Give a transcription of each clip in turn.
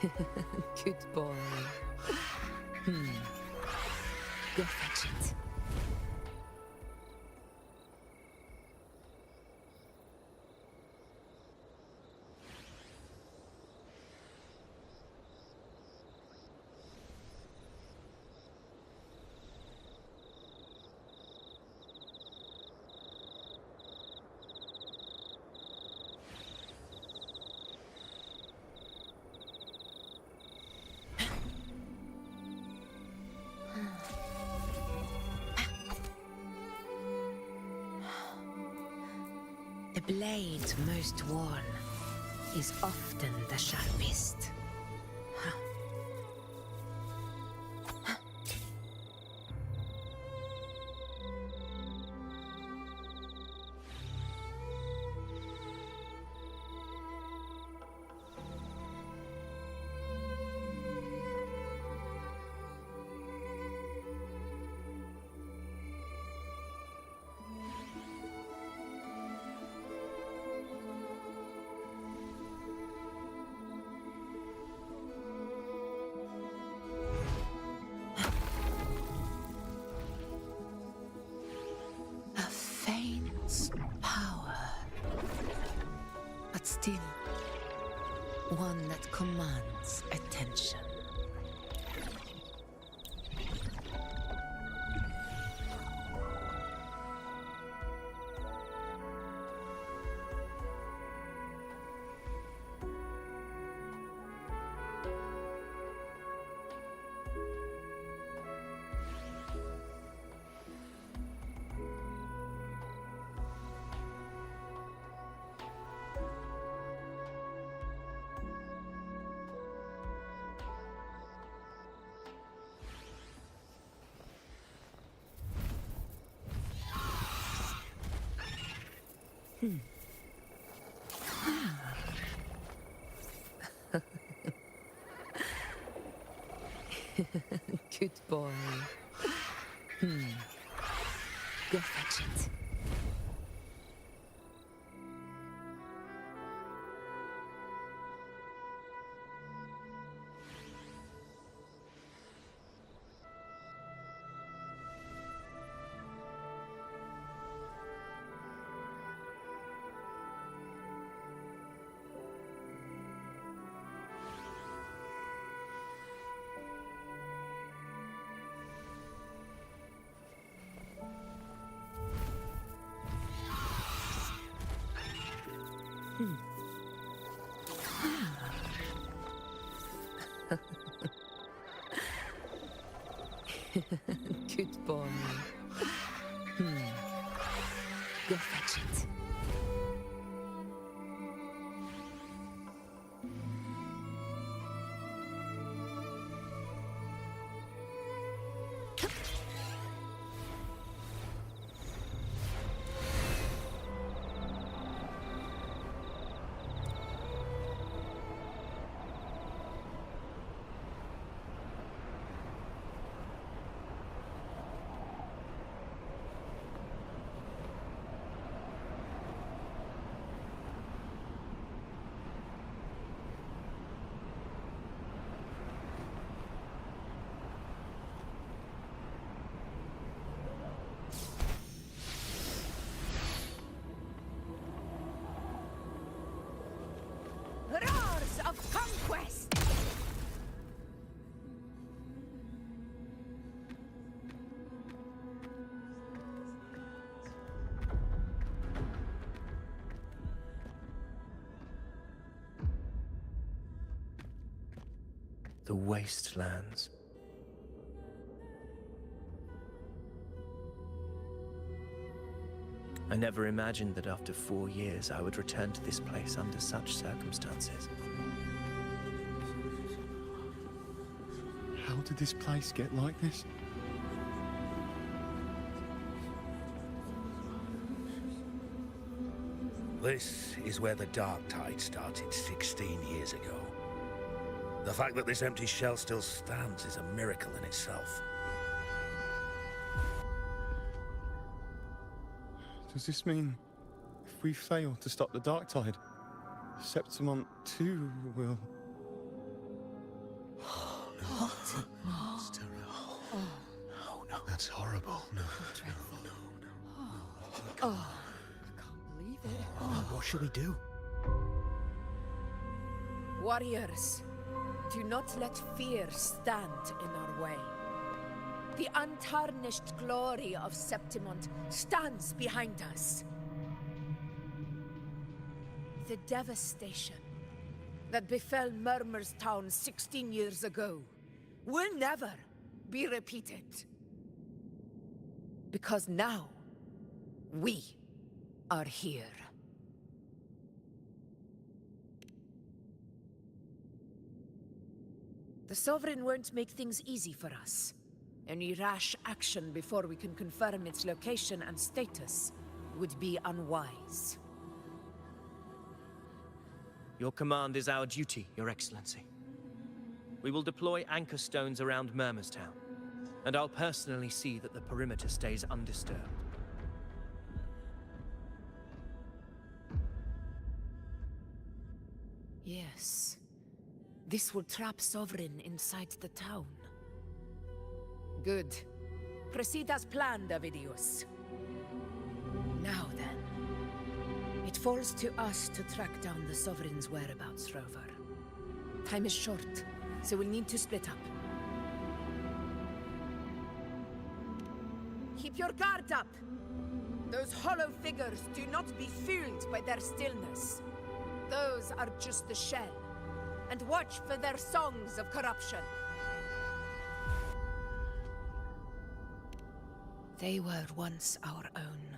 Good boy. Go fetch it. The blade most worn is often the sharpest. Power, but still one that commands attention. Good boy. Go fetch it. Good boy. Go fetch it. Roars of conquest! The wastelands. I never imagined that after 4 years I would return to this place under such circumstances. How did this place get like this? This is where the dark tide started 16 years ago. The fact that this empty shell still stands is a miracle in itself. Does this mean if we fail to stop the dark tide, Septimont too will... actually do? Warriors, do not let fear stand in our way. The untarnished glory of Septimont stands behind us. The devastation that befell Murmur's town 16 years ago will never be repeated. Because now, we are here. The Sovereign won't make things easy for us. Any rash action before we can confirm its location and status would be unwise. Your command is our duty, Your Excellency. We will deploy anchor stones around Murmur's town, and I'll personally see that the perimeter stays undisturbed. Yes. This will trap Sovereign inside the town. Good. Proceed as planned, Davidius. Now then. It falls to us to track down the Sovereign's whereabouts, Rover. Time is short, so we'll need to split up. Keep your guard up! Those hollow figures do not be fooled by their stillness. Those are just the shell. And watch for their songs of corruption. They were once our own.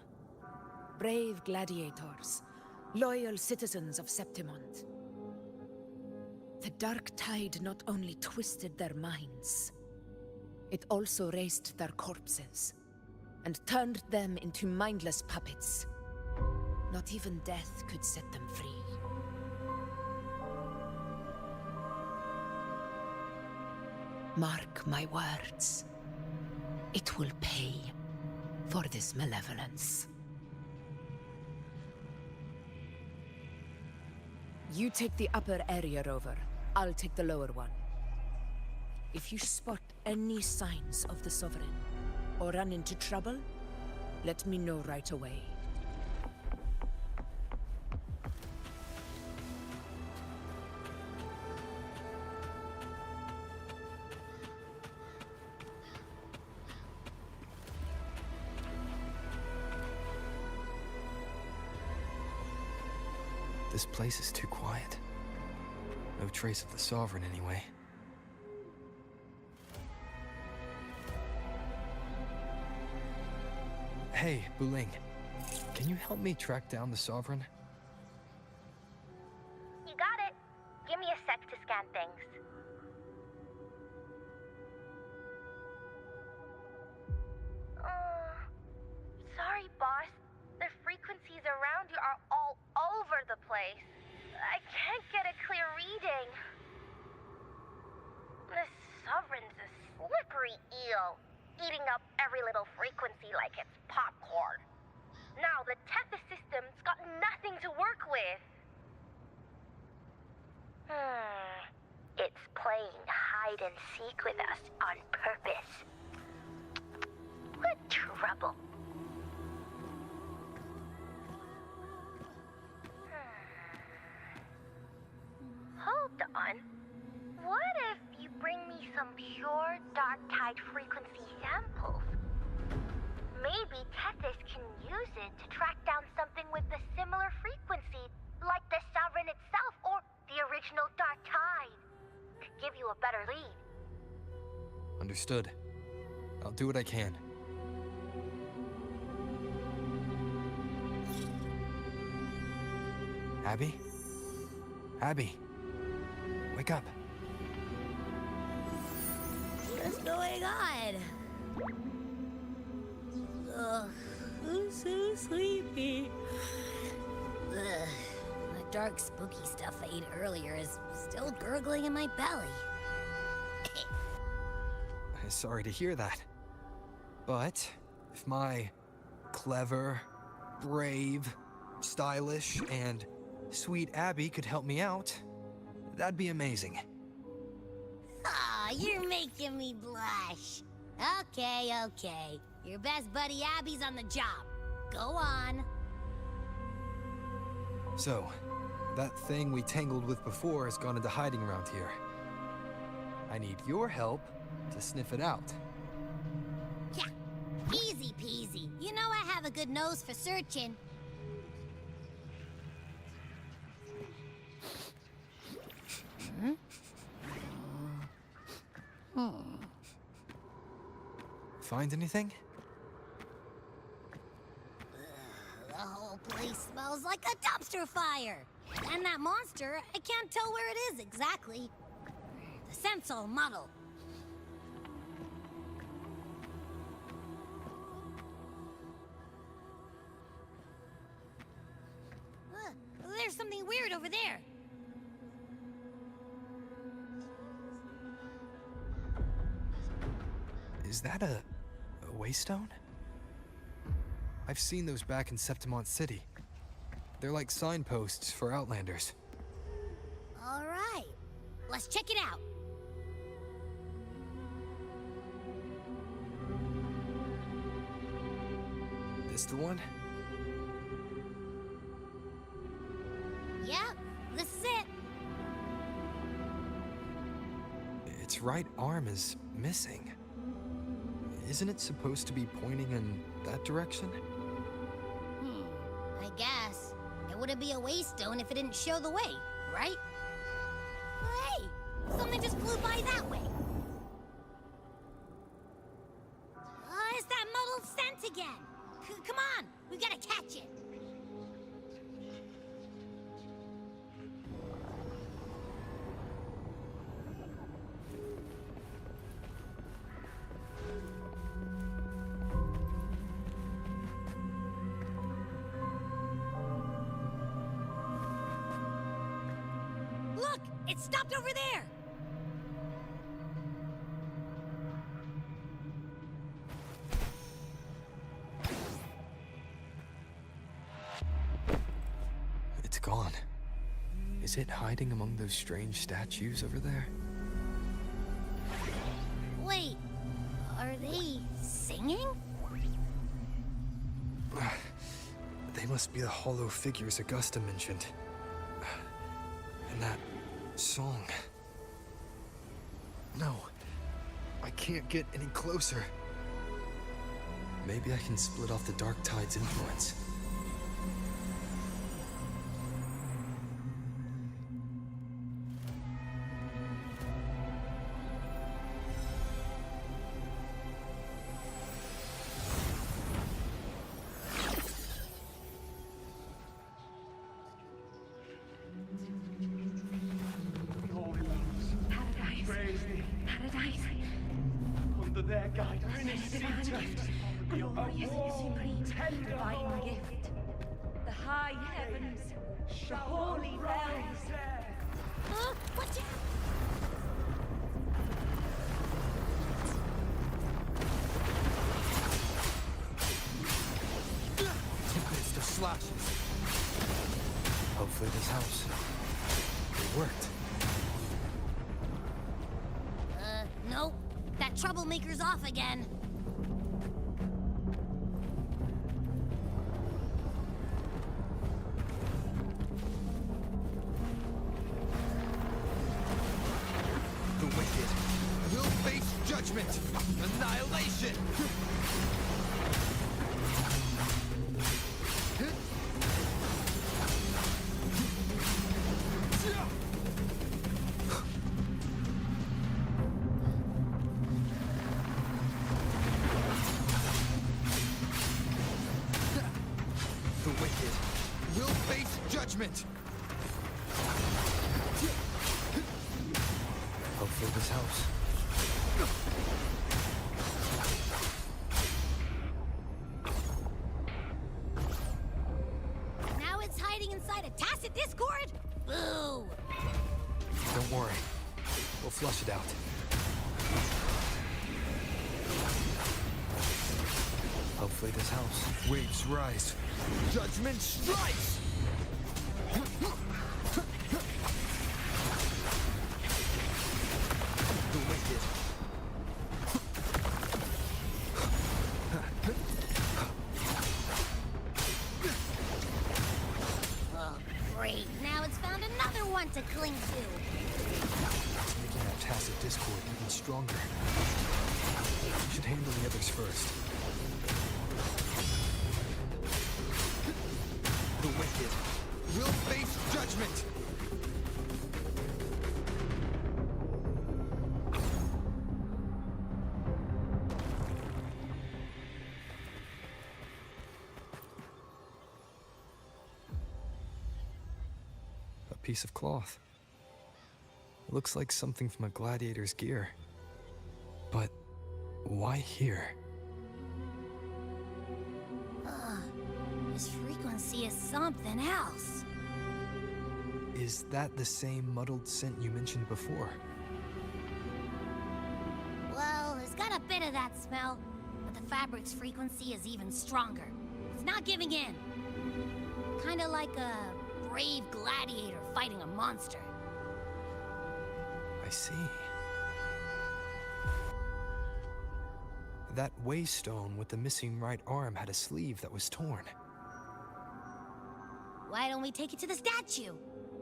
Brave gladiators, loyal citizens of Septimont. The dark tide not only twisted their minds, it also raised their corpses and turned them into mindless puppets. Not even death could set them free. Mark my words. It will pay for this malevolence. You take the upper area, Rover. I'll take the lower one. If you spot any signs of the Sovereign, or run into trouble, let me know right away. This place is too quiet. No trace of the Sovereign, anyway. Hey, Buling. Can you help me track down the Sovereign? You got it. Give me a sec to scan things. Sorry, boss. The frequencies around you are all over the place. I can't get a clear reading. The Sovereign's a slippery eel, eating up every little frequency like it's popcorn. Now the Tethys system's got nothing to work with. It's playing hide and seek with us on purpose. What trouble. Hold on. What if you bring me some pure dark tide frequency samples? Maybe Tethys can use it to track down something with a similar frequency, like the Sovereign itself or the original dark tide. Could give you a better lead. Understood. I'll do what I can. Abby? Abby? Wake up. What's going on? Ugh, I'm so sleepy. Ugh, the dark, spooky stuff I ate earlier is still gurgling in my belly. Sorry to hear that. But if my clever, brave, stylish, and sweet Abby could help me out, that'd be amazing. Aw, you're making me blush. Okay. Your best buddy Abby's on the job. Go on. So, that thing we tangled with before has gone into hiding around here. I need your help to sniff it out. Yeah, easy peasy. You know I have a good nose for searching. Find anything? The whole place smells like a dumpster fire. And that monster, I can't tell where it is exactly. The scent's all muddled. There's something weird over there. Is that a waystone? I've seen those back in Septimont City. They're like signposts for Outlanders. All right, let's check it out. This the one? Yep, this is it. Its right arm is missing. Isn't it supposed to be pointing in that direction? I guess. It wouldn't be a waystone if it didn't show the way, right? Hey, something just flew by that way. It's that muddled scent again. Come on, we gotta catch it. Look, it stopped over there. It's gone. Is it hiding among those strange statues over there? Wait, are they singing? They must be the hollow figures Augusta mentioned. And that song. No, I can't get any closer. Maybe I can split off the Dark Tide's influence. Under their guidance, Your supreme divine gift, the high heavens, the holy realms. Watch out! Tempest of slashes. Hopefully this house. It worked. Nope. That troublemaker's off again. The wicked will face judgment, annihilation. The wicked will face judgment. Hopefully this house. Now it's hiding inside a tacit discord? Boo! Don't worry. We'll flush it out. Hopefully this house. Waves rise. Judgment strikes! The wicked. cling to. It's making that tacit discord even stronger. We should handle the others first. The wicked will face judgment! A piece of cloth. It looks like something from a gladiator's gear. But why here? This frequency is something else. Is that the same muddled scent you mentioned before? Well, it's got a bit of that smell, but the fabric's frequency is even stronger. It's not giving in. Kinda like a brave gladiator fighting a monster. I see. That waystone with the missing right arm had a sleeve that was torn. Why don't we take it to the statue?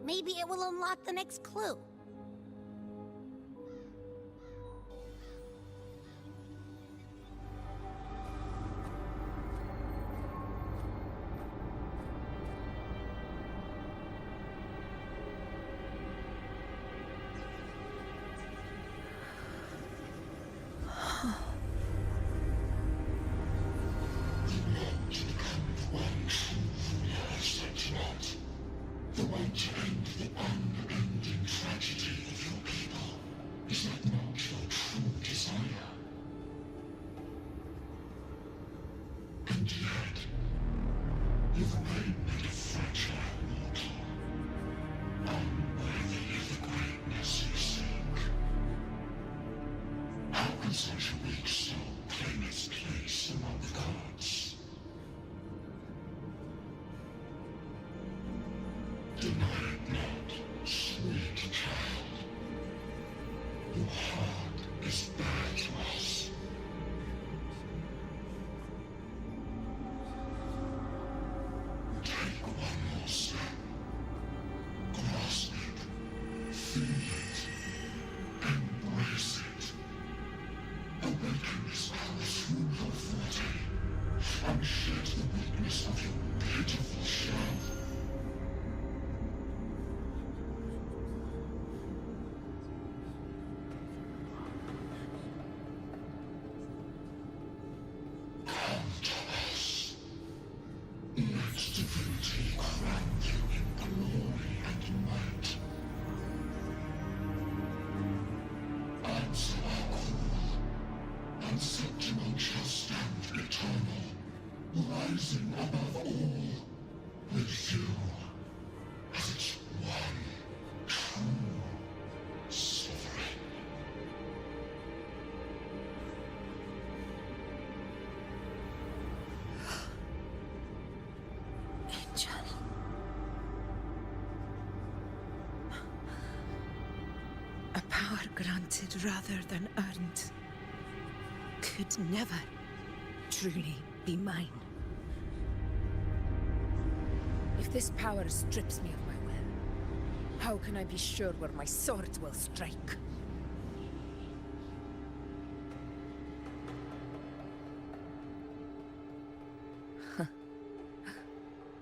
Maybe it will unlock the next clue. The way to end the unending tragedy of your people. Is that not your true desire? And yet, you've made a fragile mortal, unworthy of the greatness you seek. How can such a weak soul claim its place among the gods? Deny it not, sweet child. Your heart is bare to us. Take one more step. Grasp it. Feel it. Embrace it. Awaken this power through your forte, and shed the weakness of your pitiful shell. Rising above all, with you as its one true sovereign. Angel. A power granted rather than earned could never truly be mine. If this power strips me of my will, how can I be sure where my sword will strike?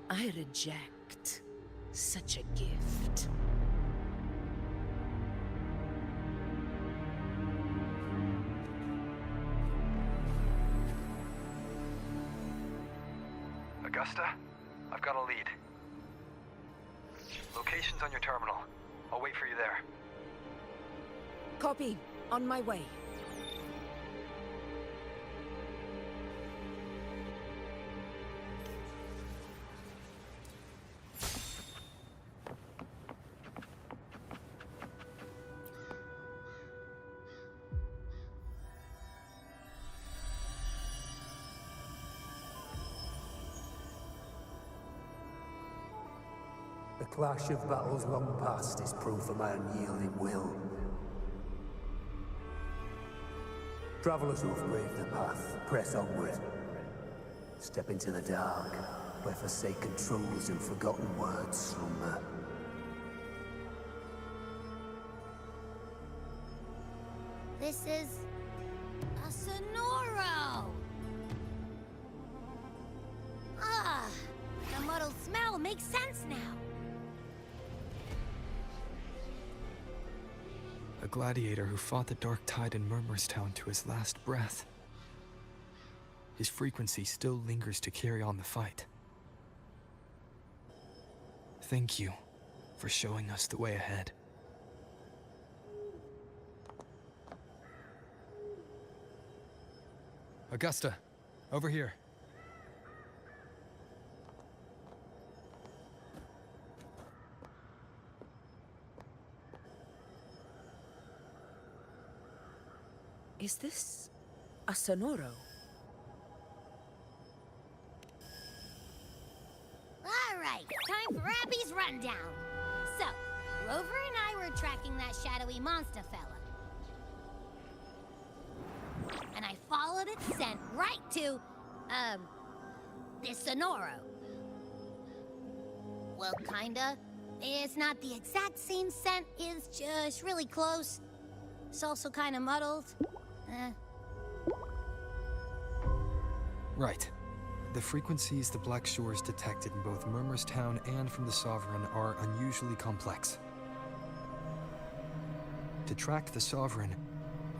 I reject such a gift. Augusta, I've got a lead. Location's on your terminal. I'll wait for you there. Copy. On my way. The clash of battles long past is proof of my unyielding will. Travelers who have braved the path, press onward. Step into the dark, where forsaken truths and forgotten words slumber. This is a Sonoro! Ah, the muddled smell makes sense now. A gladiator who fought the Dark Tide in Murmurstown to his last breath. His frequency still lingers to carry on the fight. Thank you for showing us the way ahead. Augusta, over here. Is this a Sonoro? All right, time for Abby's rundown. So, Rover and I were tracking that shadowy monster fella. And I followed its scent right to, this Sonoro. Well, kinda. It's not the exact same scent, it's just really close. It's also kinda muddled. Right. The frequencies the Black Shores detected in both Murmurstown and from the Sovereign are unusually complex. To track the Sovereign,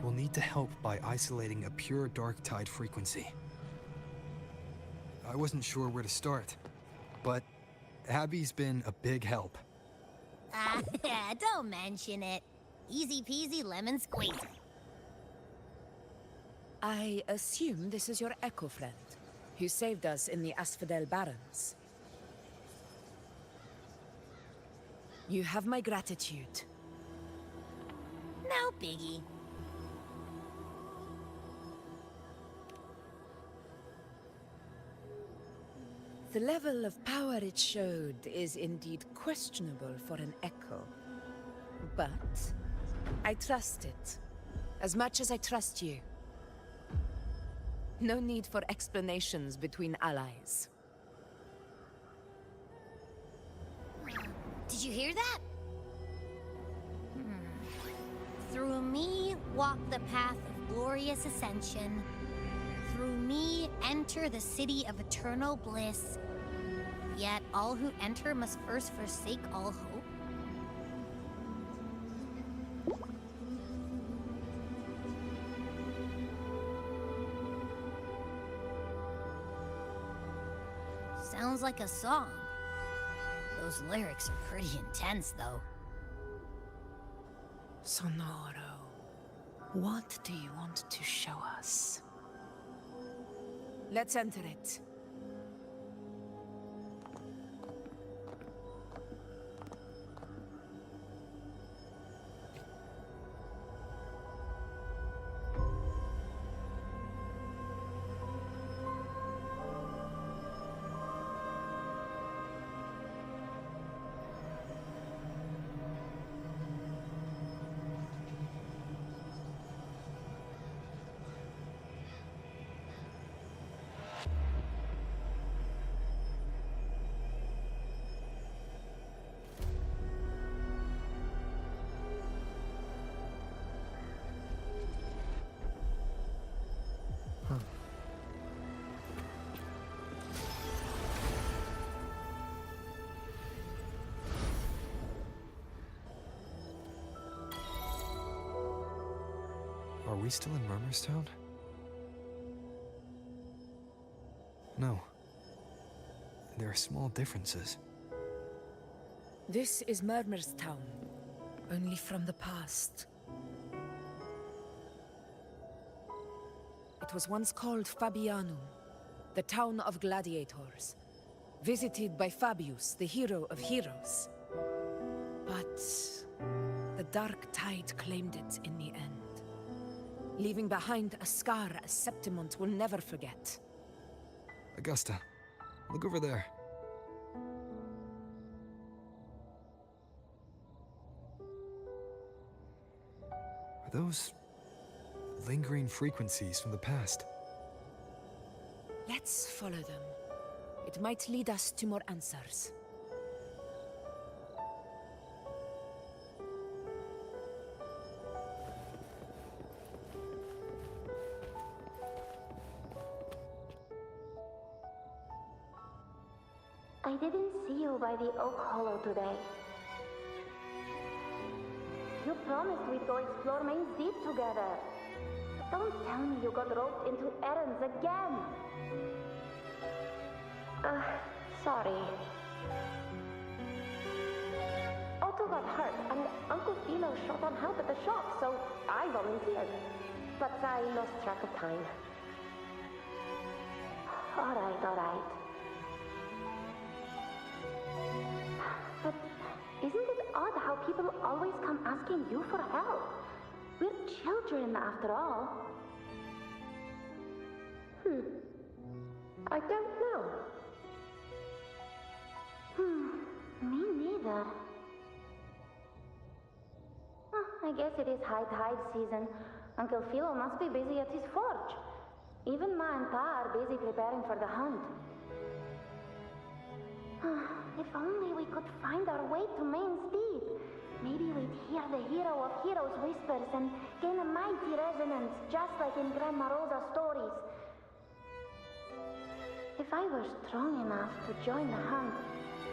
we'll need to help by isolating a pure Dark Tide frequency. I wasn't sure where to start, but Abby's been a big help. Don't mention it. Easy peasy lemon squeezy. I assume this is your Echo friend, who saved us in the Asphodel Barrens. You have my gratitude. No biggie. The level of power it showed is indeed questionable for an Echo. But I trust it, as much as I trust you. No need for explanations between allies. Did you hear that? Through me walk the path of glorious ascension. Through me enter the city of eternal bliss. Yet all who enter must first forsake all hope. Sounds like a song. Those lyrics are pretty intense, though. Sonoro, what do you want to show us? Let's enter it. Are we still in Murmurstown? No. There are small differences. This is Murmurstown, only from the past. It was once called Fabianum, the town of gladiators, visited by Fabius, the hero of heroes. But the Dark Tide claimed it in the end, leaving behind a scar Septimont will never forget. Augusta, look over there. Are those lingering frequencies from the past? Let's follow them. It might lead us to more answers. I didn't see you by the Oak Hollow today. You promised we'd go explore Main's Deep together. But don't tell me you got roped into errands again. Sorry. Otto got hurt, and Uncle Philo shot on help at the shop, so I volunteered. But I lost track of time. All right. But isn't it odd how people always come asking you for help? We're children, after all. I don't know. Me neither. I guess it is high tide season. Uncle Philo must be busy at his forge. Even Ma and Pa are busy preparing for the hunt. If only we could find our way to Main's Deep. Maybe we'd hear the hero of heroes whispers and gain a mighty resonance, just like in Grandma Rosa's stories. If I were strong enough to join the hunt,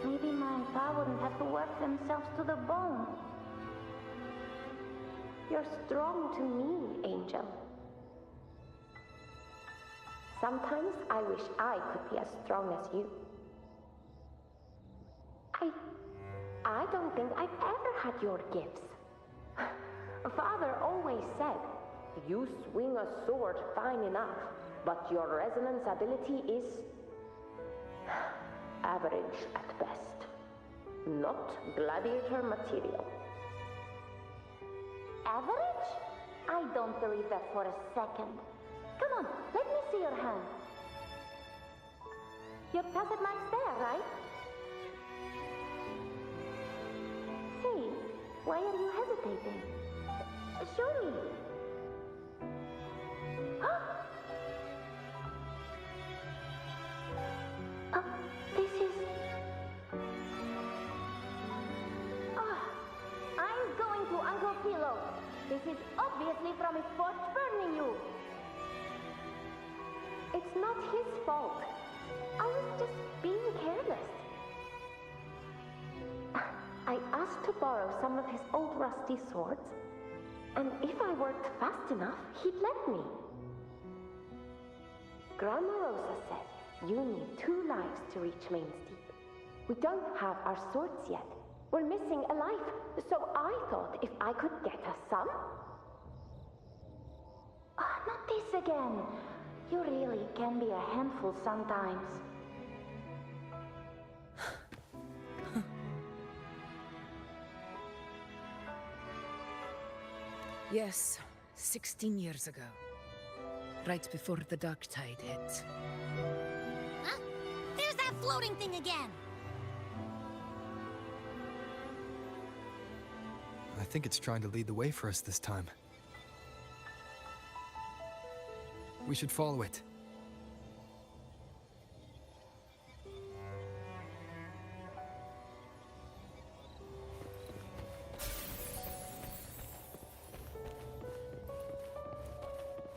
maybe Ma and Pa wouldn't have to work themselves to the bone. You're strong to me, Angel. Sometimes I wish I could be as strong as you. I don't think I've ever had your gifts. Father always said, you swing a sword fine enough, but your resonance ability is average at best. Not gladiator material. Average? I don't believe that for a second. Come on, let me see your hand. Your tacit mark's there, right? Hey, why are you hesitating? Show me. This is... I'm going to Uncle Philo. This is obviously from his forge burning you. It's not his fault. I was just being careless. I asked to borrow some of his old rusty swords, and if I worked fast enough, he'd let me. Grandma Rosa said you need 2 lives to reach Main's Deep. We don't have our swords yet. We're missing a life, so I thought if I could get us some... not this again. You really can be a handful sometimes. Yes, 16 years ago. Right before the dark tide hit. Huh? There's that floating thing again! I think it's trying to lead the way for us this time. We should follow it.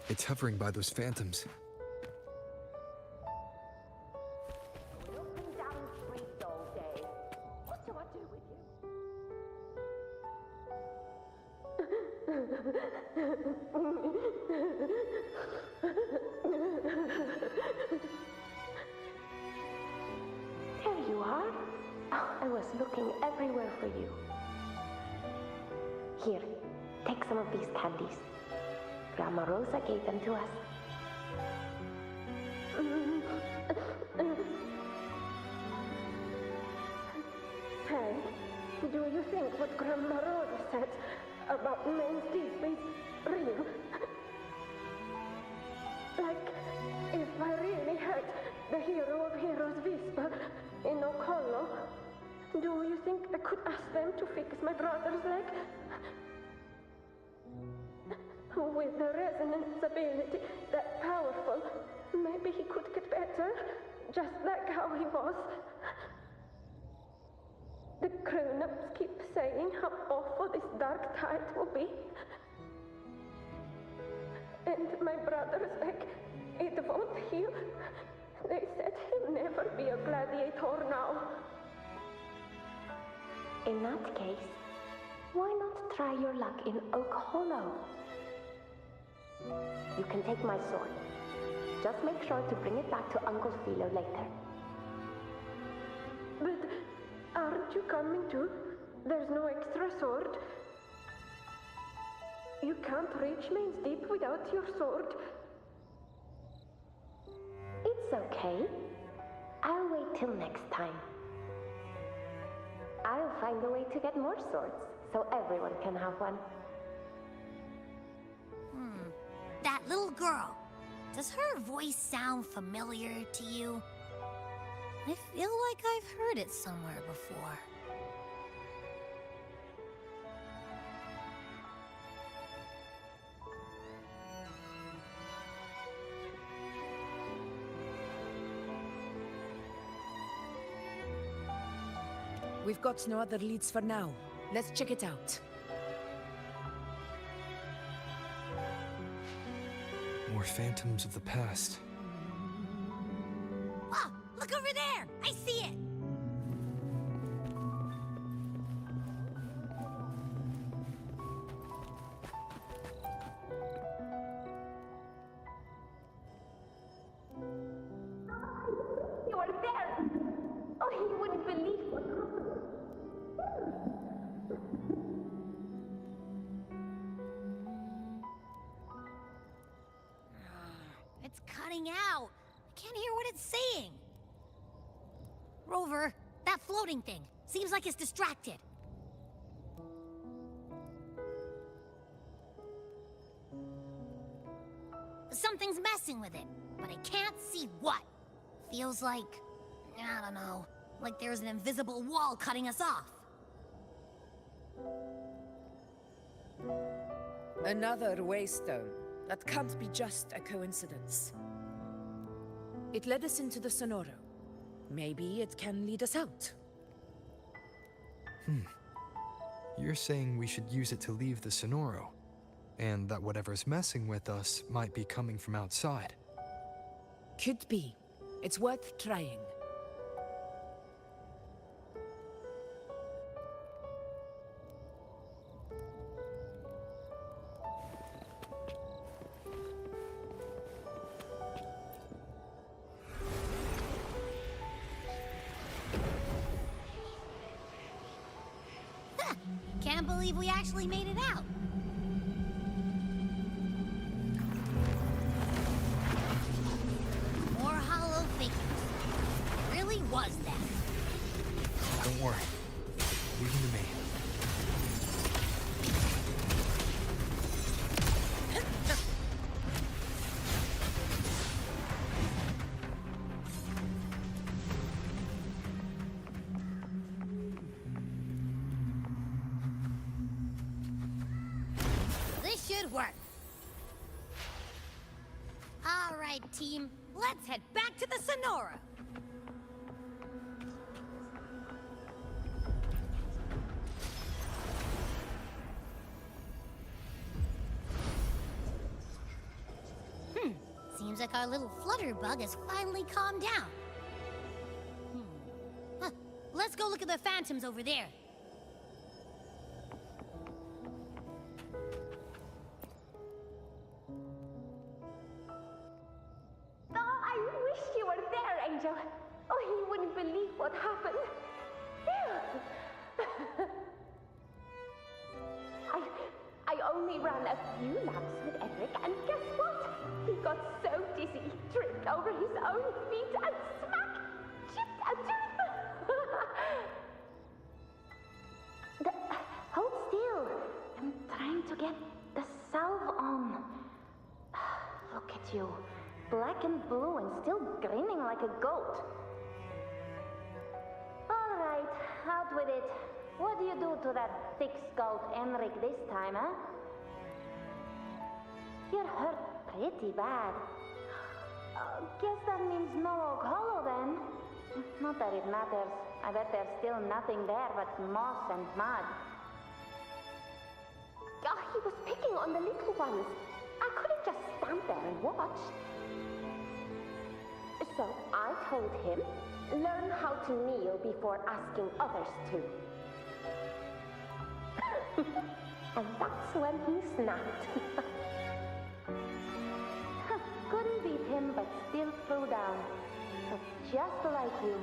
It's hovering by those phantoms. You've been down streets all day. What do I do with you? There you are. I was looking everywhere for you. Here, take some of these candies. Grandma Rosa gave them to us. Hey, do you think what Grandma Rosa said about Main's Deep is real? Like, if I really had the hero of heroes whisper in Oak Hollow, do you think I could ask them to fix my brother's leg? With the resonance ability that powerful, maybe he could get better, just like how he was. The grown-ups keep saying how awful this dark tide will be. And my brother's leg, it won't heal. They said he'll never be a gladiator now. In that case, why not try your luck in Oak Hollow? You can take my sword. Just make sure to bring it back to Uncle Philo later. But aren't you coming too? There's no extra sword. You can't reach Main's Deep without your sword. It's okay. I'll wait till next time. I'll find a way to get more swords, so everyone can have one. That little girl. Does her voice sound familiar to you? I feel like I've heard it somewhere before. We've got no other leads for now. Let's check it out. More phantoms of the past. Oh, look over there! I see it! You are there! Oh, he wouldn't believe what happened. It's cutting out. I can't hear what it's saying. Rover, that floating thing. Seems like it's distracted. Something's messing with it, but I can't see what. Feels like, I don't know, like there's an invisible wall cutting us off. Another waystone. That can't be just a coincidence. It led us into the Sonoro. Maybe it can lead us out. You're saying we should use it to leave the Sonoro, and that whatever's messing with us might be coming from outside. Could be. It's worth trying. Can't believe we actually made it out. More hollow figures. Really was that. Don't worry. Leave them to me. This should work. All right, team. Let's head back to the Sonora. Seems like our little flutterbug has finally calmed down. Let's go look at the phantoms over there. Oh, I wish you were there, Angel. Oh, he wouldn't believe what happened. I only ran a few laps with Edric, and guess what? He got so dizzy, tripped over his own feet, and smack! Chipped a tooth! Hold still. I'm trying to get the salve on. Look at you. Black and blue and still grinning like a goat. All right, out with it. What do you do to that thick-skulled Enric this time, huh? You're hurt pretty bad. Guess that means no Oak Hollow then. Not that it matters. I bet there's still nothing there but moss and mud. Oh, he was picking on the little ones. I couldn't just stand there and watch. So I told him, learn how to kneel before asking others to. And that's when he snapped. Couldn't beat him, but still threw down. That's just like you.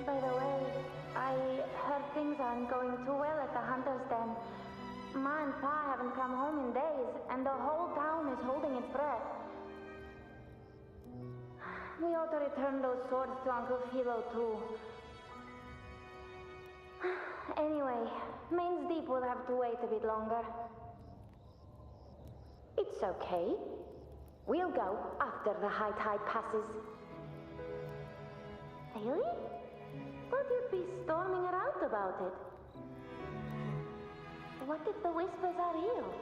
By the way, I heard things aren't going too well at the Hunter's Den. Ma and Pa haven't come home in days, and the whole town is holding its breath. We ought to return those swords to Uncle Philo, too. Anyway, Main's Deep will have to wait a bit longer. It's okay. We'll go after the high tide passes. Really? Thought you'd be storming around about it. What if the whispers are real?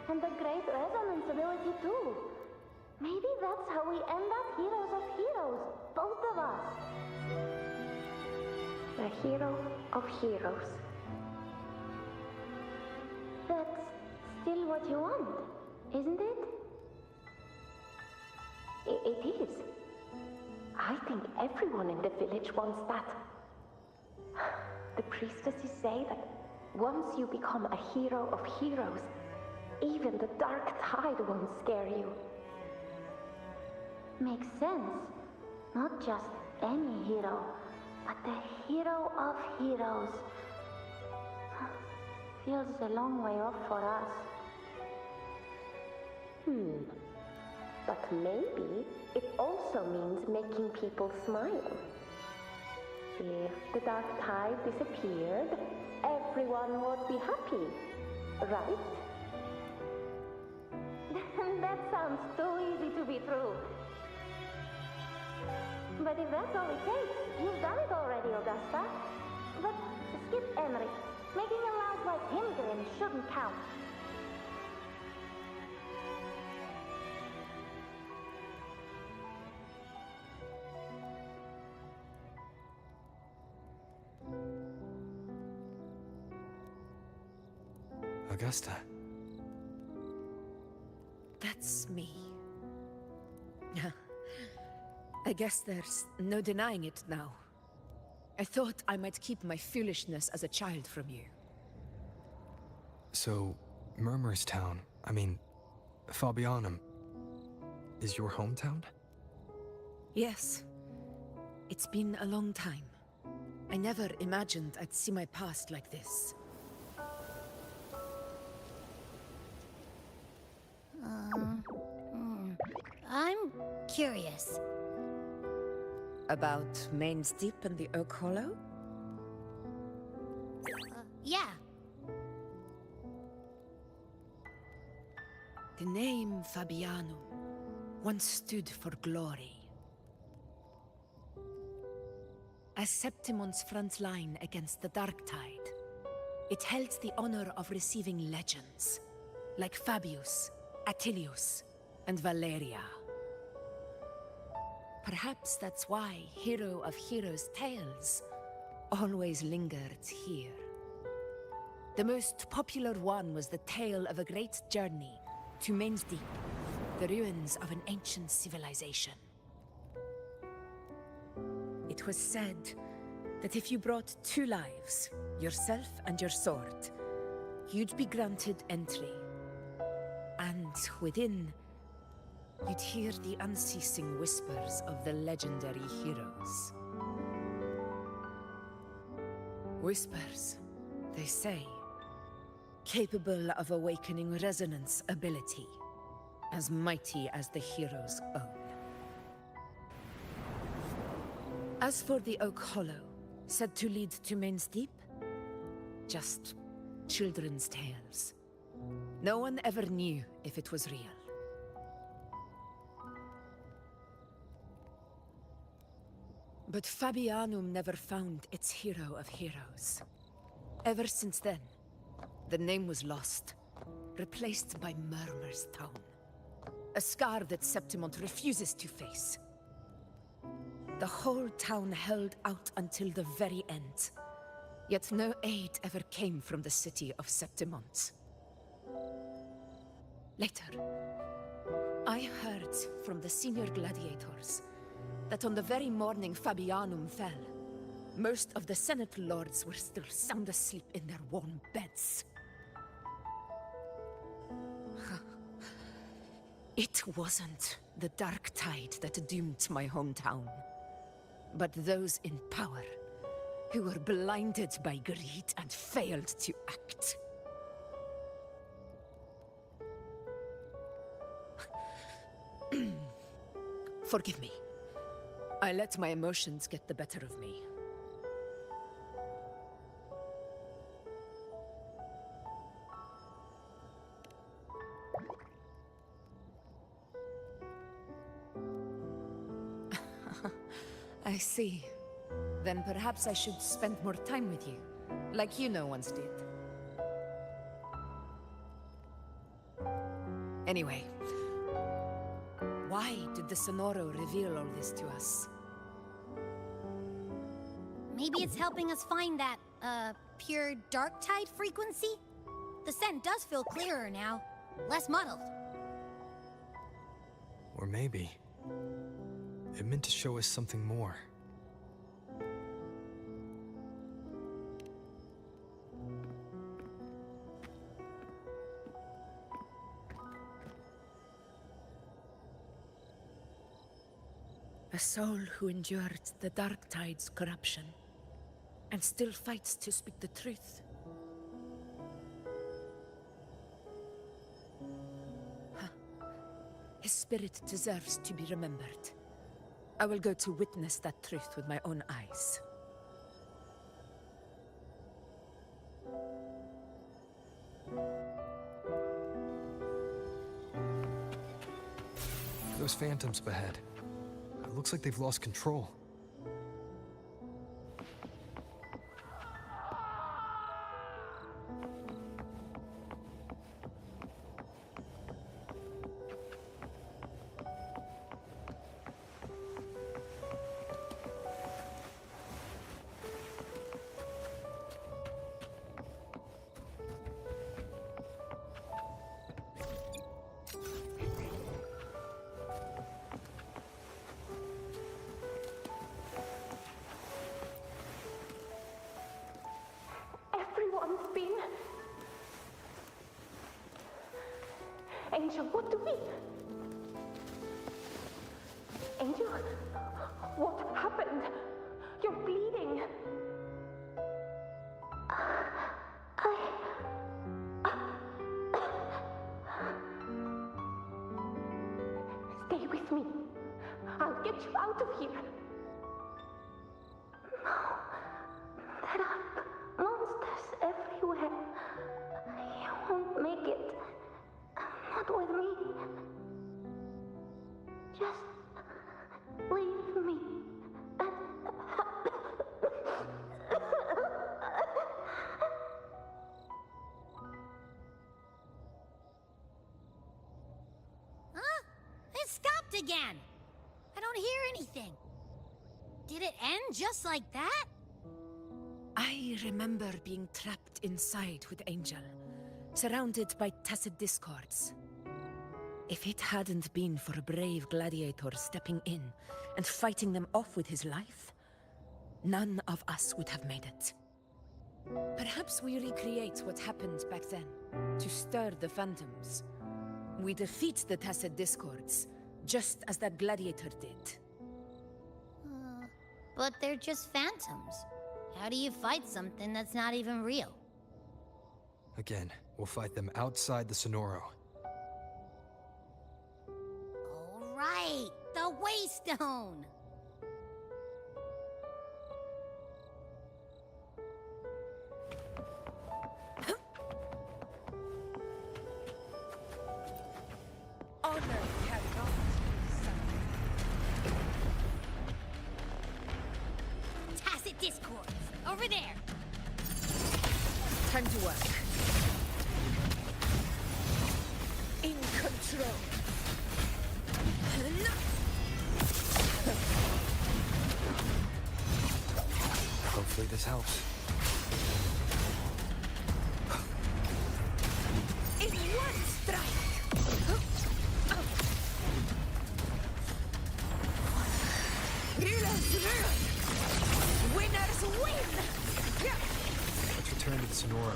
And the great resonance ability too? Maybe that's how we end up heroes of heroes, both of us. The hero of heroes. That's still what you want, isn't it? It is. I think everyone in the village wants that. The priestesses say that once you become a hero of heroes, even the dark tide won't scare you. Makes sense. Not just any hero, but the hero of heroes. Feels a long way off for us. But maybe it also means making people smile. If the dark tide disappeared, everyone would be happy, right? That sounds too easy to be true. But if that's all it takes, you've done it already, Augusta. But skip Emmerich. Making a loud like him grin shouldn't count. Augusta. That's me. I guess there's no denying it now. I thought I might keep my foolishness as a child from you. So, Murmurstown, Fabianum, is your hometown? Yes. It's been a long time. I never imagined I'd see my past like this. I'm curious. About Main's Deep and the Oak Hollow? Yeah. The name Fabianum once stood for glory. As Septimon's front line against the Dark Tide, it held the honor of receiving legends, like Fabius, Attilius, and Valeria. Perhaps that's why Hero of Heroes' tales always lingered here. The most popular one was the tale of a great journey to Main's Deep, the ruins of an ancient civilization. It was said that if you brought 2 lives, yourself and your sword, you'd be granted entry. And within, you'd hear the unceasing whispers of the legendary heroes. Whispers, they say, capable of awakening resonance ability, as mighty as the hero's own. As for the Oak Hollow, said to lead to Main's Deep, just children's tales. No one ever knew if it was real. But Fabianum never found its hero of heroes. Ever since then, the name was lost, replaced by Murmurstown. A scar that Septimont refuses to face. The whole town held out until the very end, yet no aid ever came from the city of Septimont. Later, I heard from the senior gladiators that on the very morning Fabianum fell, most of the Senate lords were still sound asleep in their warm beds. It wasn't the dark tide that doomed my hometown, but those in power who were blinded by greed and failed to act. Forgive me. I let my emotions get the better of me. I see. Then perhaps I should spend more time with you, like you once did. Anyway, why did the Sonoro reveal all this to us? Maybe it's helping us find that, pure dark tide frequency? The scent does feel clearer now, less muddled. Or maybe it meant to show us something more. A soul who endured the dark tide's corruption and still fights to speak the truth. His spirit deserves to be remembered. I will go to witness that truth with my own eyes. Those phantoms ahead. It looks like they've lost control. Everyone's been... Angel, what do we... Angel, what happened? You're bleeding. Stay with me. I'll get you out of here. No. There are monsters everywhere. You won't make it. Not with me. Just leave me. Huh? It stopped again. I don't hear anything. Did it end just like that? I remember being trapped inside with Angel, surrounded by tacit discords. If it hadn't been for a brave gladiator stepping in and fighting them off with his life, none of us would have made it. Perhaps we recreate what happened back then, to stir the phantoms. We defeat the tacit discords, just as that gladiator did. But they're just phantoms. How do you fight something that's not even real? Again, we'll fight them outside the Sonoro. All right, the Waystone! Honor cannot Tacit discords, over there! Time to work. In control. Hopefully this helps. In one strike! an aura.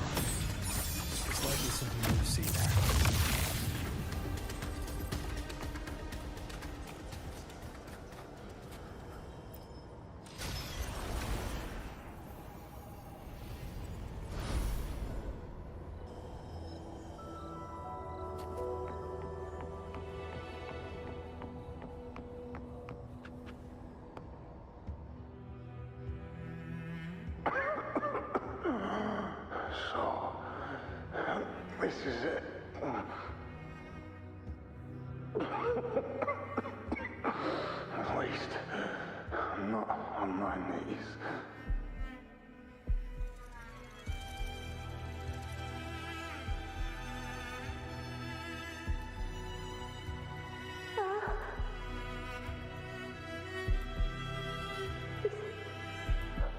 It's likely something you see there. So, this is it. At least, I'm not on my knees.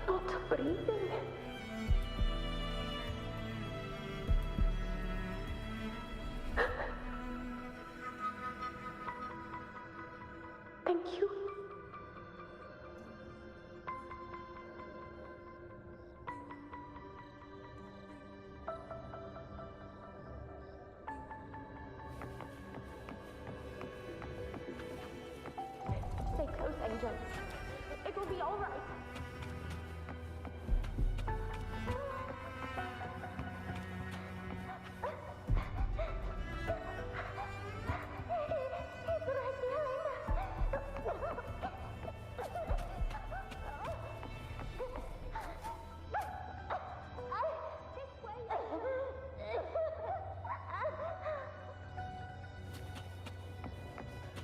Not breathing. Thank you. Stay close, Angel. It will be all right.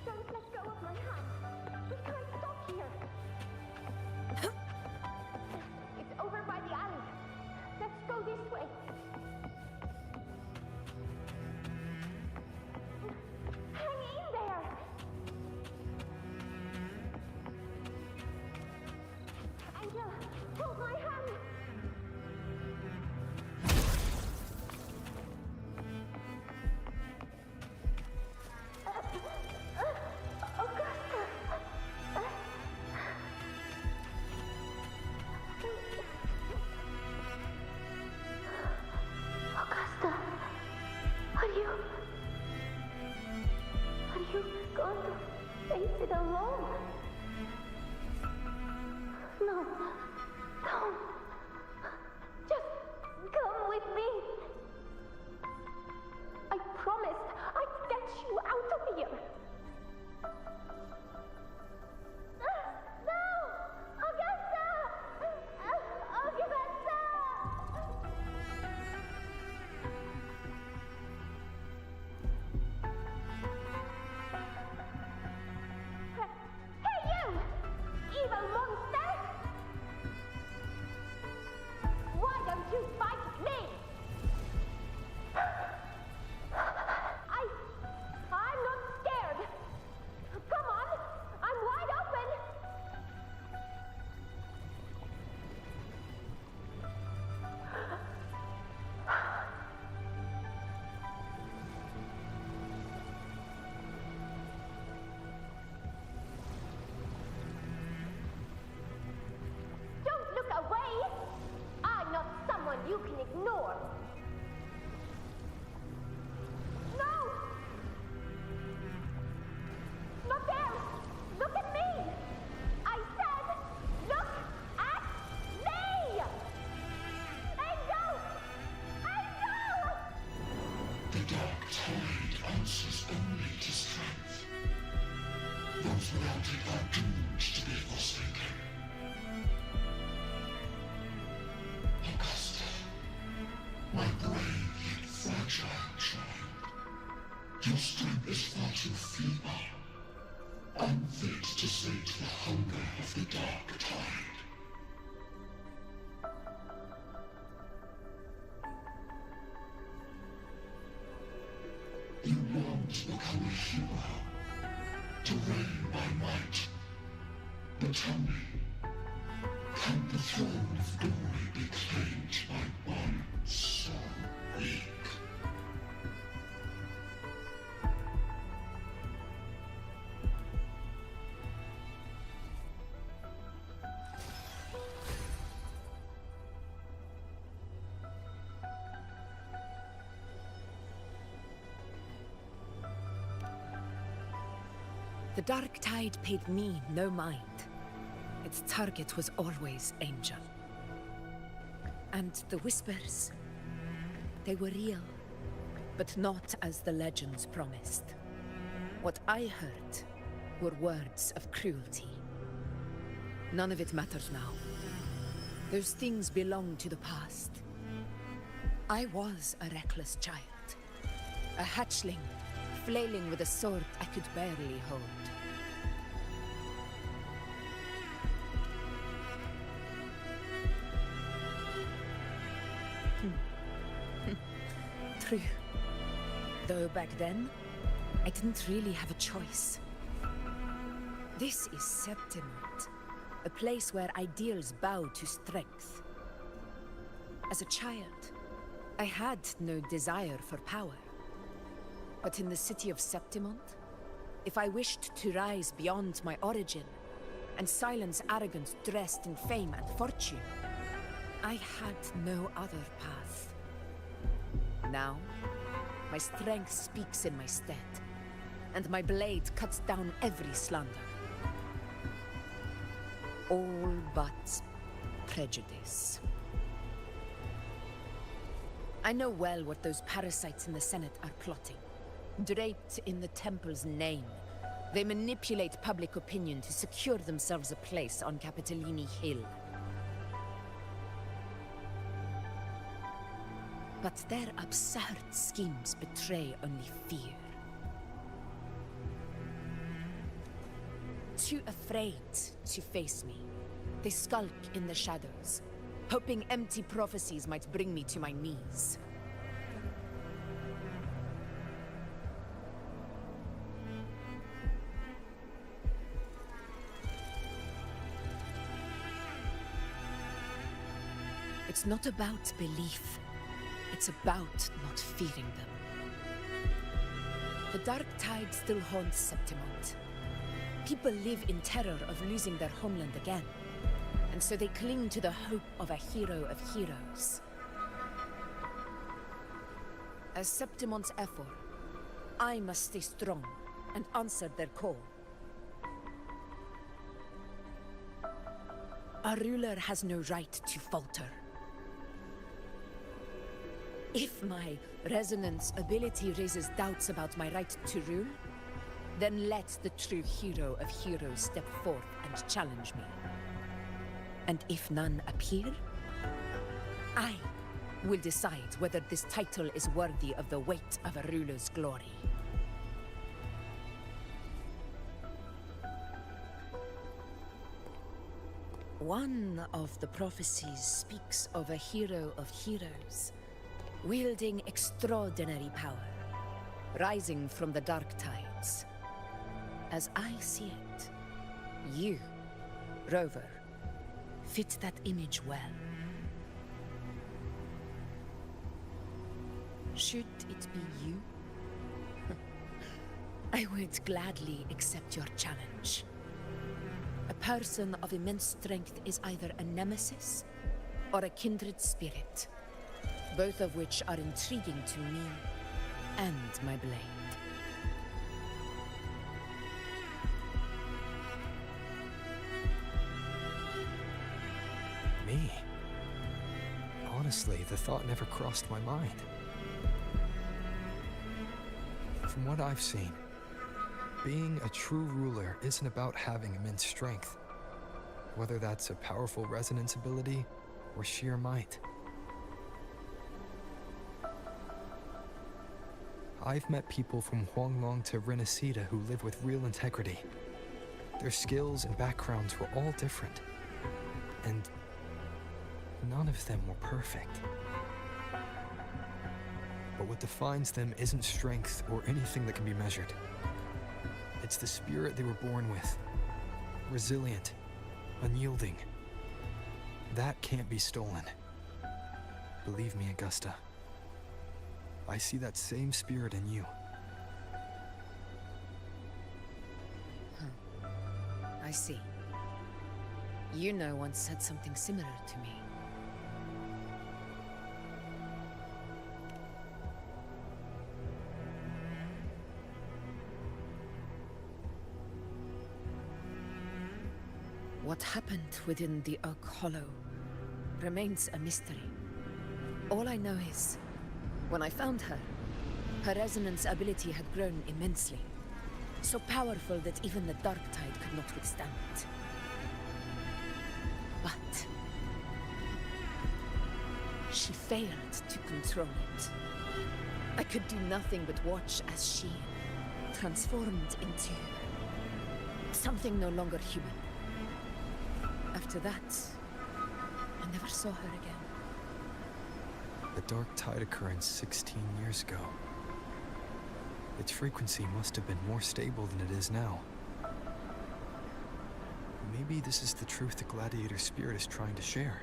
Don't let go of my hand. We can't stop here. It's over by the alley. Let's go this way. Hang in there. Angel, hold my hand. Augusta. Augusta, are you going to face it alone? No, don't. Just come with me. I promised I'd get you out of here. No! Augusta! Augusta! Hey, you! Evil monster! Why don't you fight me? I'm not scared. Come on, I'm wide open. Don't look away. I'm not someone you can ignore. No! Not there! Look at me! I said, look at me! Angel! Angel! The dark tide answers only to strength. Those without it are doomed to be forsaken. Augusta, my brave yet fragile child, your strength is far too feeble, unfit to sate the hunger of the dark tide. You long to become a hero, to reign by might. But tell me, can the throne of glory be claimed by one so weak? The Dark Tide paid me no mind. Its target was always Angel. And the whispers, they were real, but not as the legends promised. What I heard were words of cruelty. None of it matters now. Those things belong to the past. I was a reckless child. A hatchling, flailing with a sword I could barely hold. True. Though back then, I didn't really have a choice. This is Septimont, a place where ideals bow to strength. As a child, I had no desire for power. But in the city of Septimont, if I wished to rise beyond my origin and silence arrogance dressed in fame and fortune, I had no other path. Now, my strength speaks in my stead, and my blade cuts down every slander. All but prejudice. I know well what those parasites in the Senate are plotting. Draped in the Temple's name, they manipulate public opinion to secure themselves a place on Capitolini Hill. But their absurd schemes betray only fear. Too afraid to face me, they skulk in the shadows, hoping empty prophecies might bring me to my knees. It's not about belief. It's about not fearing them. The Dark Tide still haunts Septimont. People live in terror of losing their homeland again, and so they cling to the hope of a hero of heroes. As Septimont's effort, I must stay strong and answer their call. A ruler has no right to falter. If my resonance ability raises doubts about my right to rule, then let the true hero of heroes step forth and challenge me. And if none appear, I will decide whether this title is worthy of the weight of a ruler's glory. One of the prophecies speaks of a hero of heroes, wielding extraordinary power, rising from the dark tides. As I see it, you, Rover, fit that image well. Should it be you? I would gladly accept your challenge. A person of immense strength is either a nemesis or a kindred spirit, both of which are intriguing to me and my blade. Me? Honestly, the thought never crossed my mind. From what I've seen, being a true ruler isn't about having immense strength, whether that's a powerful resonance ability or sheer might. I've met people from Huanglong to Renacida who live with real integrity. Their skills and backgrounds were all different, and none of them were perfect. But what defines them isn't strength or anything that can be measured. It's the spirit they were born with. Resilient, unyielding. That can't be stolen. Believe me, Augusta. I see that same spirit in you. I see. Yuno once said something similar to me. What happened within the Oak Hollow remains a mystery. All I know is, when I found her, her resonance ability had grown immensely. So powerful that even the Dark Tide could not withstand it. But she failed to control it. I could do nothing but watch as she transformed into something no longer human. After that, I never saw her again. The Dark Tide occurrence 16 years ago. Its frequency must have been more stable than it is now. Maybe this is the truth the Gladiator spirit is trying to share.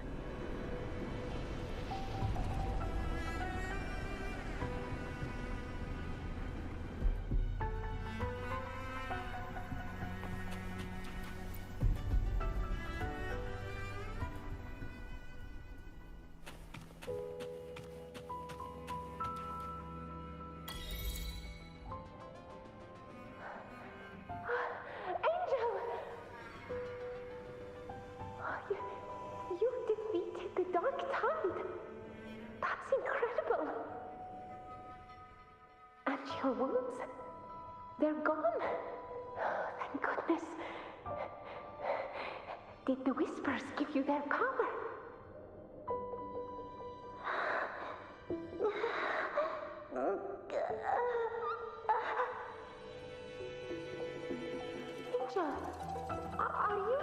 Your wounds? They're gone? Oh, thank goodness. Did the Whispers give you their power? Angel, are you...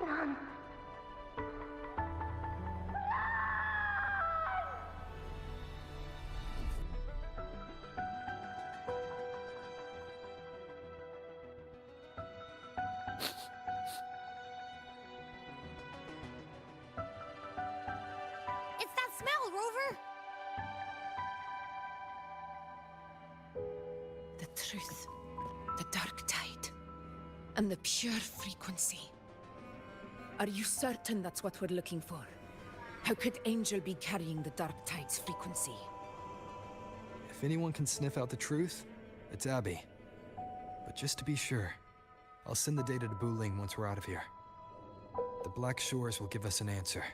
Run. It's that smell, Rover! The truth, the Dark Tide, and the pure frequency. Are you certain that's what we're looking for? How could Angel be carrying the Dark Tide's frequency? If anyone can sniff out the truth, it's Abby. But just to be sure, I'll send the data to Buling once we're out of here. The Black Shores will give us an answer.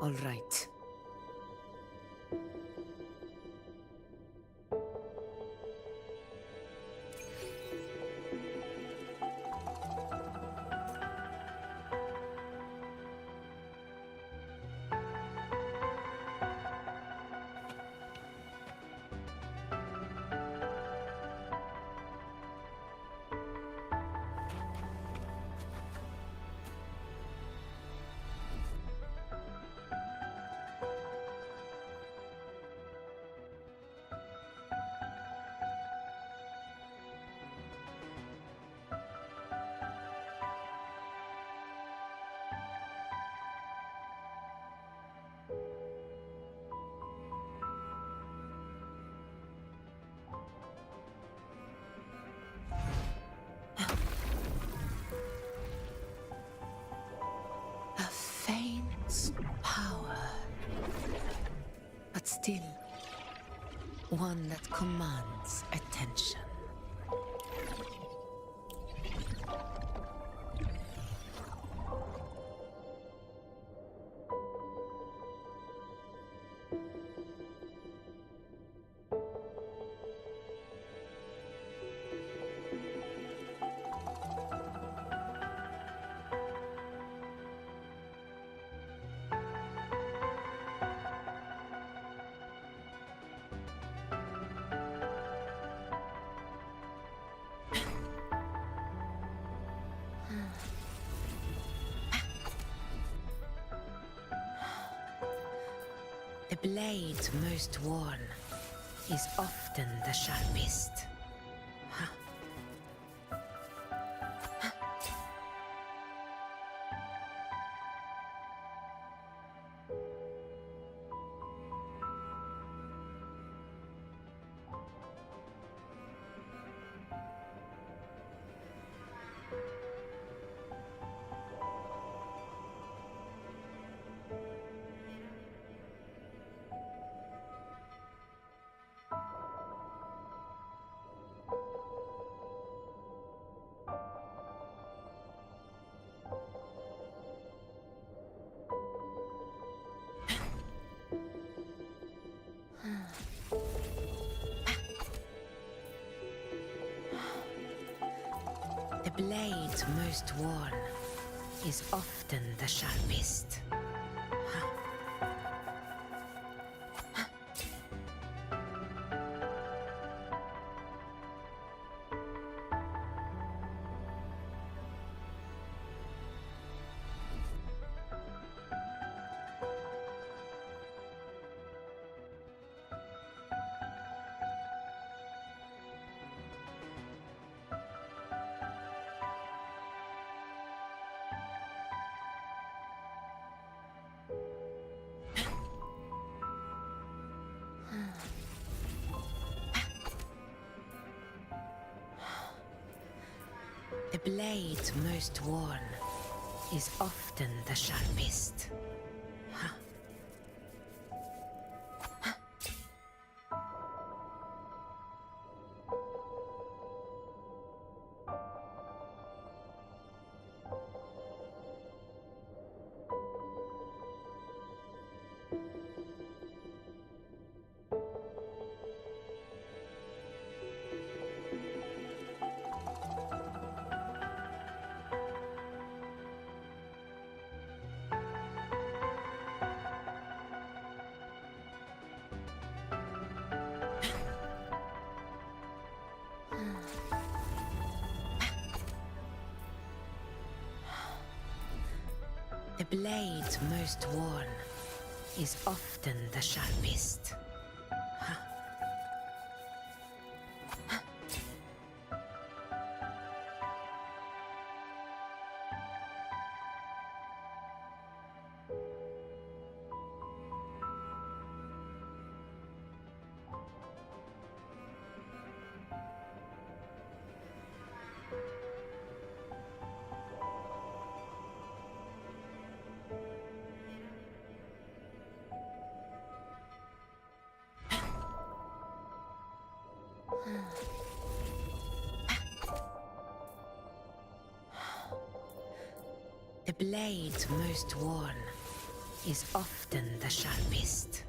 All right. A faint power, but still one that commands attention. The blade most worn is often the sharpest. blade most worn is often the sharpest. The blade most worn is often the sharpest. The blade most worn is often the sharpest. The blade most worn is often the sharpest.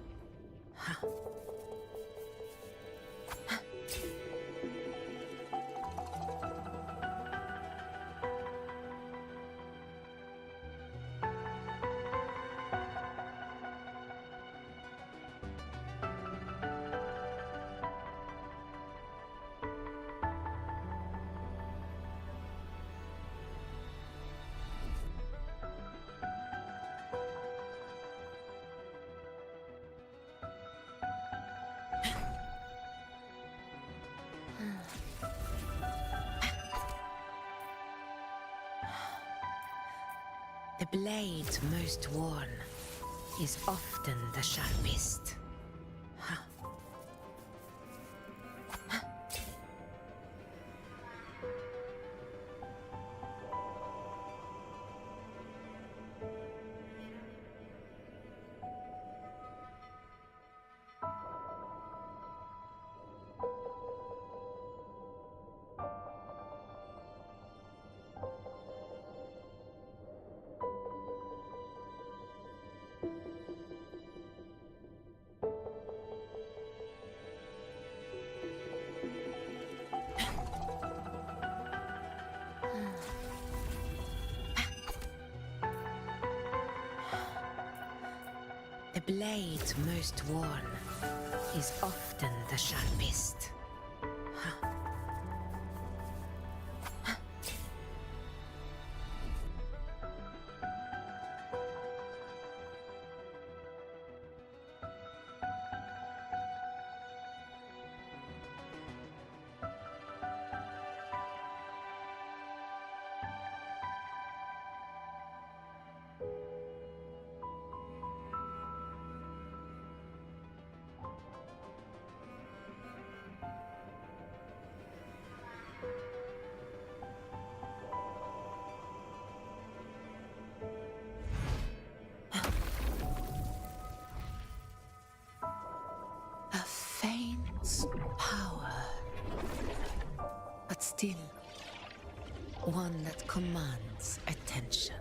The blade most worn is often the sharpest. The blade most worn is often the sharpest. Power, but still one that commands attention.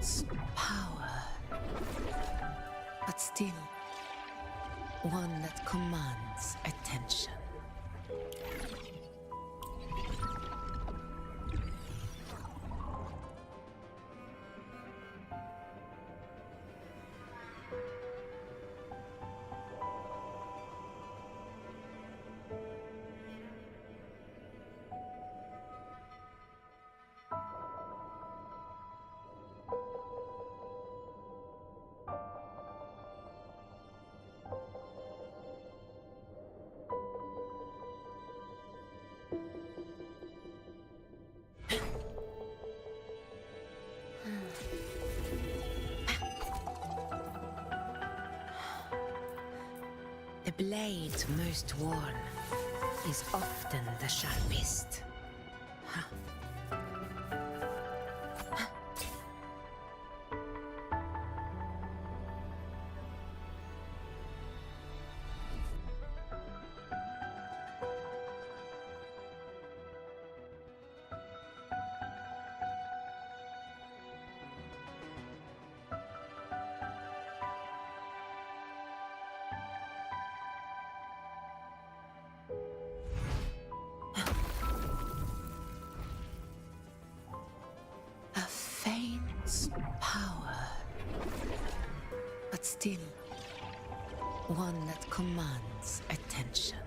faint's power, but still one that commands attention. The blade most worn is often the sharpest. A faint's power, but still one that commands attention.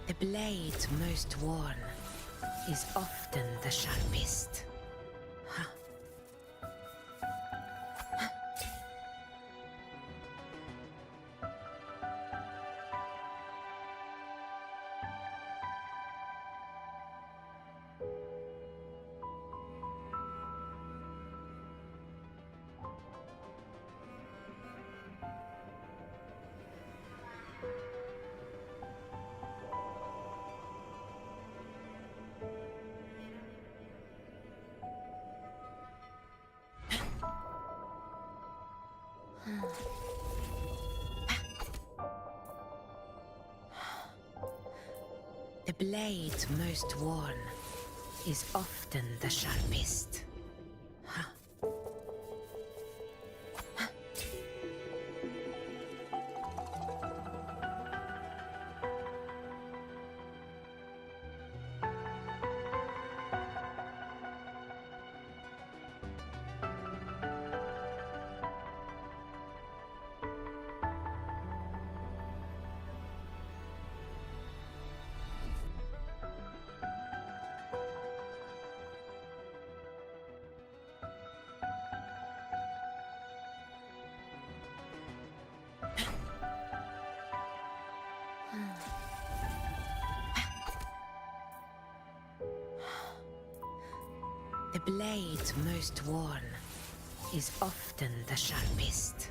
The blade most worn is often the sharpest. The blade most worn is often the sharpest. The blade most worn is often the sharpest.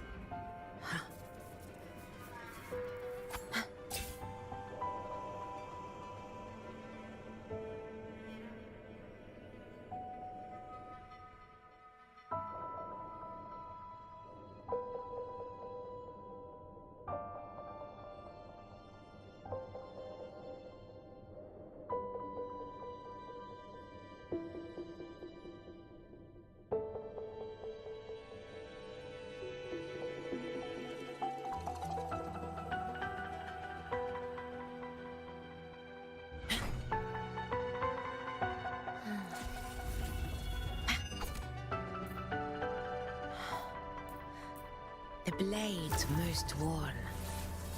The blade most worn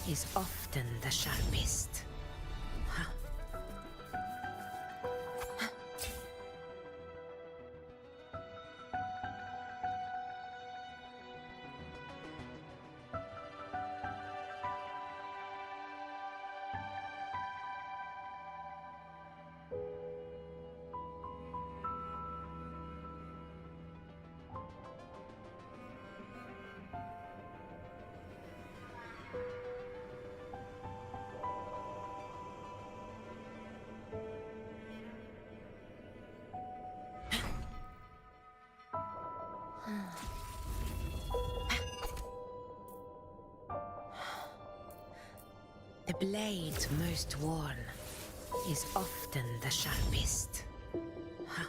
is often the sharpest. The blade most worn is often the sharpest. Huh.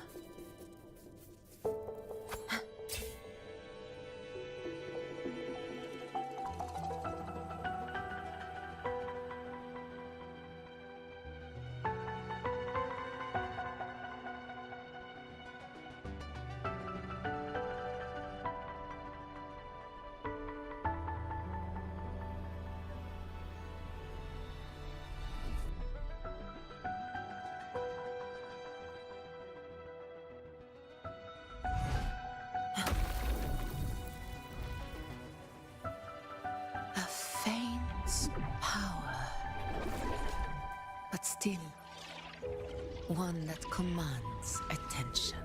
A faint power, but still one that commands attention.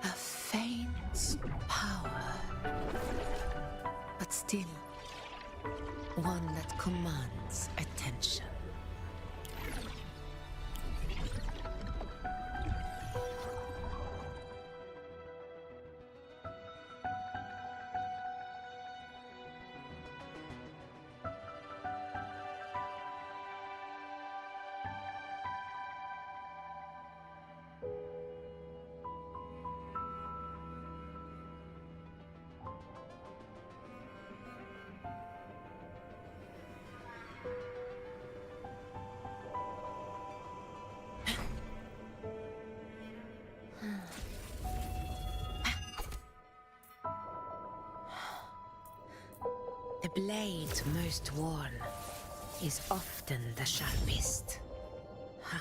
A faint power, but still one that commands attention. The blade most worn is often the sharpest. Huh.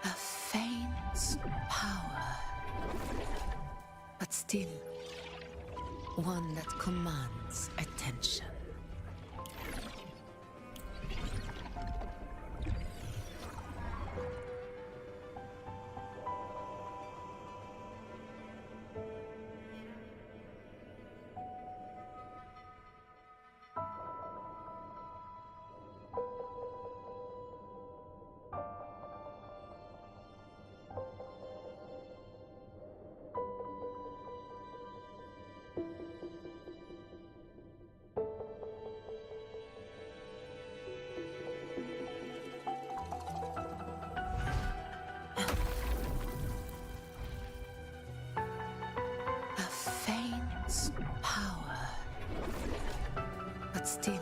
A faint power, but still one that commands attention. A faint power, but still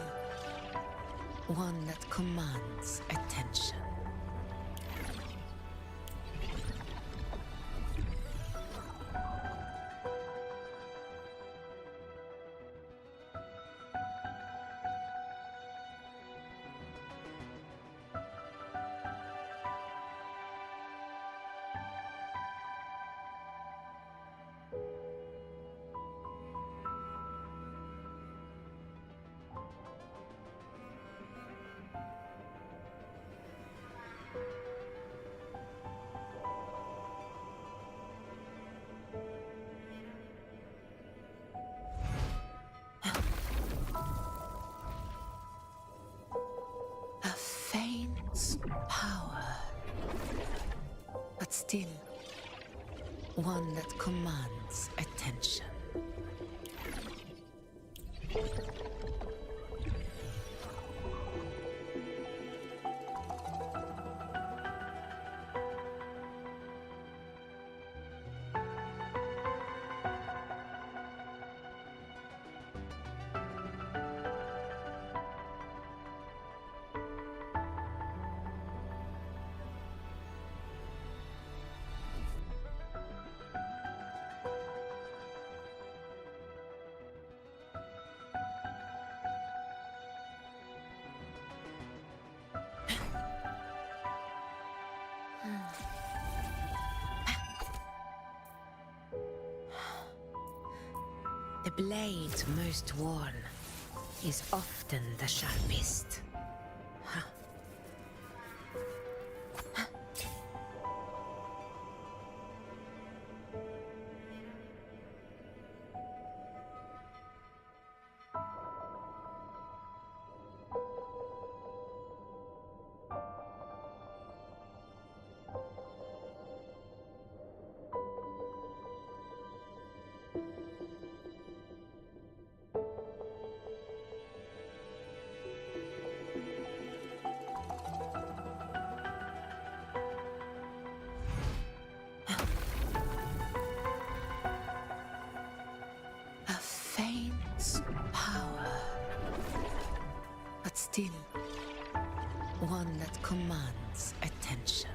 one that commands attention. A faint power, but still One that commands attention. The blade most worn is often the sharpest. Still, one that commands attention.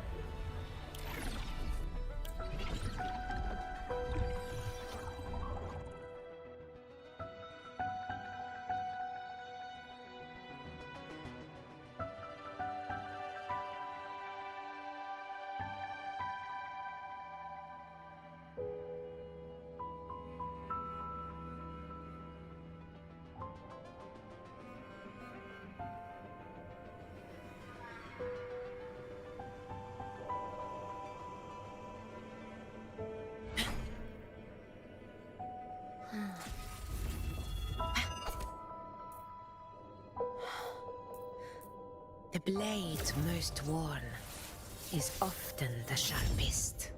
The blade most worn is often the sharpest.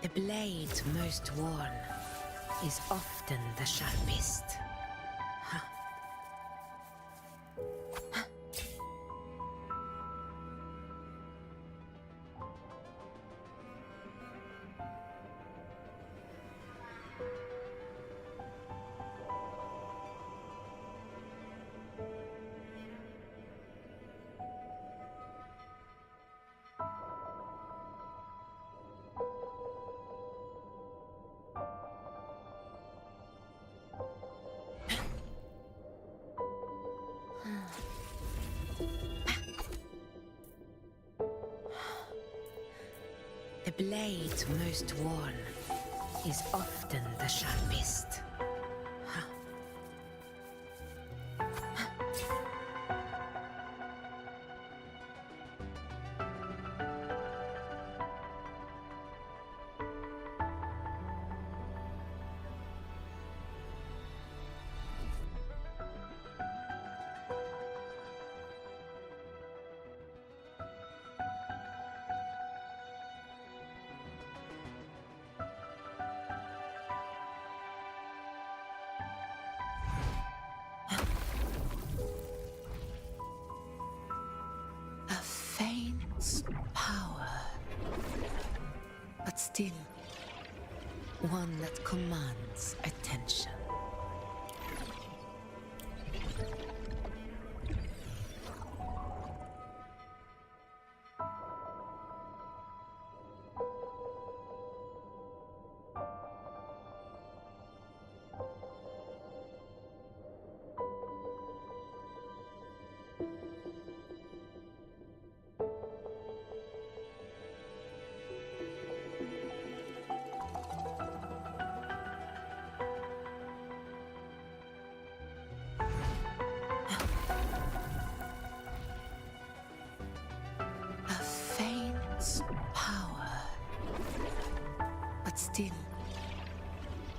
The blade most worn is often the sharpest. The blade most worn is often the sharpest. Power, but still one that commands attention.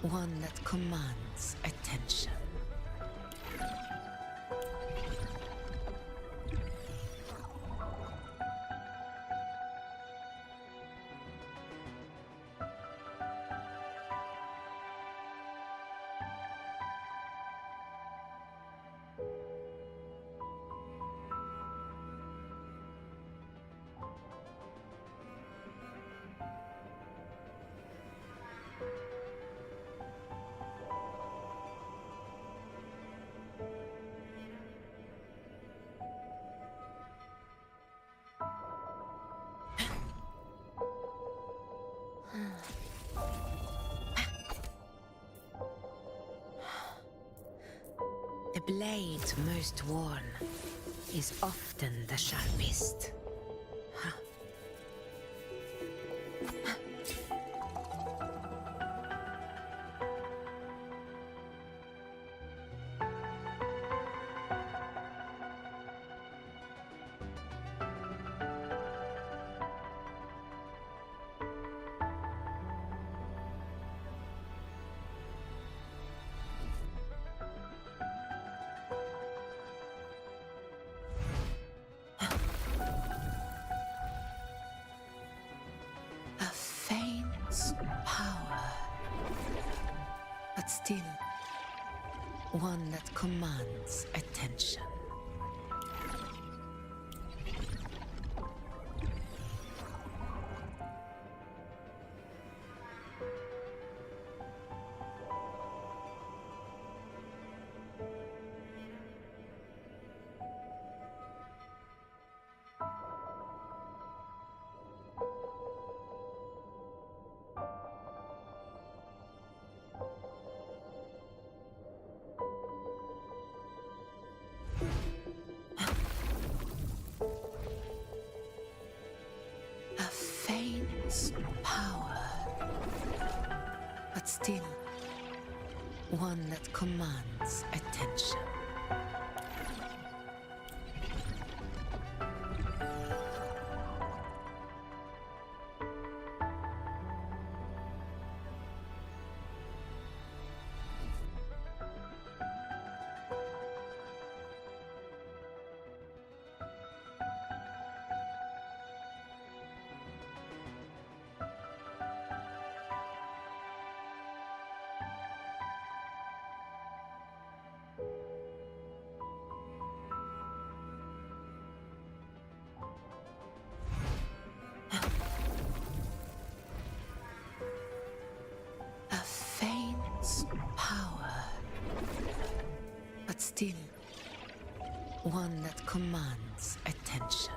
One that commands attention. The blade most worn is often the sharpest. Power, but still one that commands attention. Power, but still one that commands attention. Power, but still one that commands attention.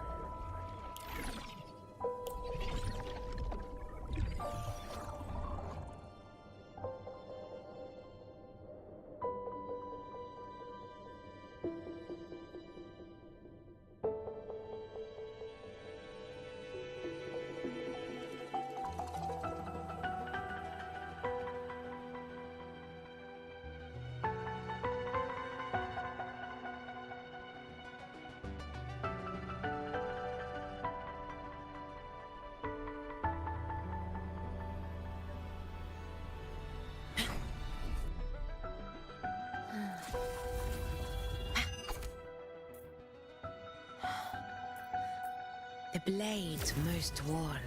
The blade most worn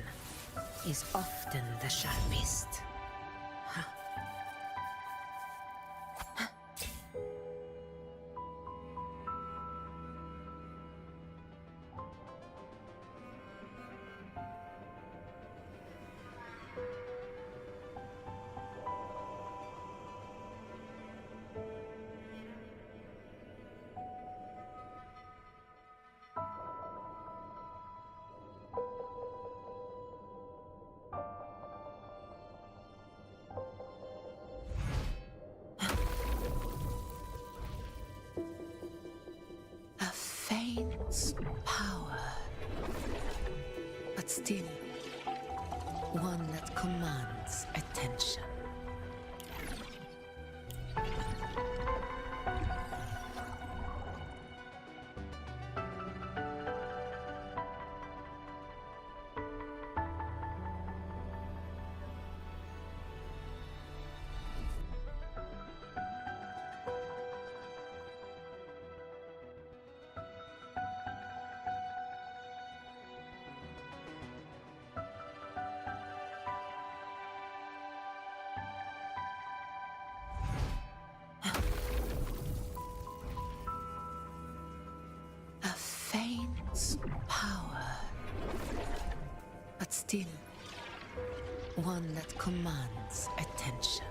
is often the sharpest. Power, but still one that commands attention. faint's power, but still one that commands attention.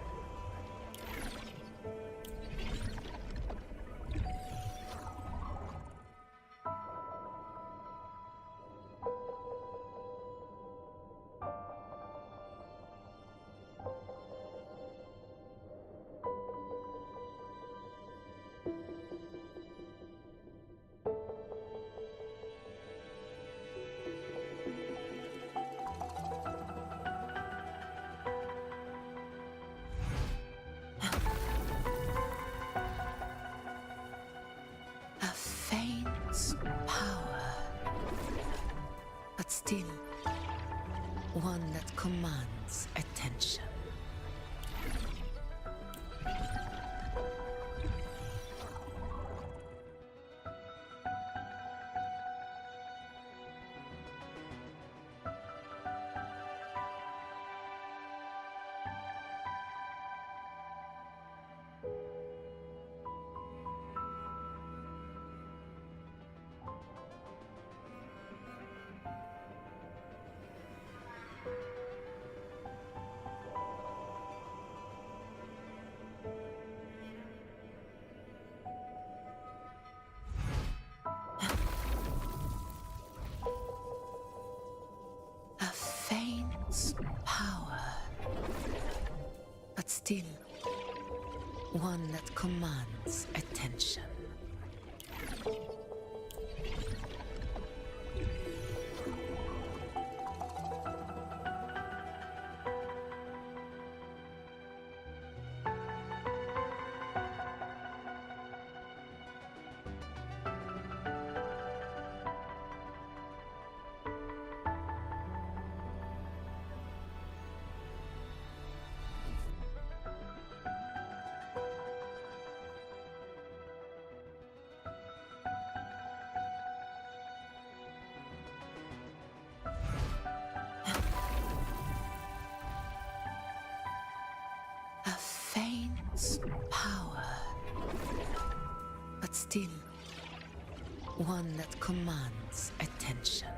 Still, one that commands attention. Power, but still one that commands attention. Power, but still one that commands attention.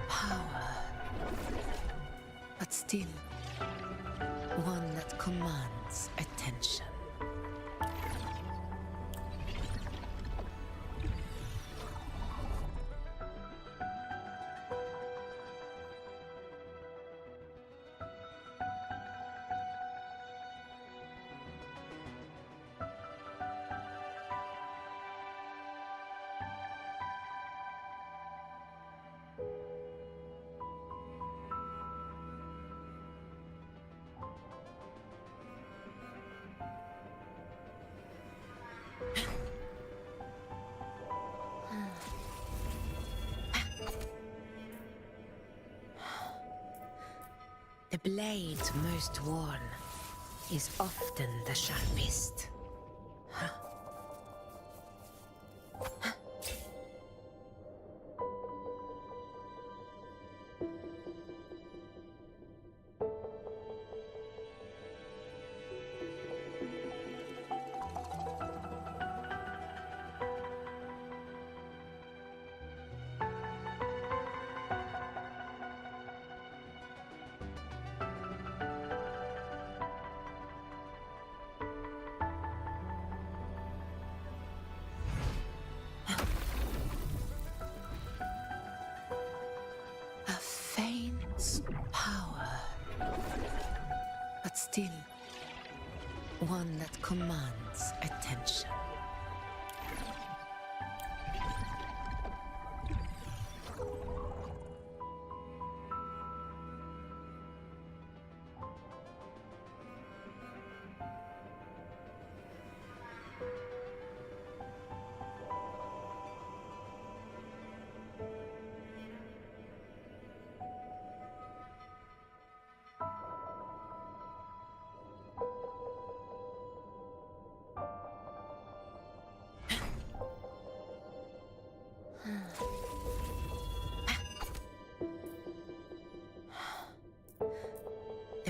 Power, but still one that commands attention. The blade most worn is often the sharpest. Power, but still one that commands attention.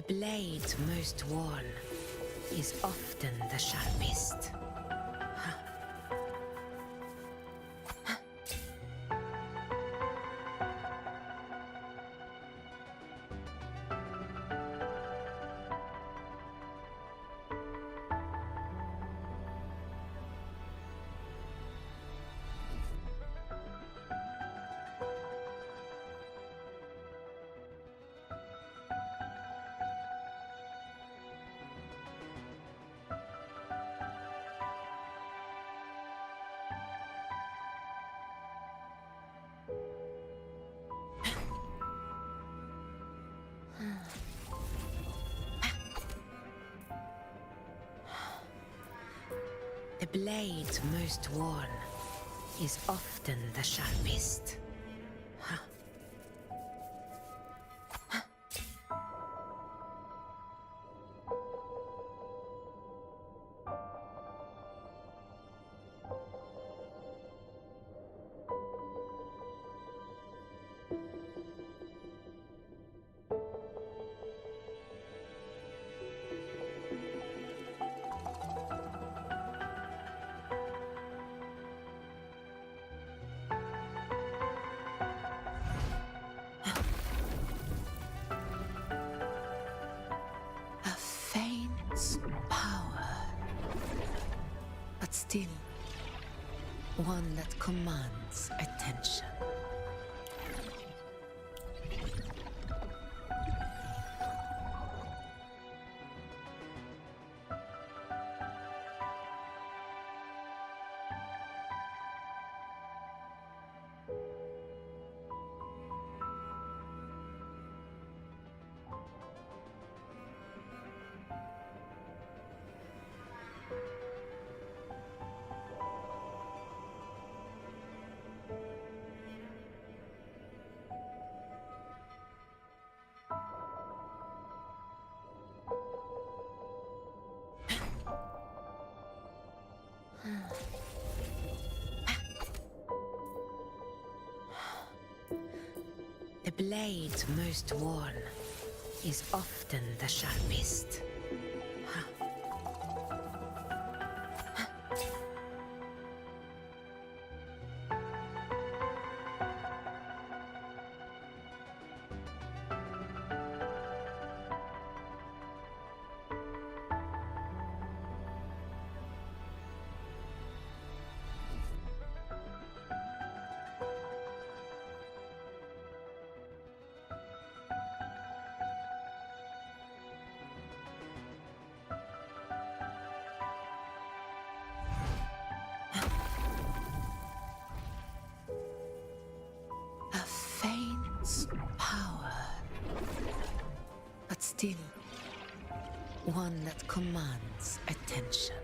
blade most worn is often the sharpest. The blade most worn is often the sharpest. Power, but still one that commands attention. The blade most worn is often the sharpest. Power, but still one that commands attention.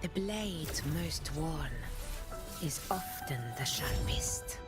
The blade most worn is often the sharpest.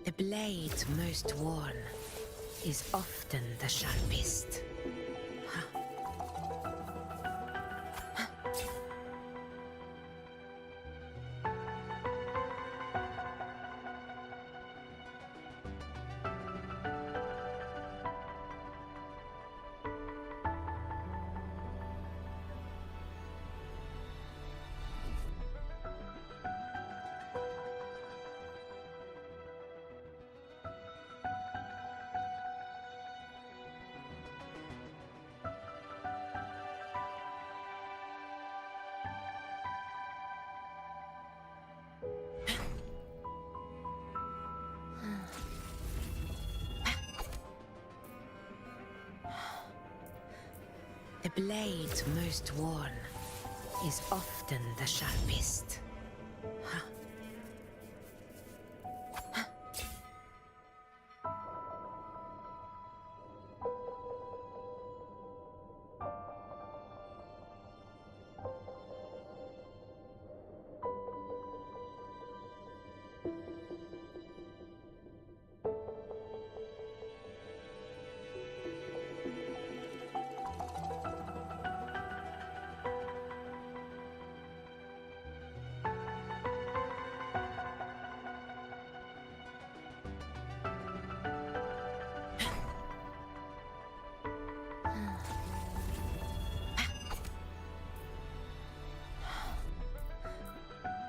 The blade most worn is often the sharpest. The blade most worn is often the sharpest.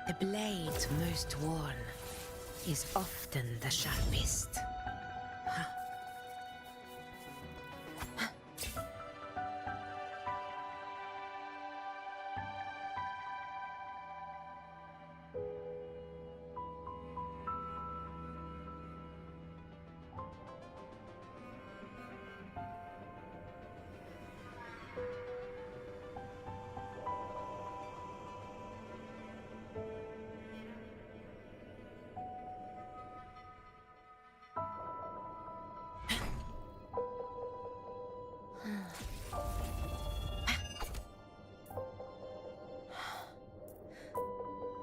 The blade most worn is often the sharpest.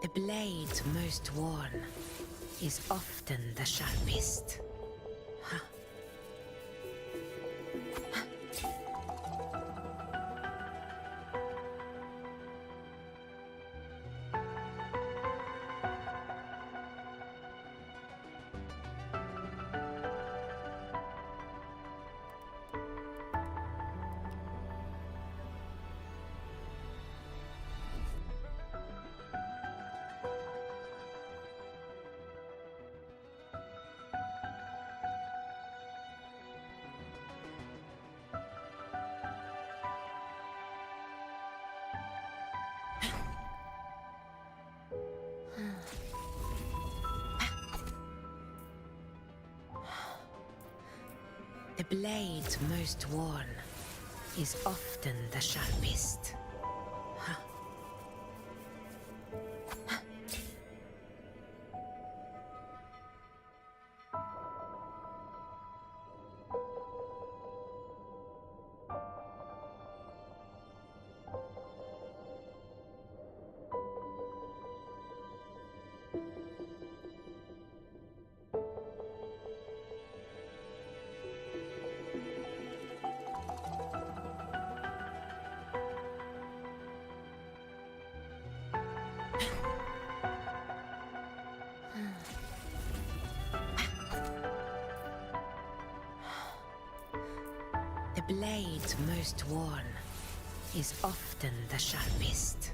The blade most worn is often the sharpest. The blade most worn is often the sharpest. The blade most worn is often the sharpest.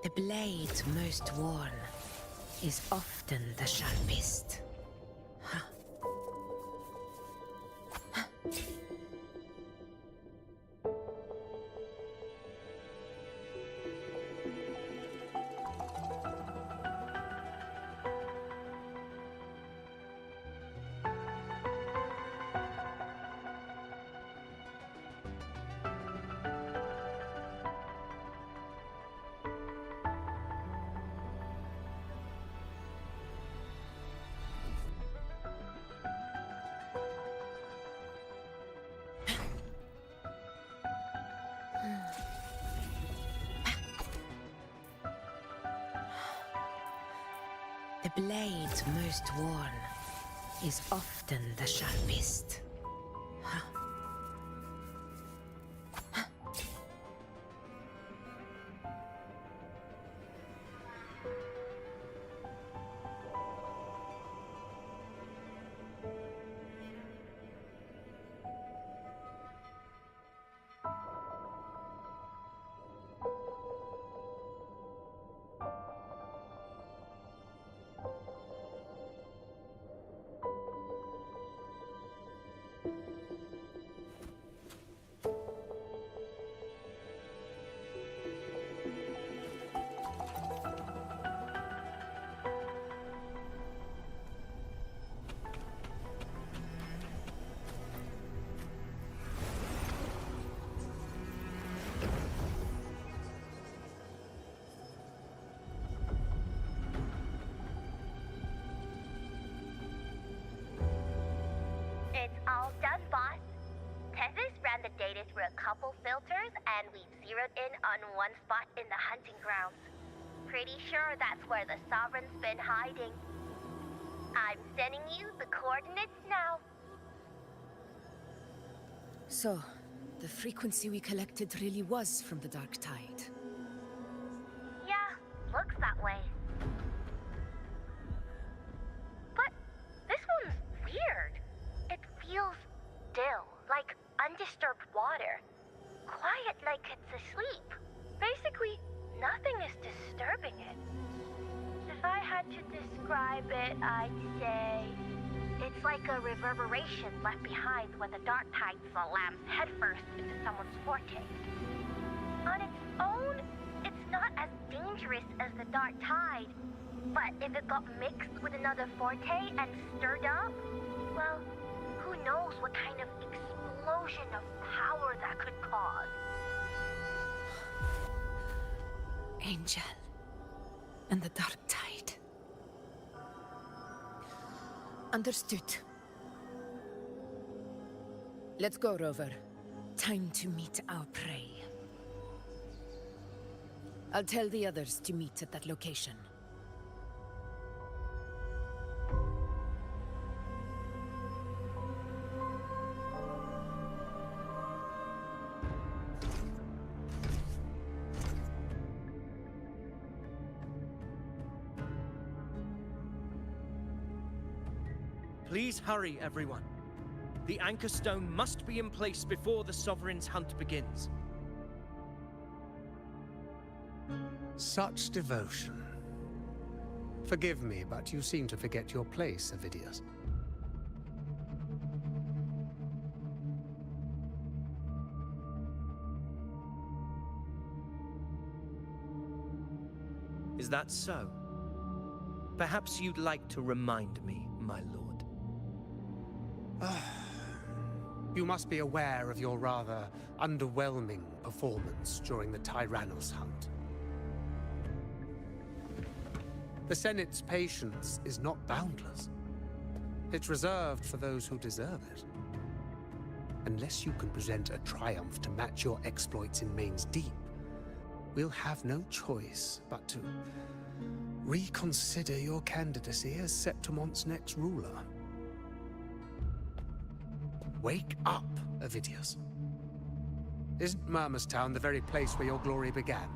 The blade most worn is often the sharpest. The blade most worn is often the sharpest. Huh? It's all done, boss. Tethys ran the data through a couple filters, and we've zeroed in on one spot in the hunting grounds. Pretty sure that's where the Sovereign's been hiding. I'm sending you the coordinates now. So, the frequency we collected really was from the Dark Tide. Yeah, looks that way. But this one's weird. It feels still, like undisturbed water. Quiet like it's asleep. Basically, nothing is disturbing it. If I had to describe it, I'd say it's like a reverberation left behind when the Dark Tide slams headfirst into someone's forte. On its own, it's not as dangerous as the Dark Tide, but if it got mixed with another forte and stirred up, well, who knows what kind of explosion of power that could cause. Angel and the Dark Tide. Understood. Let's go, Rover. Time to meet our prey. I'll tell the others to meet at that location. Please hurry, everyone. The Anchor Stone must be in place before the Sovereign's hunt begins. Such devotion. Forgive me, but you seem to forget your place, Avidius. Is that so? Perhaps you'd like to remind me, my lord. You must be aware of your rather underwhelming performance during the Tyrannos hunt. The Senate's patience is not boundless. It's reserved for those who deserve it. Unless you can present a triumph to match your exploits in Main's Deep, we'll have no choice but to reconsider your candidacy as Septimon's next ruler. Wake up, Avidius. Isn't Murmustown the very place where your glory began?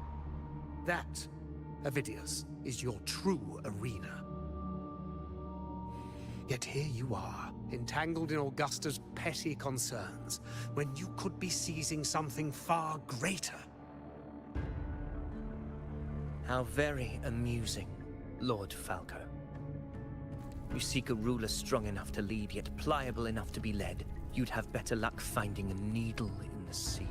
That, Avidius, is your true arena. Yet here you are, entangled in Augusta's petty concerns, when you could be seizing something far greater. How very amusing, Lord Falco. You seek a ruler strong enough to lead, yet pliable enough to be led. You'd have better luck finding a needle in the sea.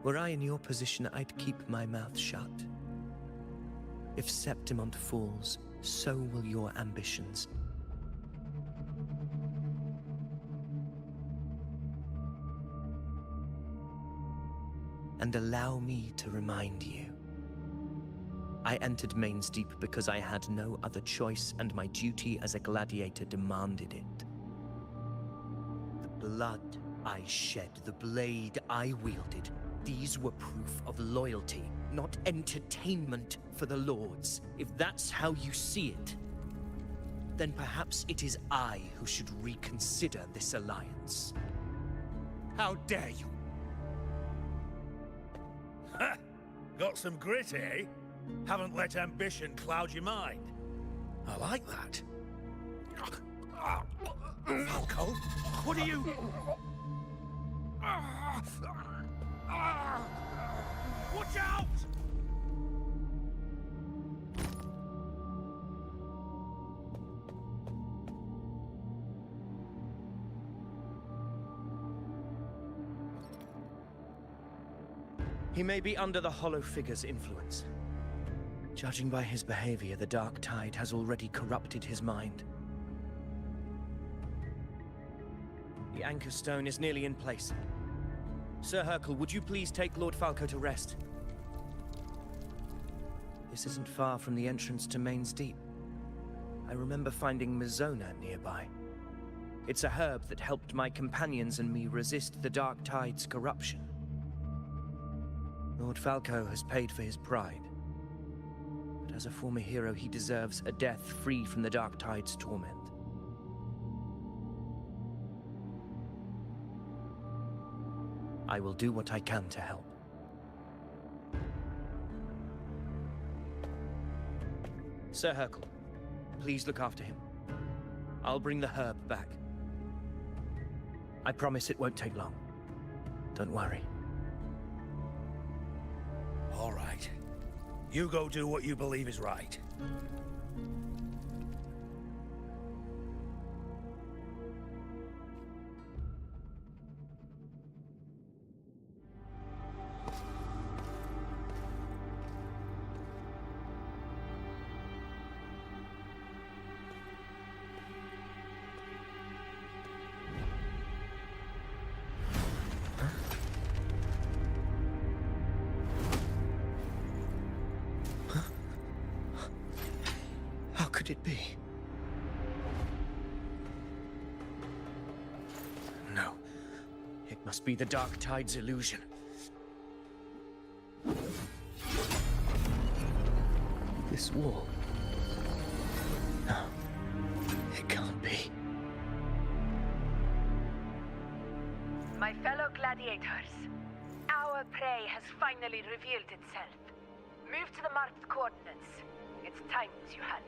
Were I in your position, I'd keep my mouth shut. If Septimont falls, so will your ambitions. And allow me to remind you. I entered Main's Deep because I had no other choice, and my duty as a gladiator demanded it. The blood I shed, the blade I wielded, these were proof of loyalty, not entertainment for the Lords. If that's how you see it, then perhaps it is I who should reconsider this alliance. How dare you? Ha! Got some grit, eh? Haven't let ambition cloud your mind. I like that. Falco, what are you... Watch out! He may be under the Hollow Figure's influence. Judging by his behavior, the Dark Tide has already corrupted his mind. The Anchor Stone is nearly in place. Sir Hercule, would you please take Lord Falco to rest? This isn't far from the entrance to Main's Deep. I remember finding Mizona nearby. It's a herb that helped my companions and me resist the Dark Tide's corruption. Lord Falco has paid for his pride. But as a former hero, he deserves a death free from the Dark Tide's torment. I will do what I can to help. Sir Hercule, please look after him. I'll bring the herb back. I promise it won't take long. Don't worry. All right. You go do what you believe is right. How could it be? No. It must be the Dark Tide's illusion. This wall. No. It can't be. My fellow gladiators, our prey has finally revealed itself. Move to the marked coordinates. It's time to hands.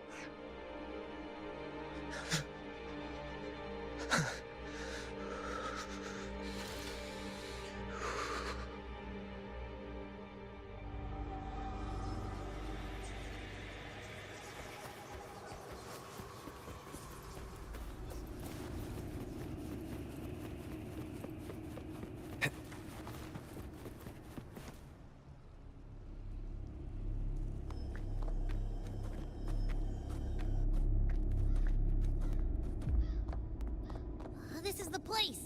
This is the place!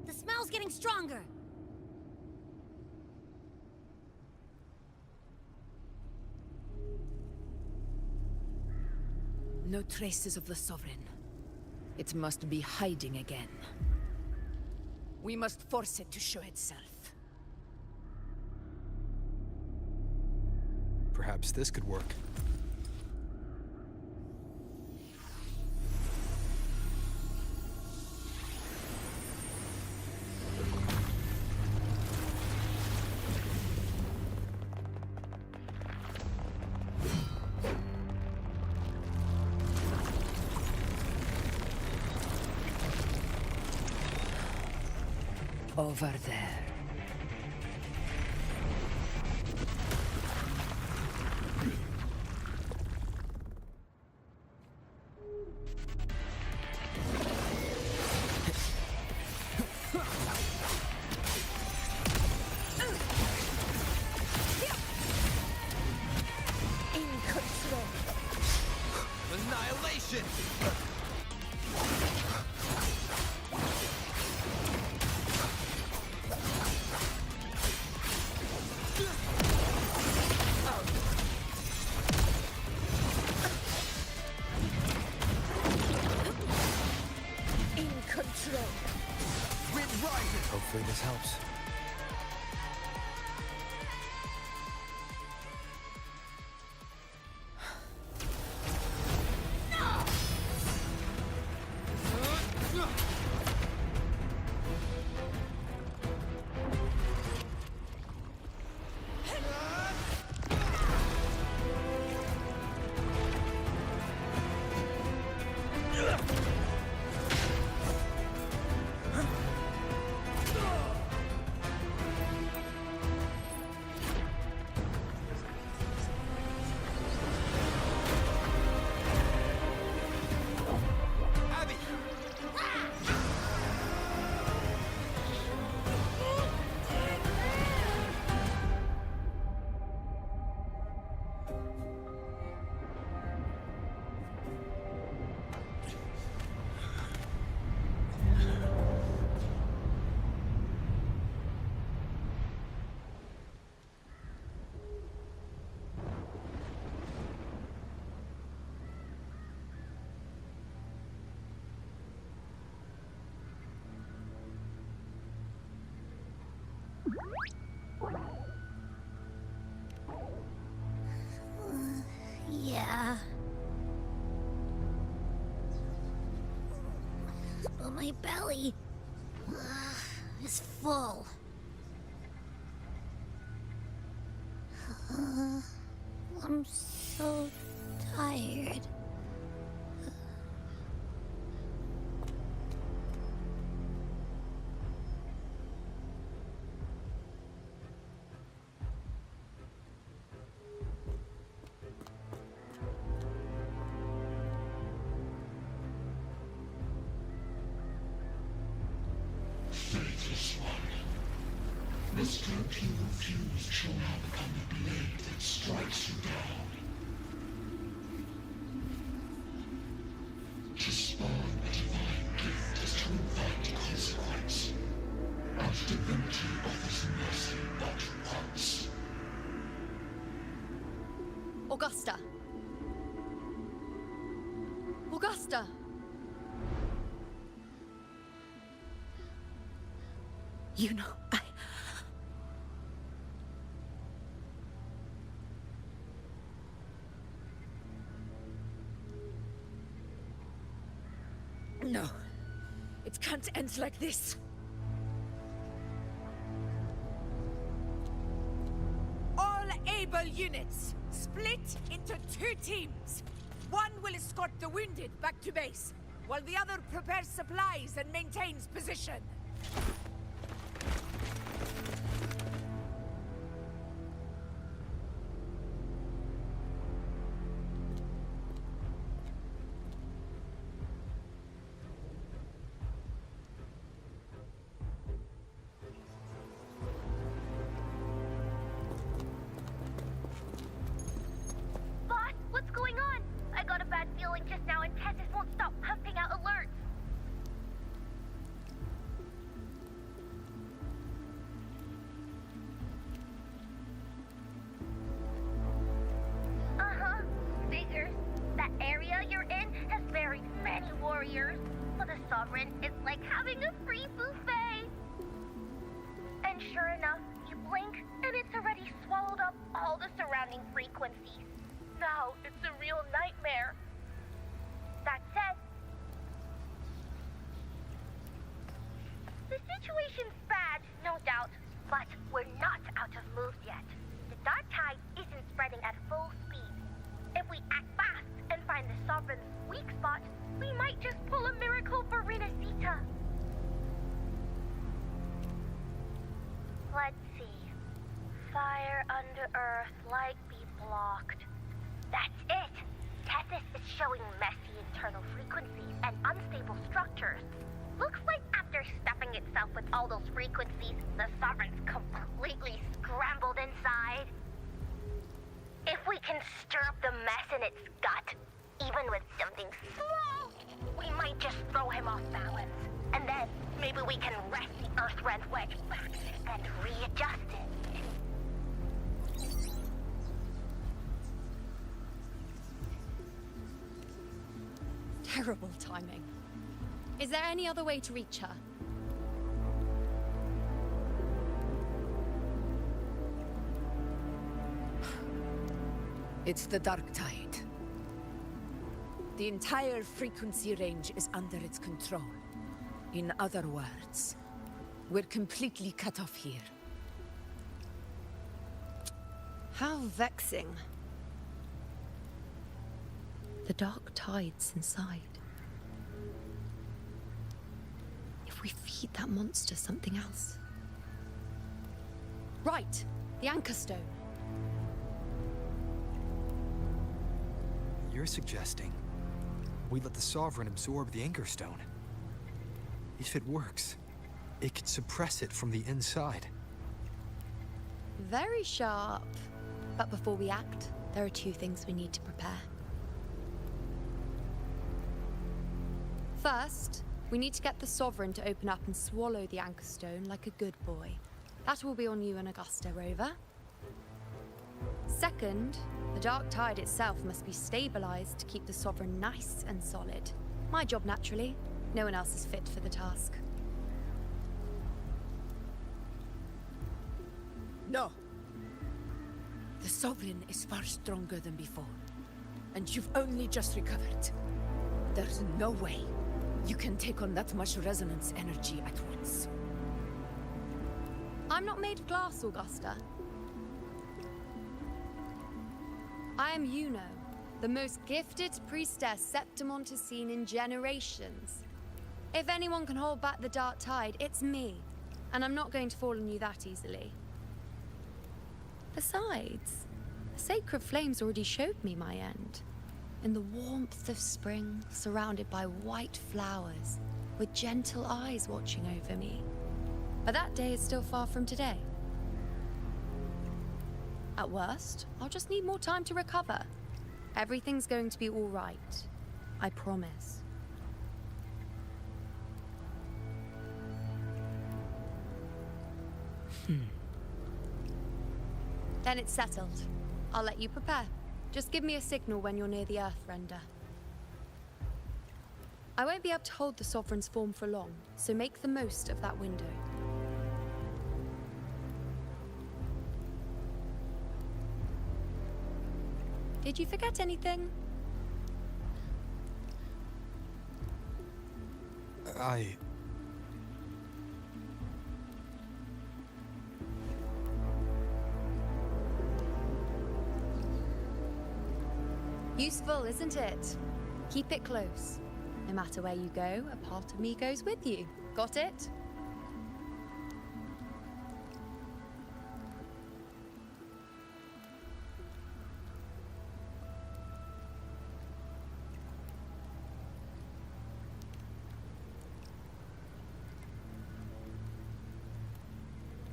The smell's getting stronger! No traces of the Sovereign. It must be hiding again. We must force it to show itself. Perhaps this could work. Over there. In control. Annihilation! Control. Wind rising! Hopefully this helps. Yeah. But my belly is full. I'm so tired. Faithless one. The strength you refuse shall now become the blade that strikes you down. To spawn a divine gift is to invite consequence. And divinity offers mercy but once. Augusta! Augusta! You know, No. It can't end like this. All able units, split into 2 teams. One will escort the wounded back to base, while the other prepares supplies and maintains position. For the Sovereign, it's like having a free buffet. And sure enough, you blink, and it's already swallowed up all the surrounding frequencies. Now, it's a real nightmare. That said, the situation's bad, no doubt, but we're not out of moves yet. The dark tide isn't spreading at full speed. If we act fast and find the Sovereign's weak spot, we might just pull a miracle for Renacita. Let's see. Fire under earth, light be blocked. That's it! Tethys is showing messy internal frequencies and unstable structures. Looks like after stuffing itself with all those frequencies, the Sovereign's completely scrambled inside. If we can stir up the mess in its gut, even with something small, we might just throw him off balance. And then maybe we can wrest the Earth-Rend wedge back and readjust it. Terrible timing. Is there any other way to reach her? It's the dark tide. The entire frequency range is under its control. In other words, we're completely cut off here. How vexing. The dark tide's inside. If we feed that monster something else. Right, the Anchor Stone. You're suggesting we let the Sovereign absorb the Anchor Stone. If it works, it could suppress it from the inside. Very sharp. But before we act, there are 2 things we need to prepare. First, we need to get the Sovereign to open up and swallow the Anchor Stone like a good boy. That will be on you and Augusta, Rover. Second, the dark tide itself must be stabilized to keep the Sovereign nice and solid. My job, naturally. No one else is fit for the task. No. The Sovereign is far stronger than before. And you've only just recovered. There's no way you can take on that much resonance energy at once. I'm not made of glass, Augusta. I am Yuno, the most gifted priestess Septimont has seen in generations. If anyone can hold back the dark tide, it's me. And I'm not going to fall on you that easily. Besides, the sacred flames already showed me my end. In the warmth of spring, surrounded by white flowers, with gentle eyes watching over me. But that day is still far from today. At worst, I'll just need more time to recover. Everything's going to be all right. I promise. Then it's settled. I'll let you prepare. Just give me a signal when you're near the Earthrender. I won't be able to hold the Sovereign's form for long, so make the most of that window. Did you forget anything? Useful, isn't it? Keep it close. No matter where you go, a part of me goes with you. Got it?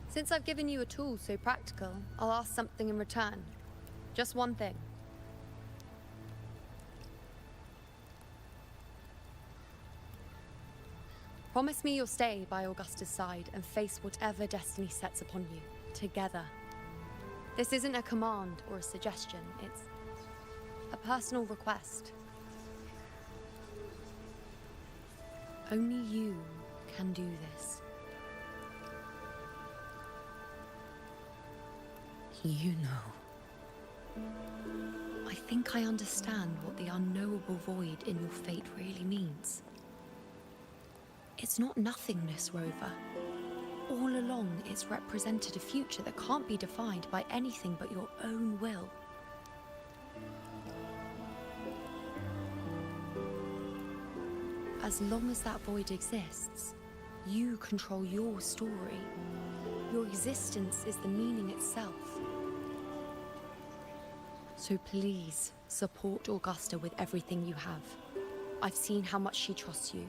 Since I've given you a tool so practical, I'll ask something in return. Just one thing. Promise me you'll stay by Augusta's side and face whatever destiny sets upon you, together. This isn't a command or a suggestion, it's a personal request. Only you can do this. You know. I think I understand what the unknowable void in your fate really means. It's not nothingness, Rover. All along, it's represented a future that can't be defined by anything but your own will. As long as that void exists, you control your story. Your existence is the meaning itself. So please, support Augusta with everything you have. I've seen how much she trusts you.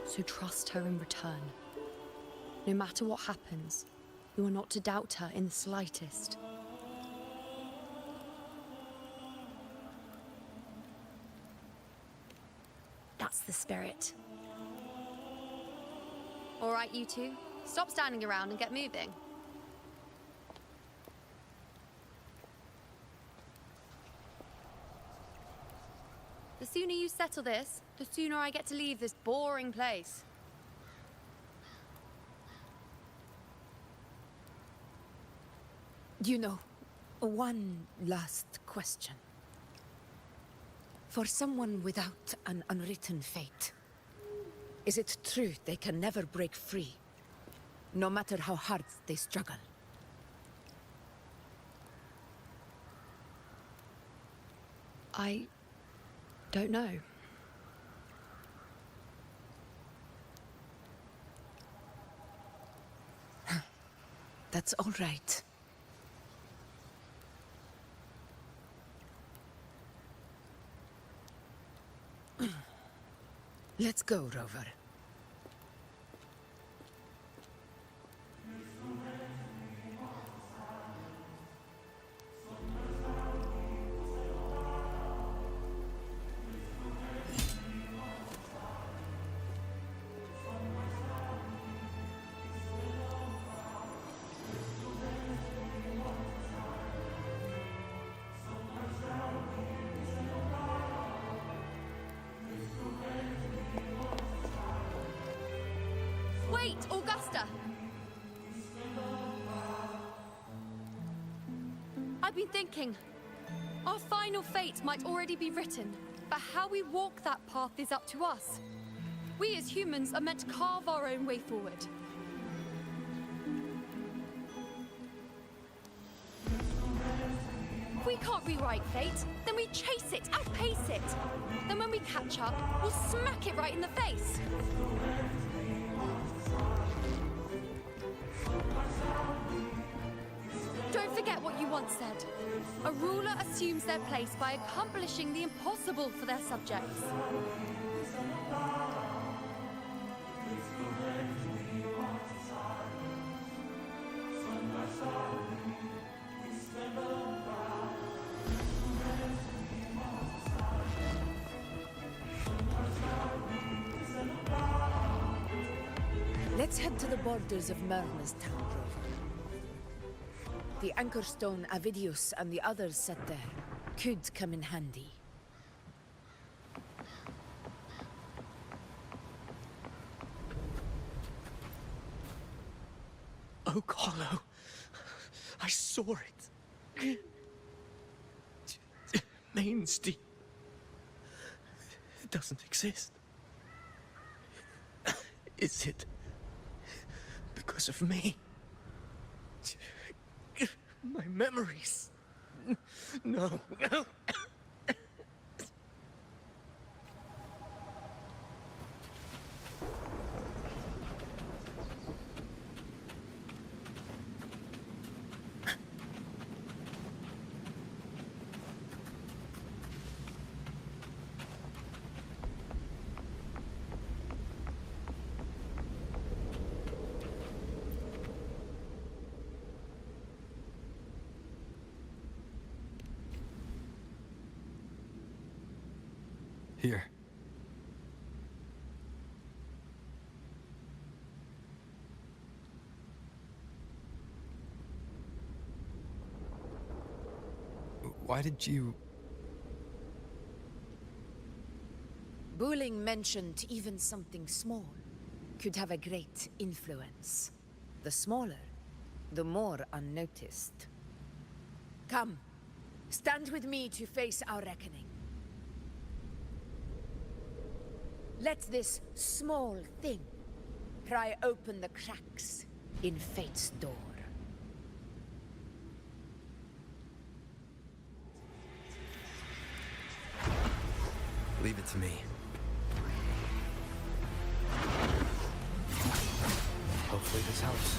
So trust her in return. No matter what happens, you are not to doubt her in the slightest. That's the spirit. All right, you two. Stop standing around and get moving. The sooner you settle this, the sooner I get to leave this boring place. You know, one last question. For someone without an unwritten fate, is it true they can never break free, no matter how hard they struggle? I don't know. That's all right. Let's go, Rover. Wait, Augusta! I've been thinking. Our final fate might already be written, but how we walk that path is up to us. We as humans are meant to carve our own way forward. If we can't rewrite fate, then we chase it, outpace it. Then when we catch up, we'll smack it right in the face. Don't forget what you once said. A ruler assumes their place by accomplishing the impossible for their subjects. Let's head to the borders of Myrna's town, Rover. The anchor stone Avidius and the others set there could come in handy. Oh, Carlo, I saw it. Mainsty doesn't exist. Is it because of me? My memories? No. Here. Why did you... Buling mentioned even something small could have a great influence. The smaller, the more unnoticed. Come, stand with me to face our reckoning. Let this small thing pry open the cracks in fate's door. Leave it to me. Hopefully this helps.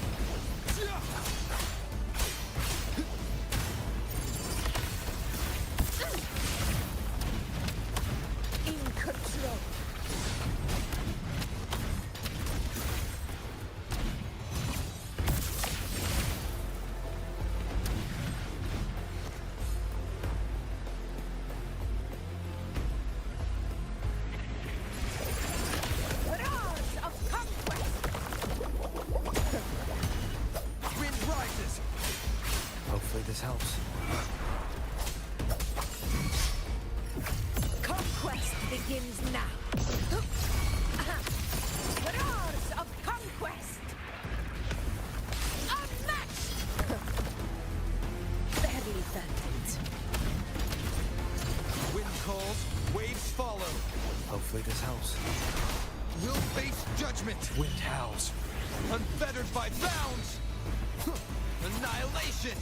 In control. This helps. Conquest begins now. Roars of conquest! Unmatched! Barely felt it. Wind calls, waves follow. Hopefully this helps. We'll face judgment. Wind howls. Unfettered by bounds. Annihilation.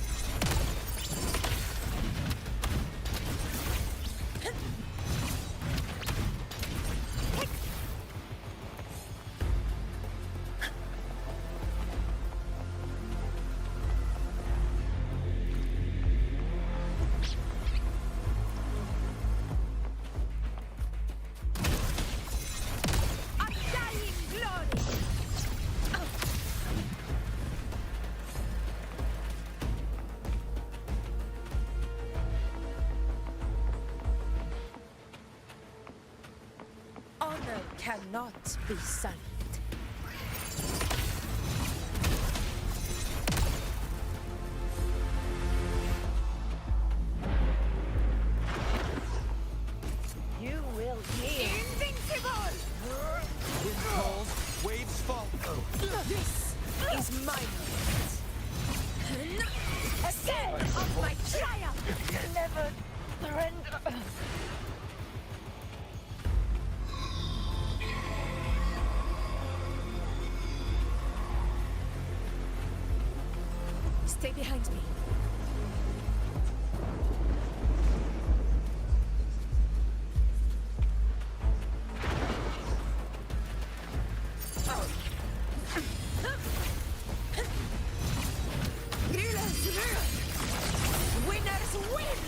Honor cannot be sullied. You will be invincible! Wind calls, waves fall. This is my moment. A sign of my triumph! Never surrender! Stay behind me. Rulers rule! Winners win!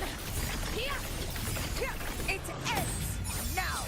It ends now!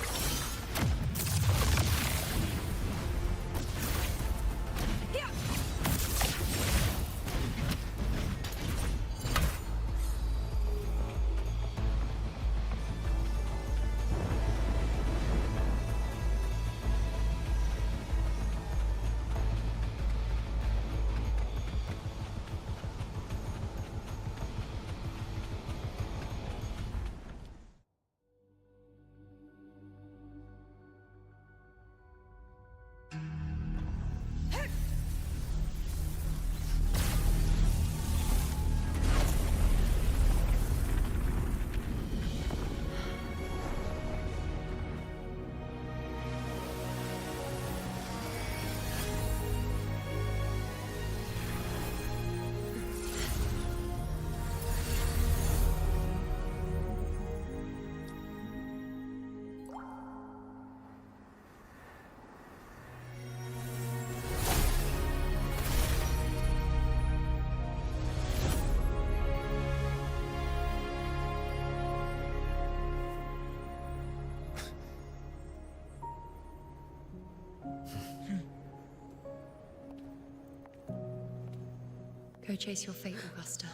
Go chase your fate, Augusta.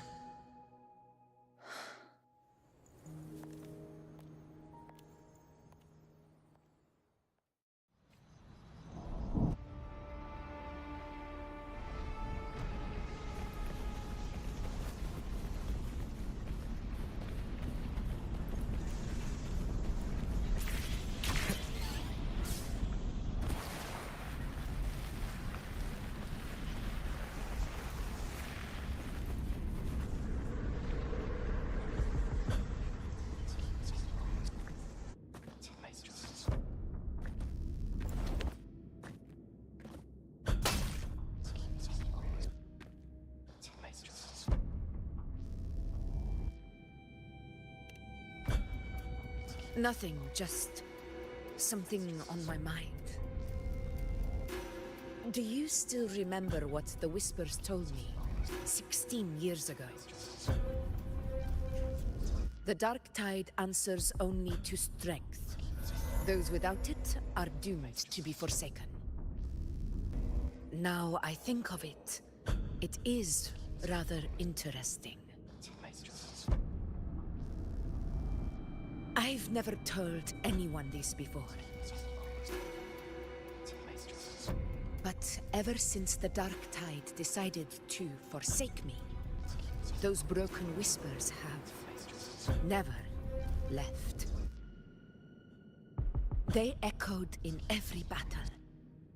Nothing, just something on my mind. Do you still remember what the Whispers told me 16 years ago? The dark tide answers only to strength. Those without it are doomed to be forsaken. Now I think of it, it is rather interesting. I've never told anyone this before. But ever since the Dark Tide decided to forsake me, those broken whispers have never left. They echoed in every battle,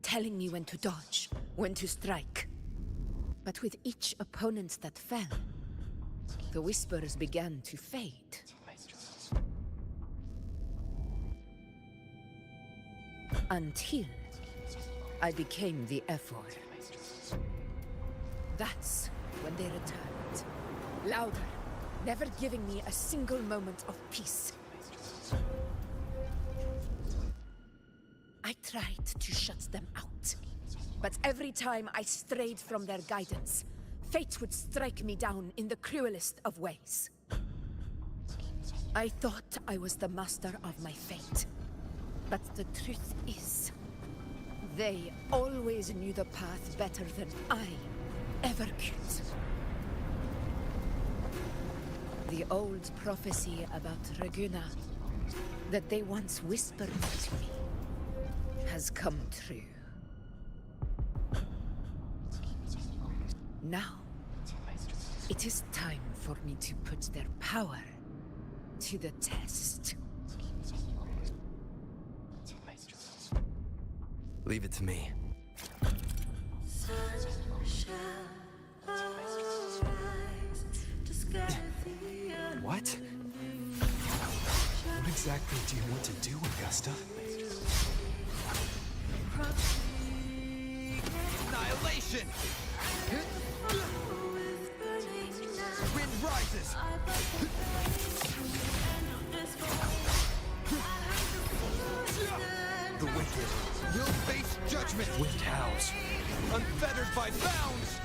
telling me when to dodge, when to strike. But with each opponent that fell, the whispers began to fade. Until I became the F4. That's when they returned. Louder, never giving me a single moment of peace. I tried to shut them out, but every time I strayed from their guidance, fate would strike me down in the cruelest of ways. I thought I was the master of my fate. But the truth is, they always knew the path better than I ever could. The old prophecy about Raguna, that they once whispered to me, has come true. Now, it is time for me to put their power to the test. Leave it to me. exactly do you want to do, Augusta? Annihilation! Wind rises! The wicked will face judgment! Wind howls, unfettered by bounds!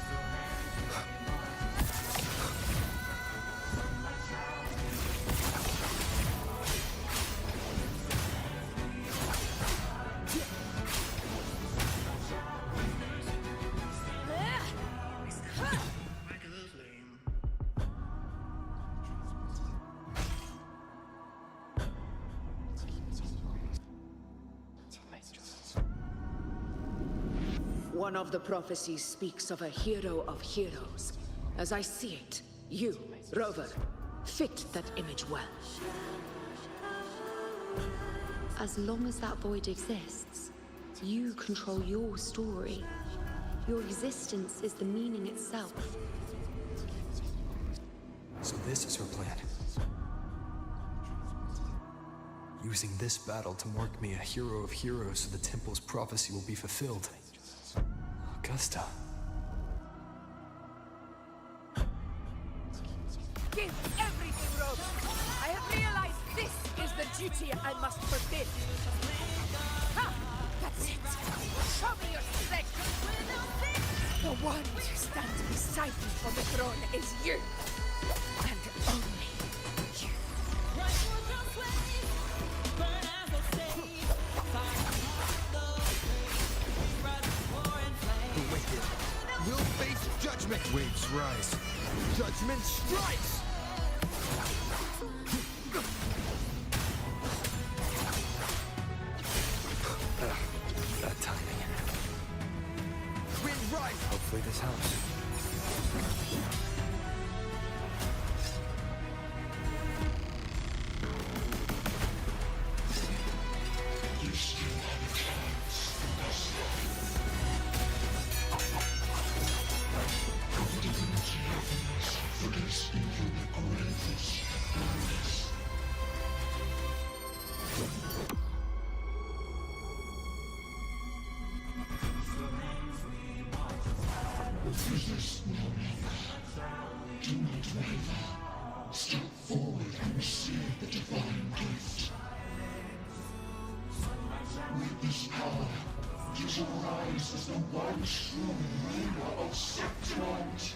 One of the prophecies speaks of a hero of heroes. As I see it, you, Rover, fit that image well. As long as that void exists, you control your story. Your existence is the meaning itself. So this is her plan. Using this battle to mark me a hero of heroes so the temple's prophecy will be fulfilled. Augusta. Give everything, Rover! I have realized this is the duty I must fulfill. Ha! That's it! Show me your strength! The one to stand beside me on the throne is you! And only you. The wicked will face judgment! Waves rise. Judgment strikes! Bad timing. Wind rise! Hopefully this helps. You still have a chance, Augusta. Divinity heavens for this evil the greatest darkness. Resist no longer. Do not waver. Step forward and receive the divine gift. With this power, you shall rise as the one true ruler of Septimont.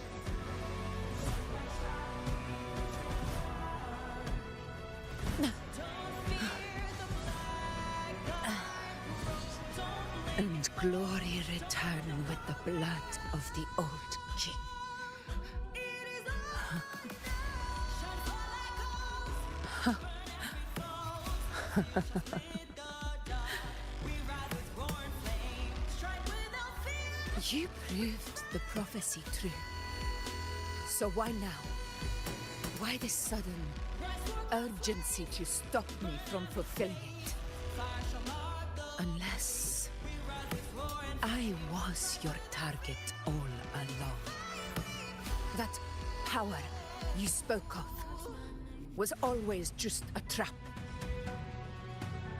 And glory return with the blood of the old king. You proved the prophecy true. So why now? Why this sudden urgency to stop me from fulfilling it? Unless I was your target all along. That power you spoke of was always just a trap.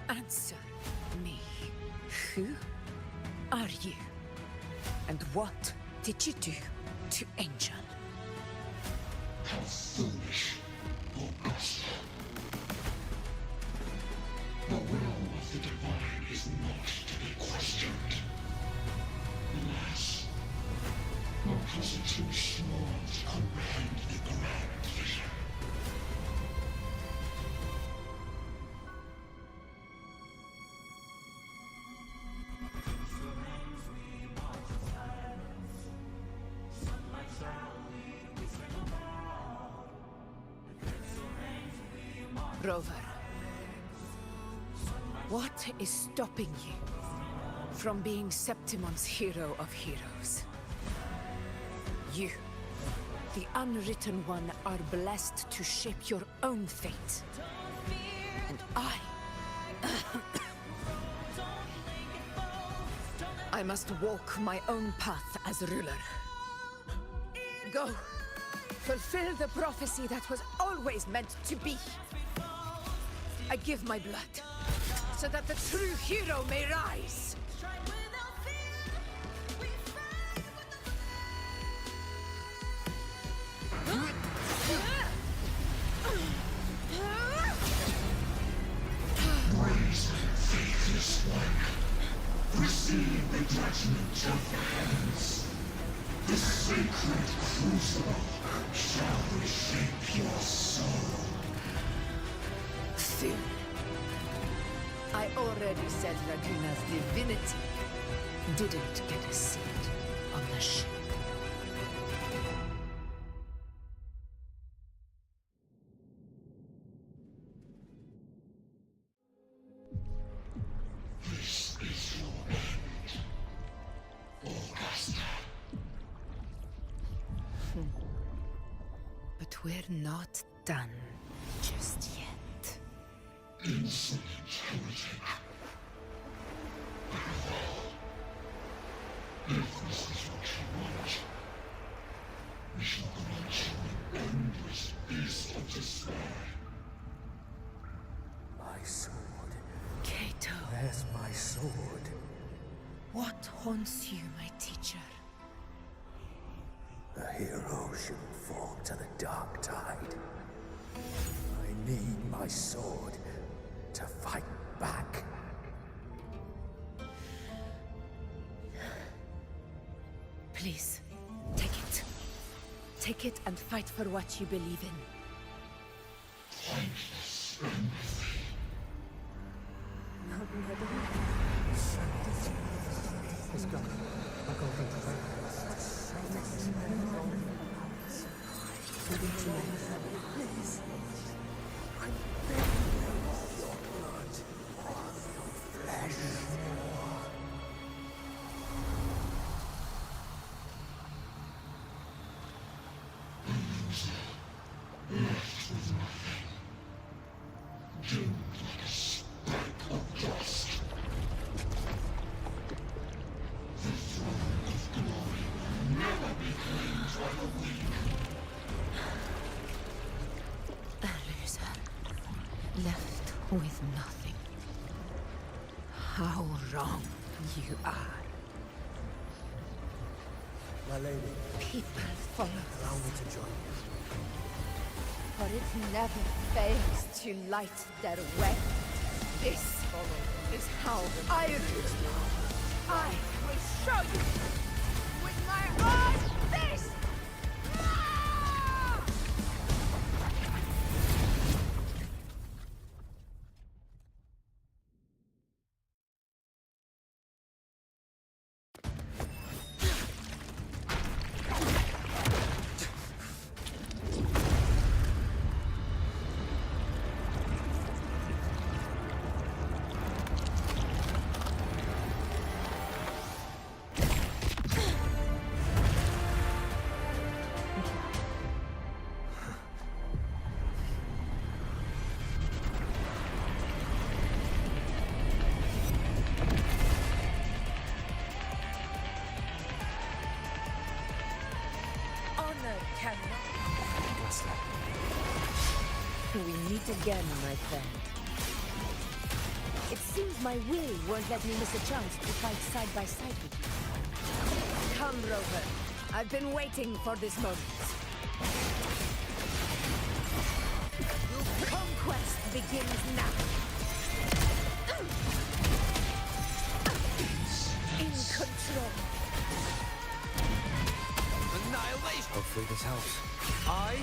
Answer me. Who are you? And what did you do to Angel? How foolish, Augusta. The will of the divine is not to be questioned. Alas, because it's too small to comprehend the grand vision. Rover, what is stopping you from being Septimon's hero of heroes? You, the unwritten one, are blessed to shape your own fate. And I must walk my own path as ruler. Go, fulfill the prophecy that was always meant to be. I give my blood, so that the true hero may rise. Raise faithless one. Receive the judgment of the heavens. The sacred crucible shall reshape your soul. Soon. I already said Raguna's divinity didn't get a seat on the ship. This is your end, Augusta. But we're not done just yet. Insolent heretic. If this is what you want, we shall grant you an endless beast of despair. My sword. Kato. Where's my sword? What haunts you, my teacher? A hero shouldn't fall to the dark tide. I need my sword to fight back. Please, take it. Take it and fight for what you believe in. Thankless empathy. Let's go. I'll go Please. I'm begging you, your blood, your flesh. Left with nothing. Doomed like a speck of dust. The throne of glory will never be claimed by the weak. A loser. Left with nothing. How wrong you are. My lady. People follow. Allow me to join you. For it never fails to light their way. This is how I rule. I will show you with my own fist! We meet again, my friend. It seems my will won't let me miss a chance to fight side by side with you. Come, Rover. I've been waiting for this moment. Your conquest begins now. In control. Annihilation! Hopefully this helps. I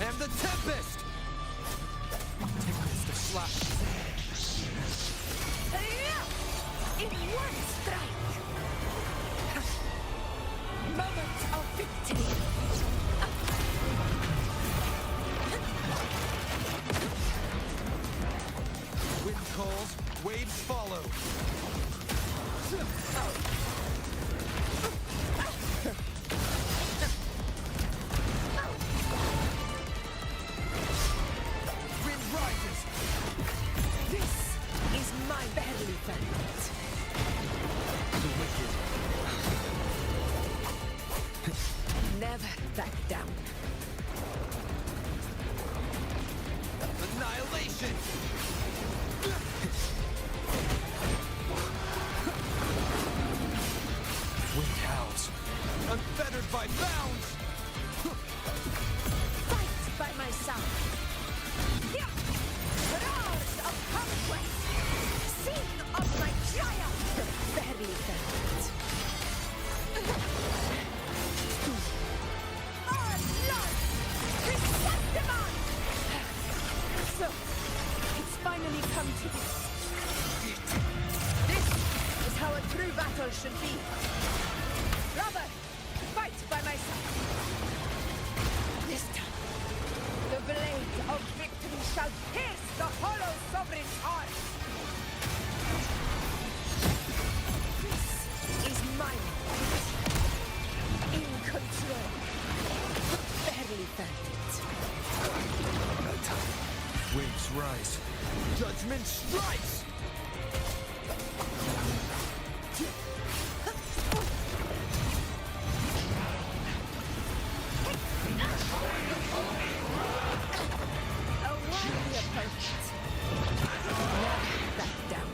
am the Tempest! Tempest of Slash. In one strike! Moment of victory! Wind calls, waves follow. Wind rises. This is my barely family. The wicked. Never back down. annihilation! Wind howls, unfettered by bounds! Fight by my side! Roars of conquest! Sing of my triumph! Barely felt. Our Lord! Chrysanthemum! So, it's finally come to this. This is how a true battle should be. Brother, fight by my side. This time, the blade of victory shall pierce the hollow sovereign's heart. This is mine. In control. Barely felt it. Waves rise. Judgment strikes! A worthy opponent. Never back down.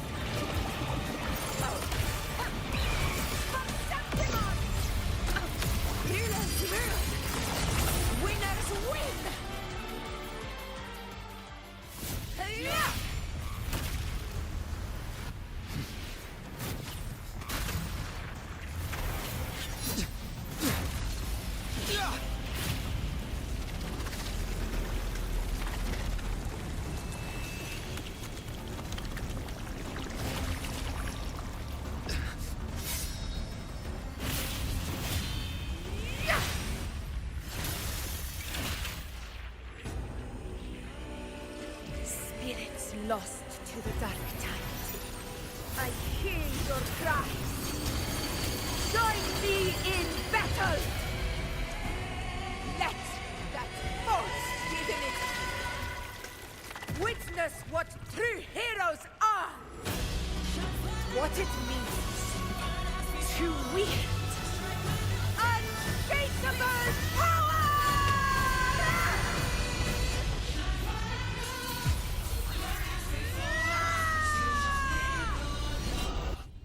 Oh. Chrysanthemum! Rulers rule! Winners win! Yeah! Spirits lost to the dark tide. I hear your cries. Join me in battle! Let that force within it witness what true heroes are! What it means to wield unshakable power!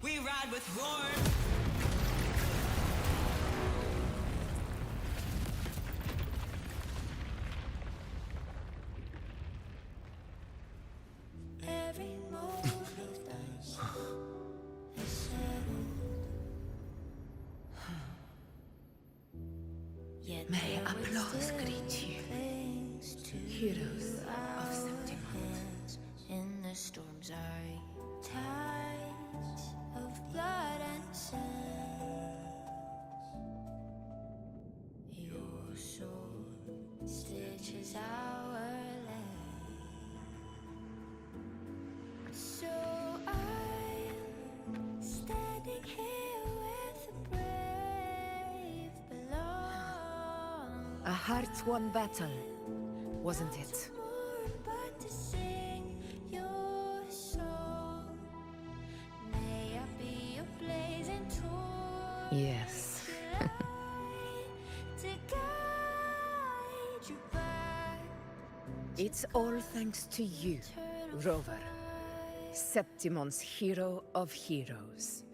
We ride with roar. Every move of dice is settled. Yet May there applause still greet you, clings to heroes you of our Septimont. hands in the storm's eye. Tides of blood and sand. Your sword stitches our land. So I'm standing here with the brave belong. A heart-won battle, wasn't it? But to sing your song. May I be a blazing torch Yes. to guide you back. It's all thanks to you, Rover. Septimon's hero of heroes.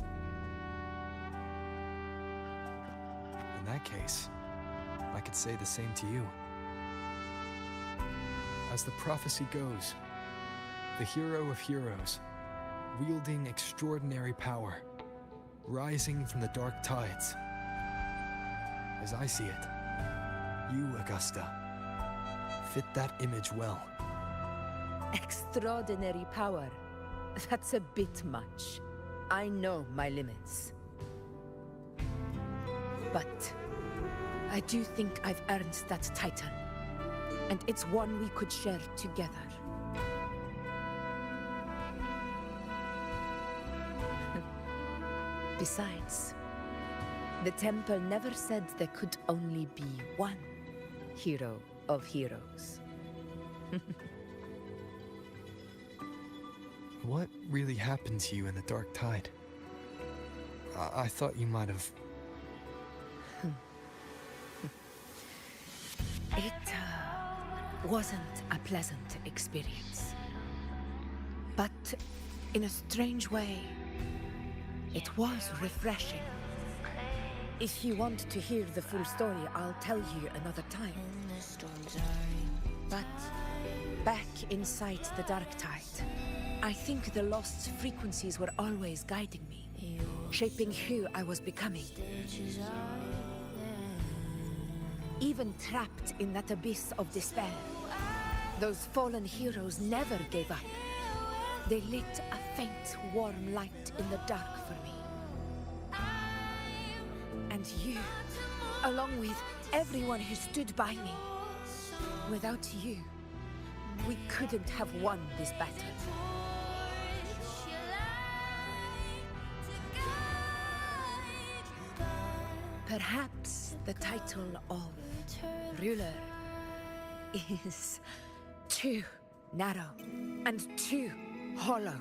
In that case, I could say the same to you. As the prophecy goes, the hero of heroes, wielding extraordinary power, rising from the dark tides. As I see it, you, Augusta, fit that image well. Extraordinary power. That's a bit much. I know my limits. But I do think I've earned that title. And it's one we could share together. Besides, the temple never said there could only be one hero of heroes. What really happened to you in the dark tide? I thought you might have... wasn't a pleasant experience. But in a strange way, it was refreshing. If you want to hear the full story, I'll tell you another time. But back inside the dark tide, I think the lost frequencies were always guiding me, shaping who I was becoming. Even trapped in that abyss of despair, those fallen heroes never gave up. They lit a faint, warm light in the dark for me. And you, along with everyone who stood by me. Without you, we couldn't have won this battle. Perhaps the title of ruler is too narrow and too hollow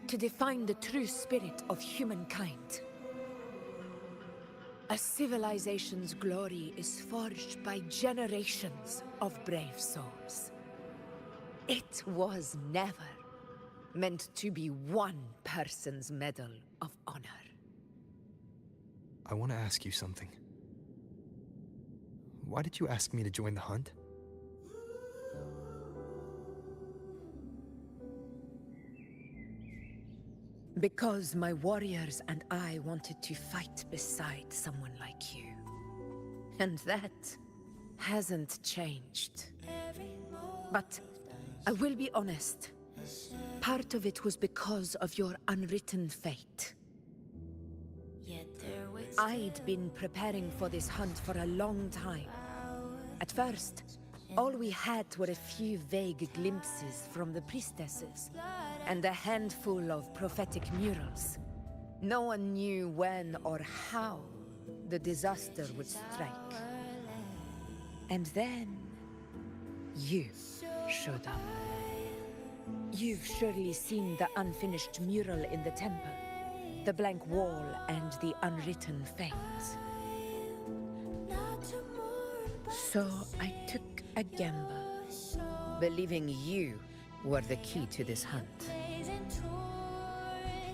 to define the true spirit of humankind. A civilization's glory is forged by generations of brave souls. It was never meant to be one person's medal of honor. I want to ask you something. Why did you ask me to join the hunt? Because my warriors and I wanted to fight beside someone like you. And that hasn't changed. But I will be honest. Part of it was because of your unwritten fate. I'd been preparing for this hunt for a long time. At first, all we had were a few vague glimpses from the priestesses, and a handful of prophetic murals. No one knew when or how the disaster would strike. And then, you showed up. You've surely seen the unfinished mural in the temple. The blank wall and the unwritten fate. So I took a gamble, believing you were the key to this hunt.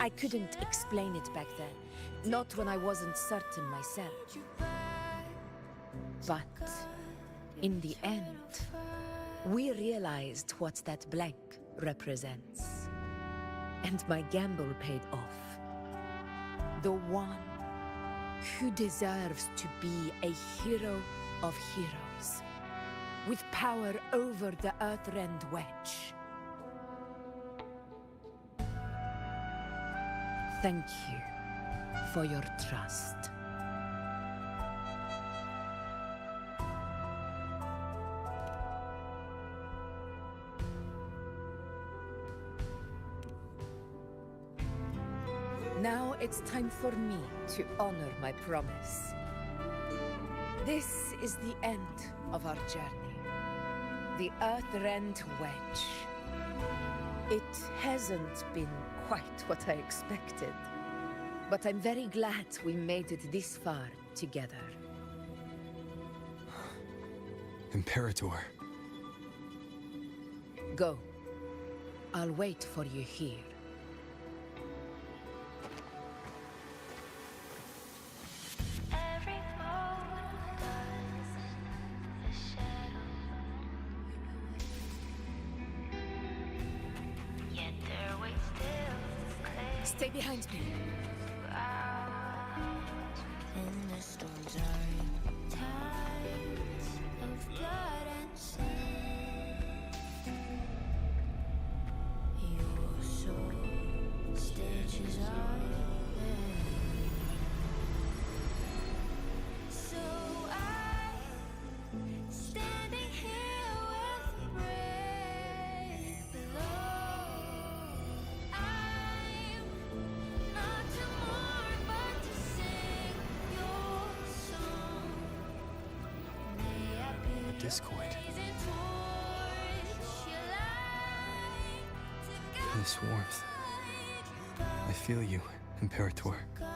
I couldn't explain it back then, not when I wasn't certain myself. But in the end, we realized what that blank represents. And my gamble paid off. The one who deserves to be a hero of heroes, with power over the Earthrend Wedge. Thank you for your trust. Now it's time for me to honor my promise. This is the end of our journey. The Earthrend Wedge. It hasn't been quite what I expected, but I'm very glad we made it this far together. Imperator. Go. I'll wait for you here. Stay behind me. In the storms are tides of blood and sin. Your soul stitches are there. So I'm standing here with the brave below. Not to mourn, but to sing your song. May I be A discord. blazing torch, your light to This warmth. I feel you, Imperator. guide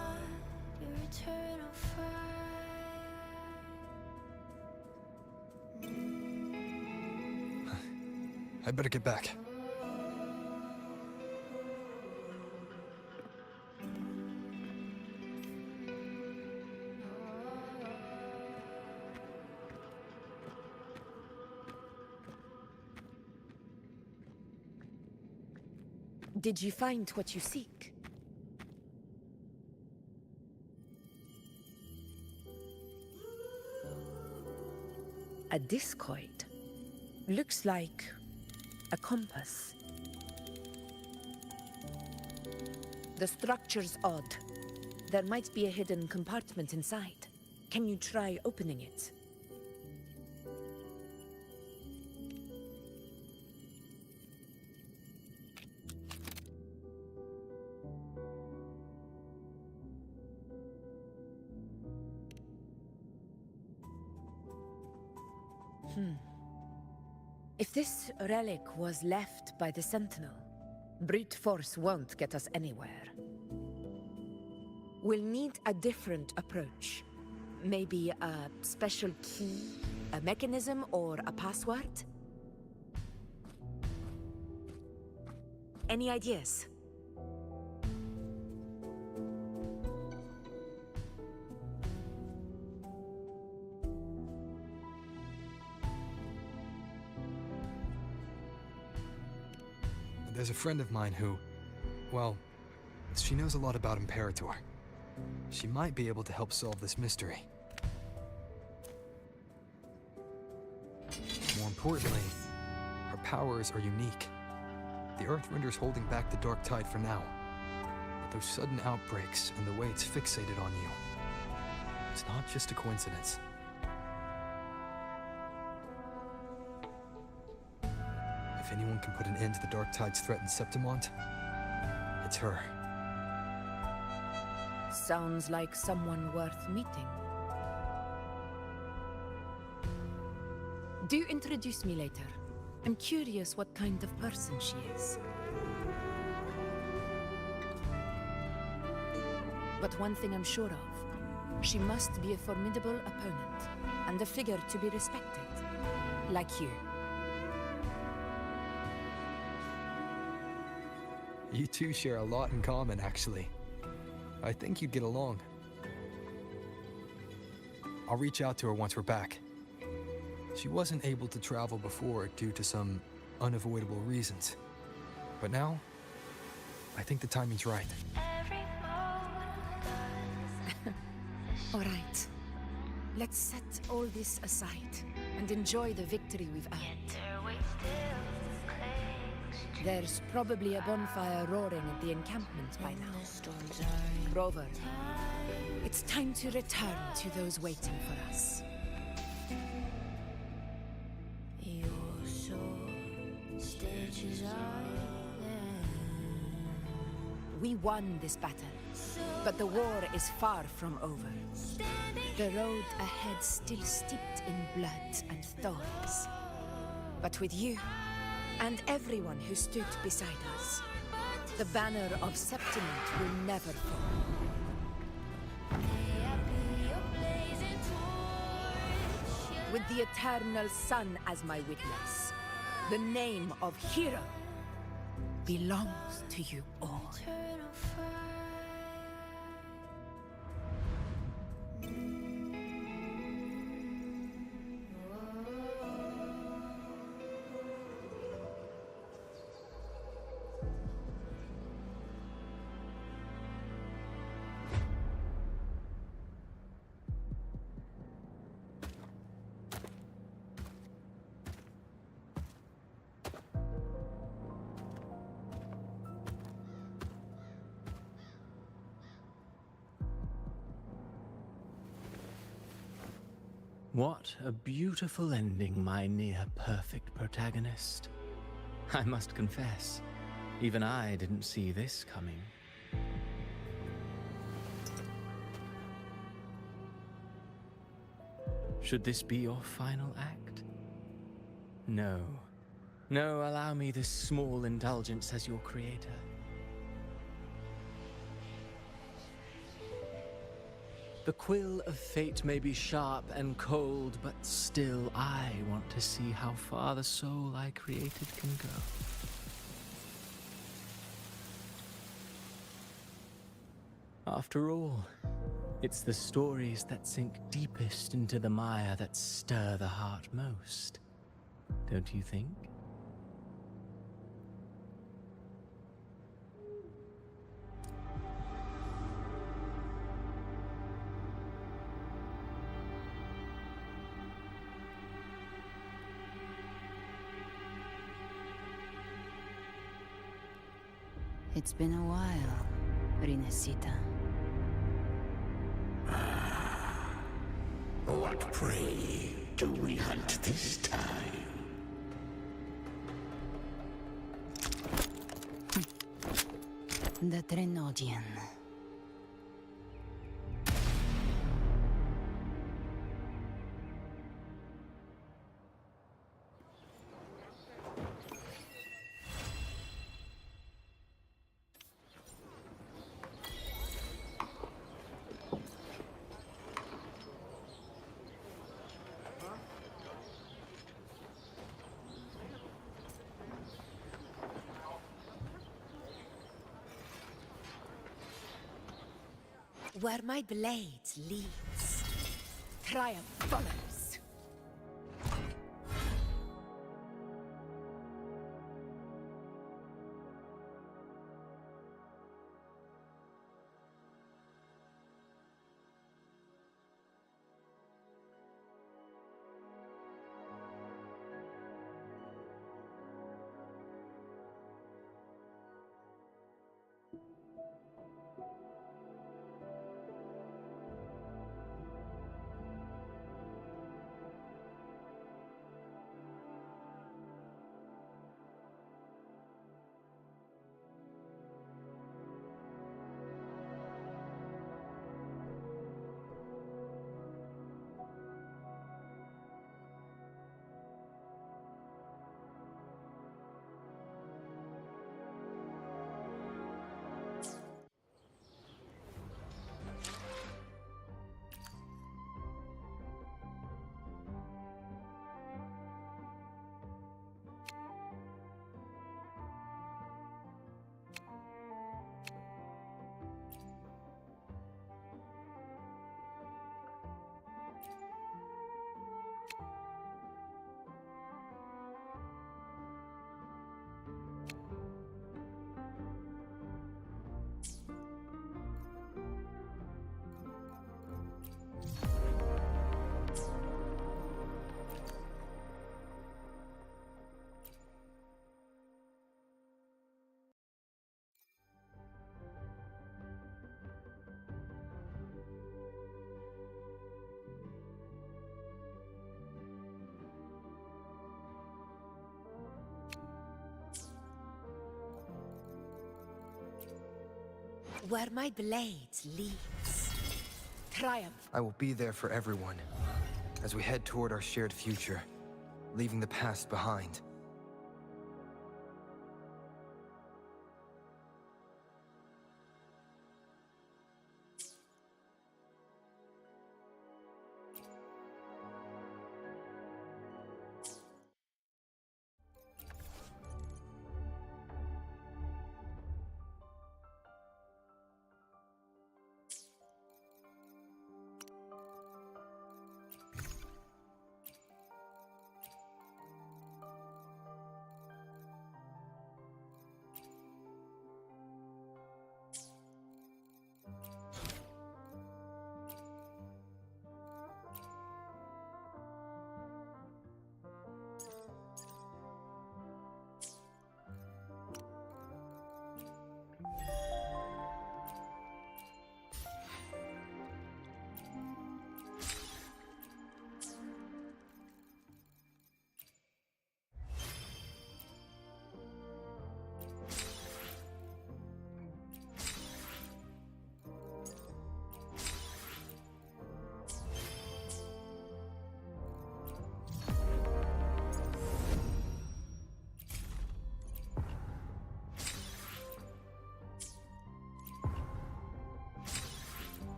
your eternal fire. I'd better get back. Did you find what you seek? A discoid. Looks like a compass. The structure's odd. There might be a hidden compartment inside. Can you try opening it? If this relic was left by the Sentinel, brute force won't get us anywhere. We'll need a different approach. Maybe a special key, a mechanism, or a password? Any ideas? There's a friend of mine who, well, she knows a lot about Imperator. She might be able to help solve this mystery. More importantly, her powers are unique. The Earthrender's holding back the Dark Tide for now. But those sudden outbreaks and the way it's fixated on you, it's not just a coincidence. If anyone can put an end to the Dark Tide's threat in Septimont, it's her. Sounds like someone worth meeting. Do introduce me later. I'm curious what kind of person she is. But one thing I'm sure of, she must be a formidable opponent, and a figure to be respected, like you. You two share a lot in common, actually. I think you'd get along. I'll reach out to her once we're back. She wasn't able to travel before due to some unavoidable reasons. But now, I think the timing's right. All right. Let's set all this aside and enjoy the victory we've earned. There's probably a bonfire roaring at the encampment by now. Rover, it's time to return to those waiting for us. We won this battle, but the war is far from over. The road ahead still steeped in blood and thorns. But with you, and everyone who stood beside us, the banner of Septimont will never fall. With the eternal sun as my witness, the name of hero belongs to you all. What a beautiful ending, my near-perfect protagonist. I must confess, even I didn't see this coming. Should this be your final act? No. No, allow me this small indulgence as your creator. The quill of fate may be sharp and cold, but still I want to see how far the soul I created can go. After all, it's the stories that sink deepest into the mire that stir the heart most, don't you think? It's been a while, Rinesita. What prey do we hunt this time? The Trinodian. Where my blade leads, triumph follows. Where my blade leads, triumph. I will be there for everyone as we head toward our shared future, leaving the past behind.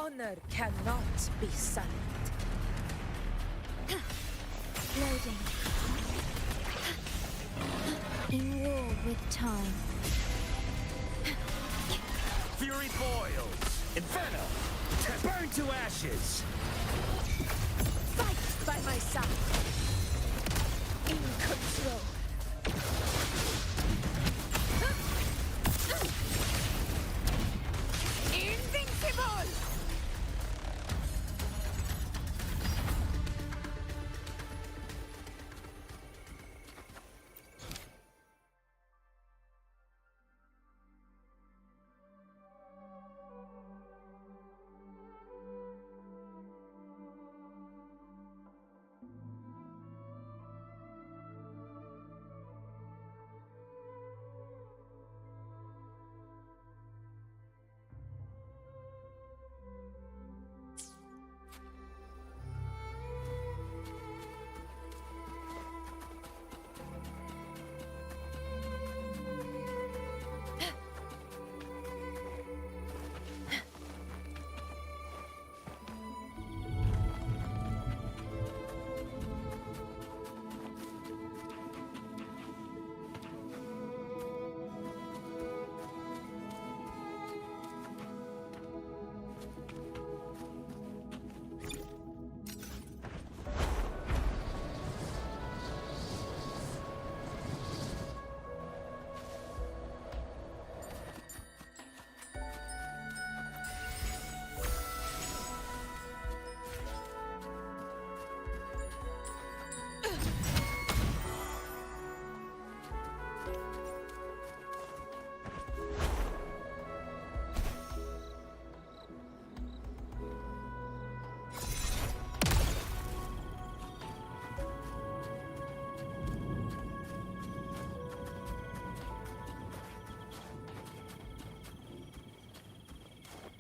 Honor cannot be silent. Loading. In war with time. Fury boils! Inferno! Burn to ashes! Fight by my side! In control! Invincible!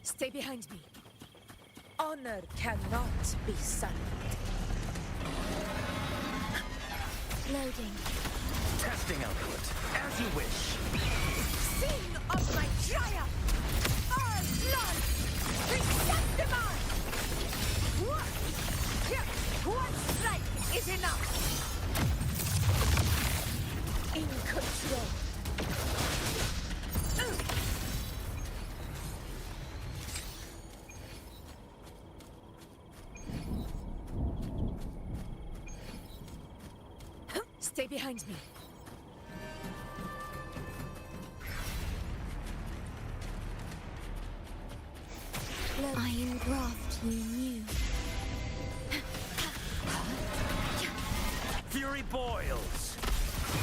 Stay behind me. Honor cannot be silent. Loading. Testing output, as you wish. Sing of my triumph! Our blood! Receptible! One strike is enough! In control. Stay behind me. I engraft you new. Fury boils!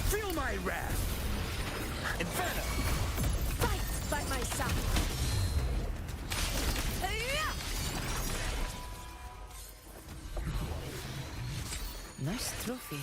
Feel my wrath! Inferno! Fight by my side! Nice trophy.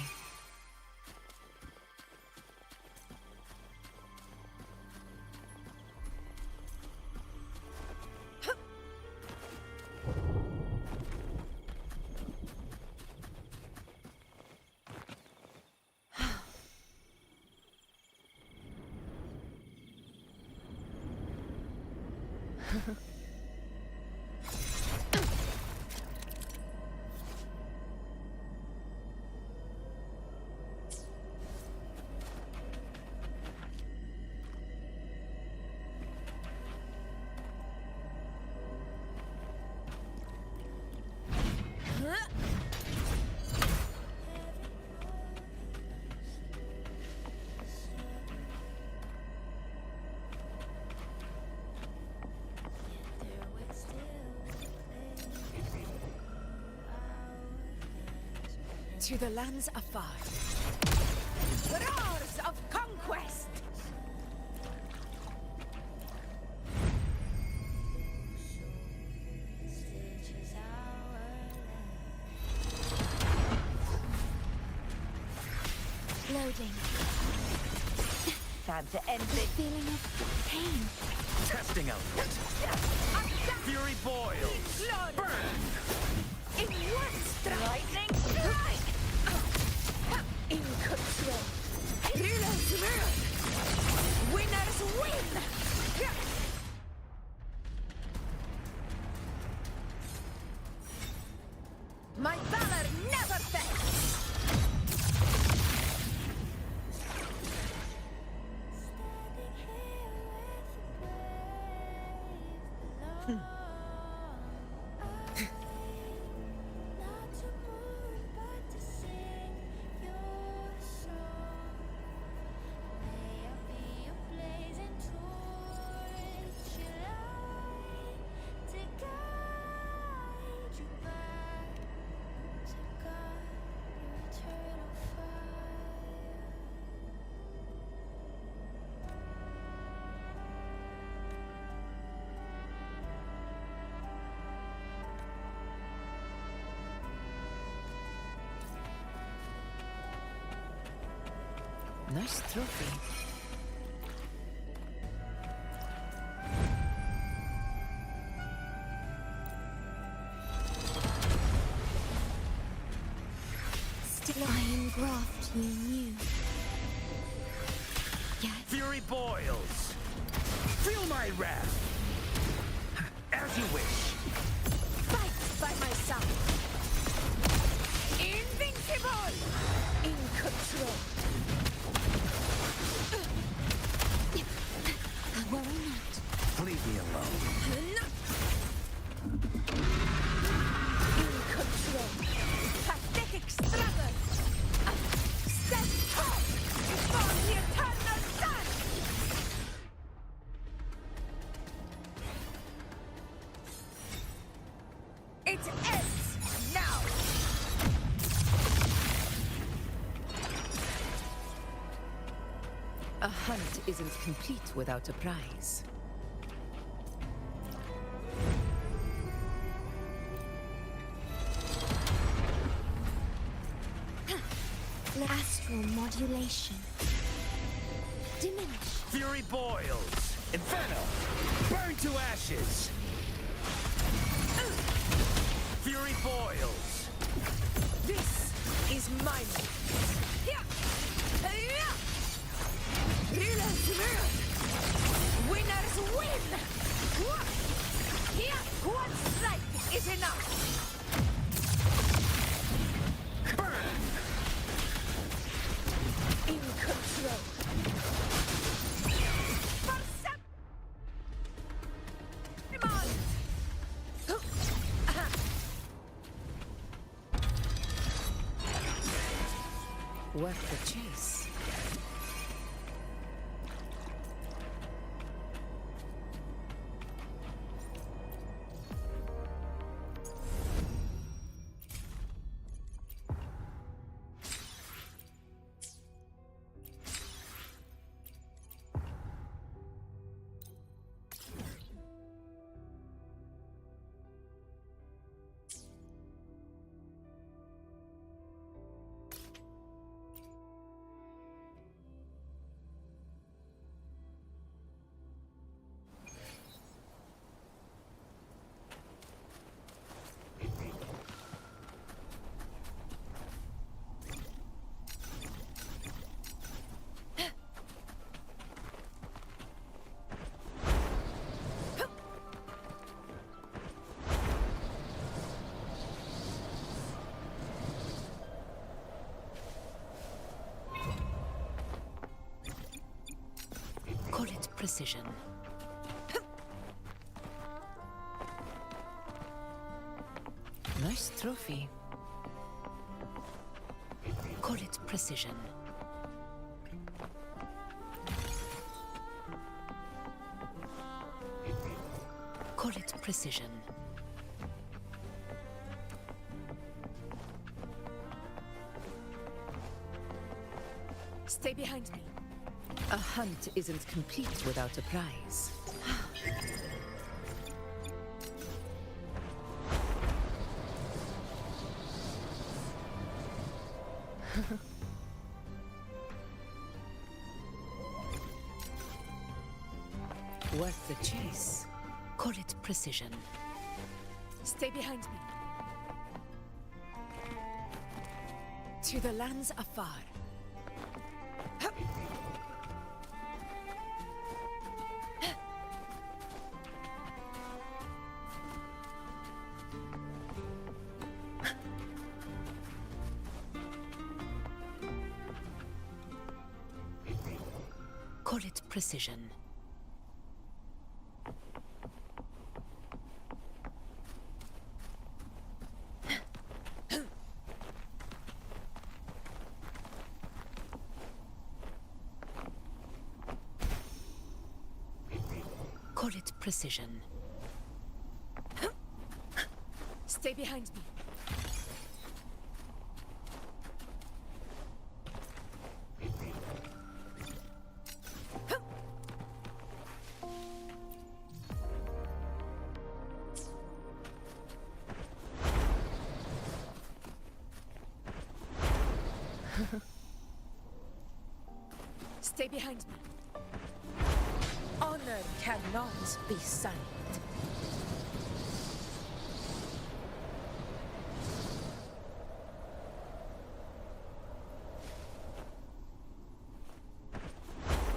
To the lands afar. Roars of conquest! Loading. Time to end this. Feeling of pain. Testing output. Fury boils! Burn! In one strike! Lightning strike! In control. Heroes rule! Winners win! Nice trophy. Still I engraft you new. Yet Fury boils. Feel my wrath. As you wish. Fight by my side. Invincible! In control. worry not. Leave me alone. In control. Pathetic struggle. Stand tall before the eternal sun. It ends now. A hunt isn't complete without a prize. Astral modulation. Diminish. Fury boils. Inferno. Burn to ashes. Fury boils. This is my moment. Winners win! One strike is enough! Burn! In control. Worth the chase. Call it precision. Nice trophy. Call it precision. Call it precision. Stay behind me. A hunt isn't complete without a prize. Worth the chase. Call it precision. Stay behind me. To the lands afar. Call it precision. Call it precision. Stay behind me. Stay behind me. Honor cannot be silent.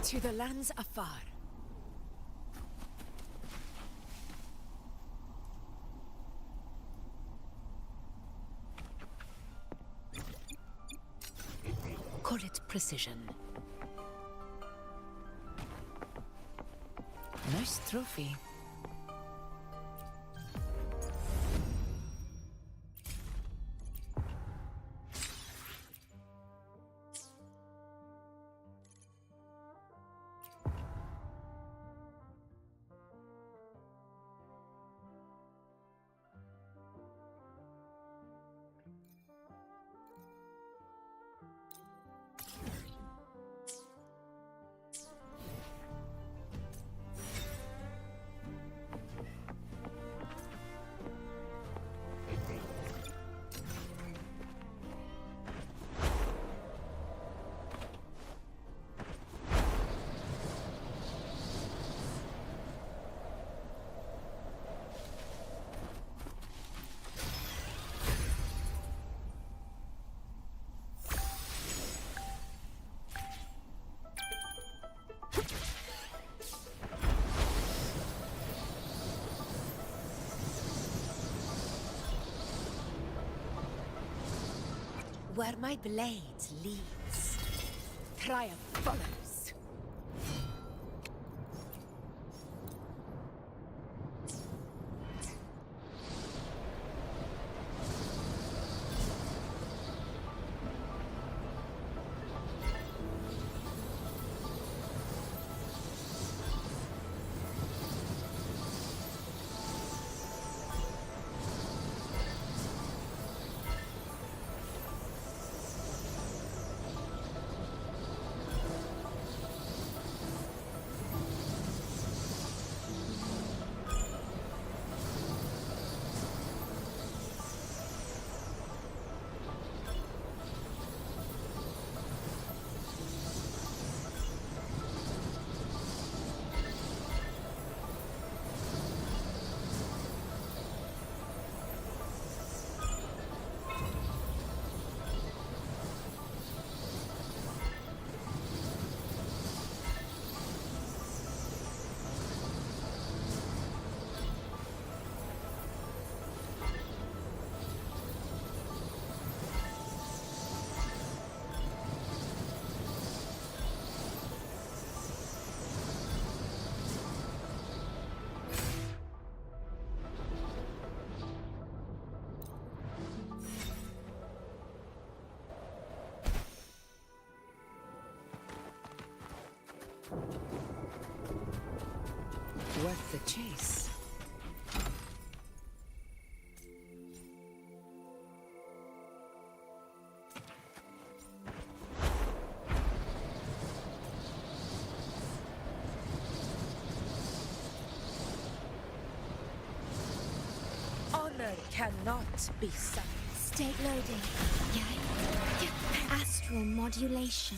To the lands afar. Call it precision. Nice trophy. Where my blade leads, triumph follows. Worth the chase. Honor cannot be silent. State loading. Astral modulation.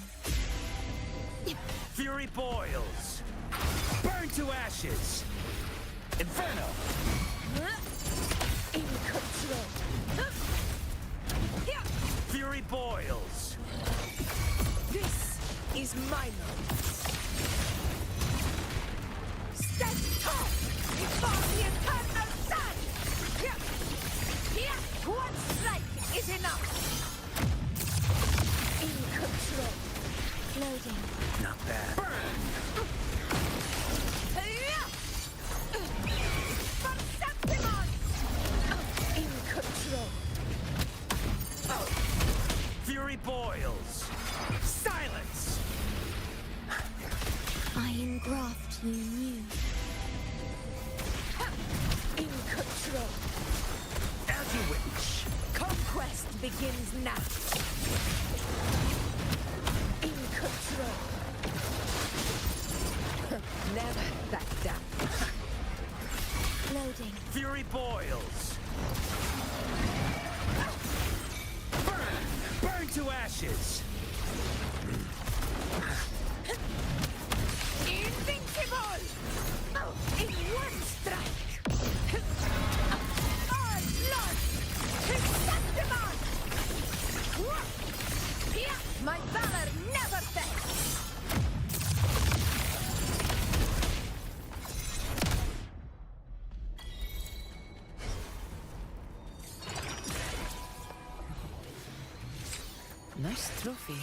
Fury boils. Burn to ashes. Inferno. In control. Fury boils. This is my moment. Stand tall before the eternal sun. One strike is enough. In control. Loading. Not bad. Burn. From Septimon. In control. Fury boils. Silence. Iron graft you knew. In control. As you wish. Conquest begins now. In control. Never back down. Loading. Fury boils. Burn! Burn to ashes! In one strike! All lost! Septimon! My valor never fails! Nice trophy.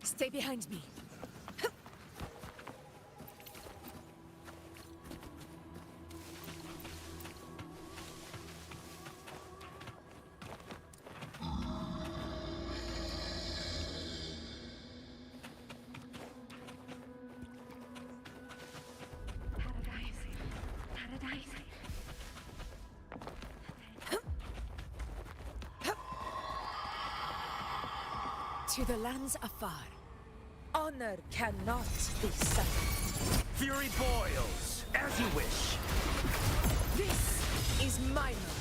Stay behind me. To the lands afar, honor cannot be silent. Fury boils, as you wish. This is my moment.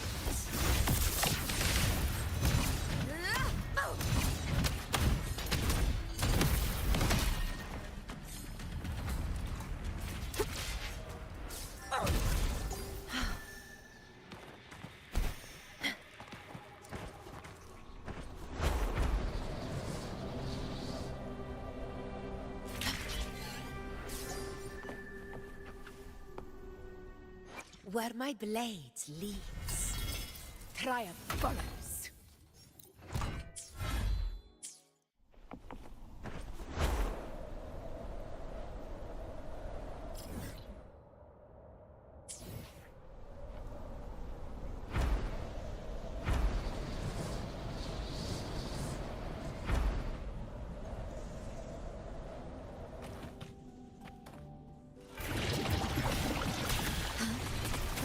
Where my blade leads, triumph follows.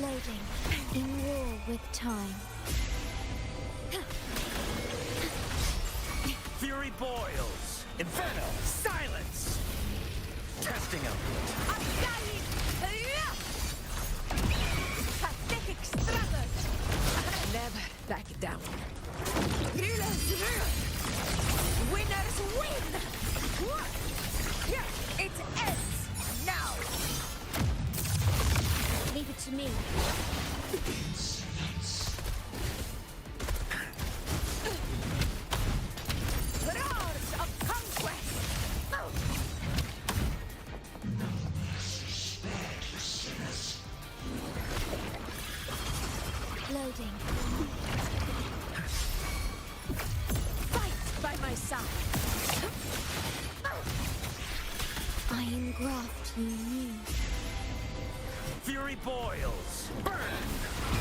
Loading. In war with time. Fury boils. Inferno. Silence. Testing output. Pathetic struggles. Never back down. Rulers rule. Winners win. Here it ends now. Leave it to me. Roars of conquest! Loading. Fight by my side! Iron graft you knew. Fury boils. Burn.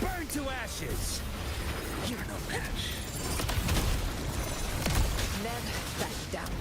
Burn to ashes. You're no match. Never back down.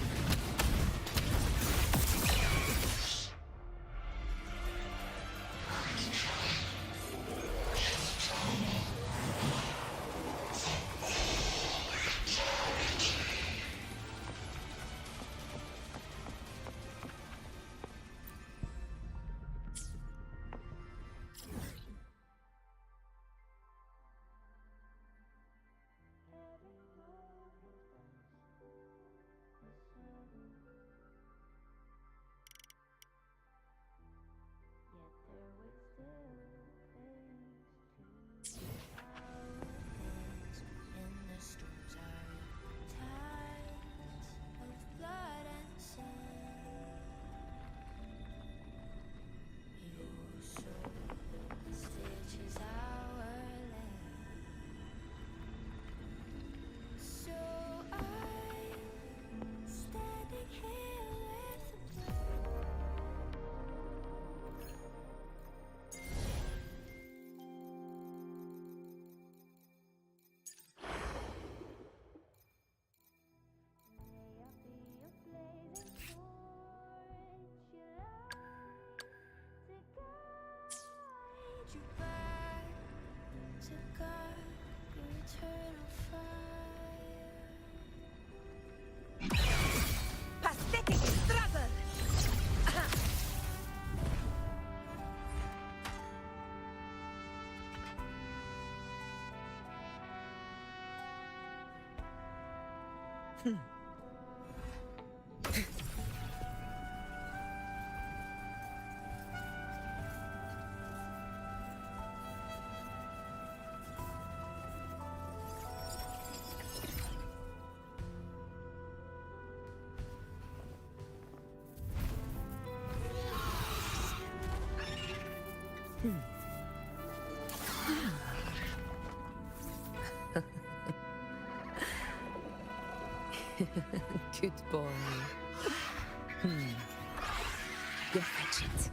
Good boy. Go fetch it.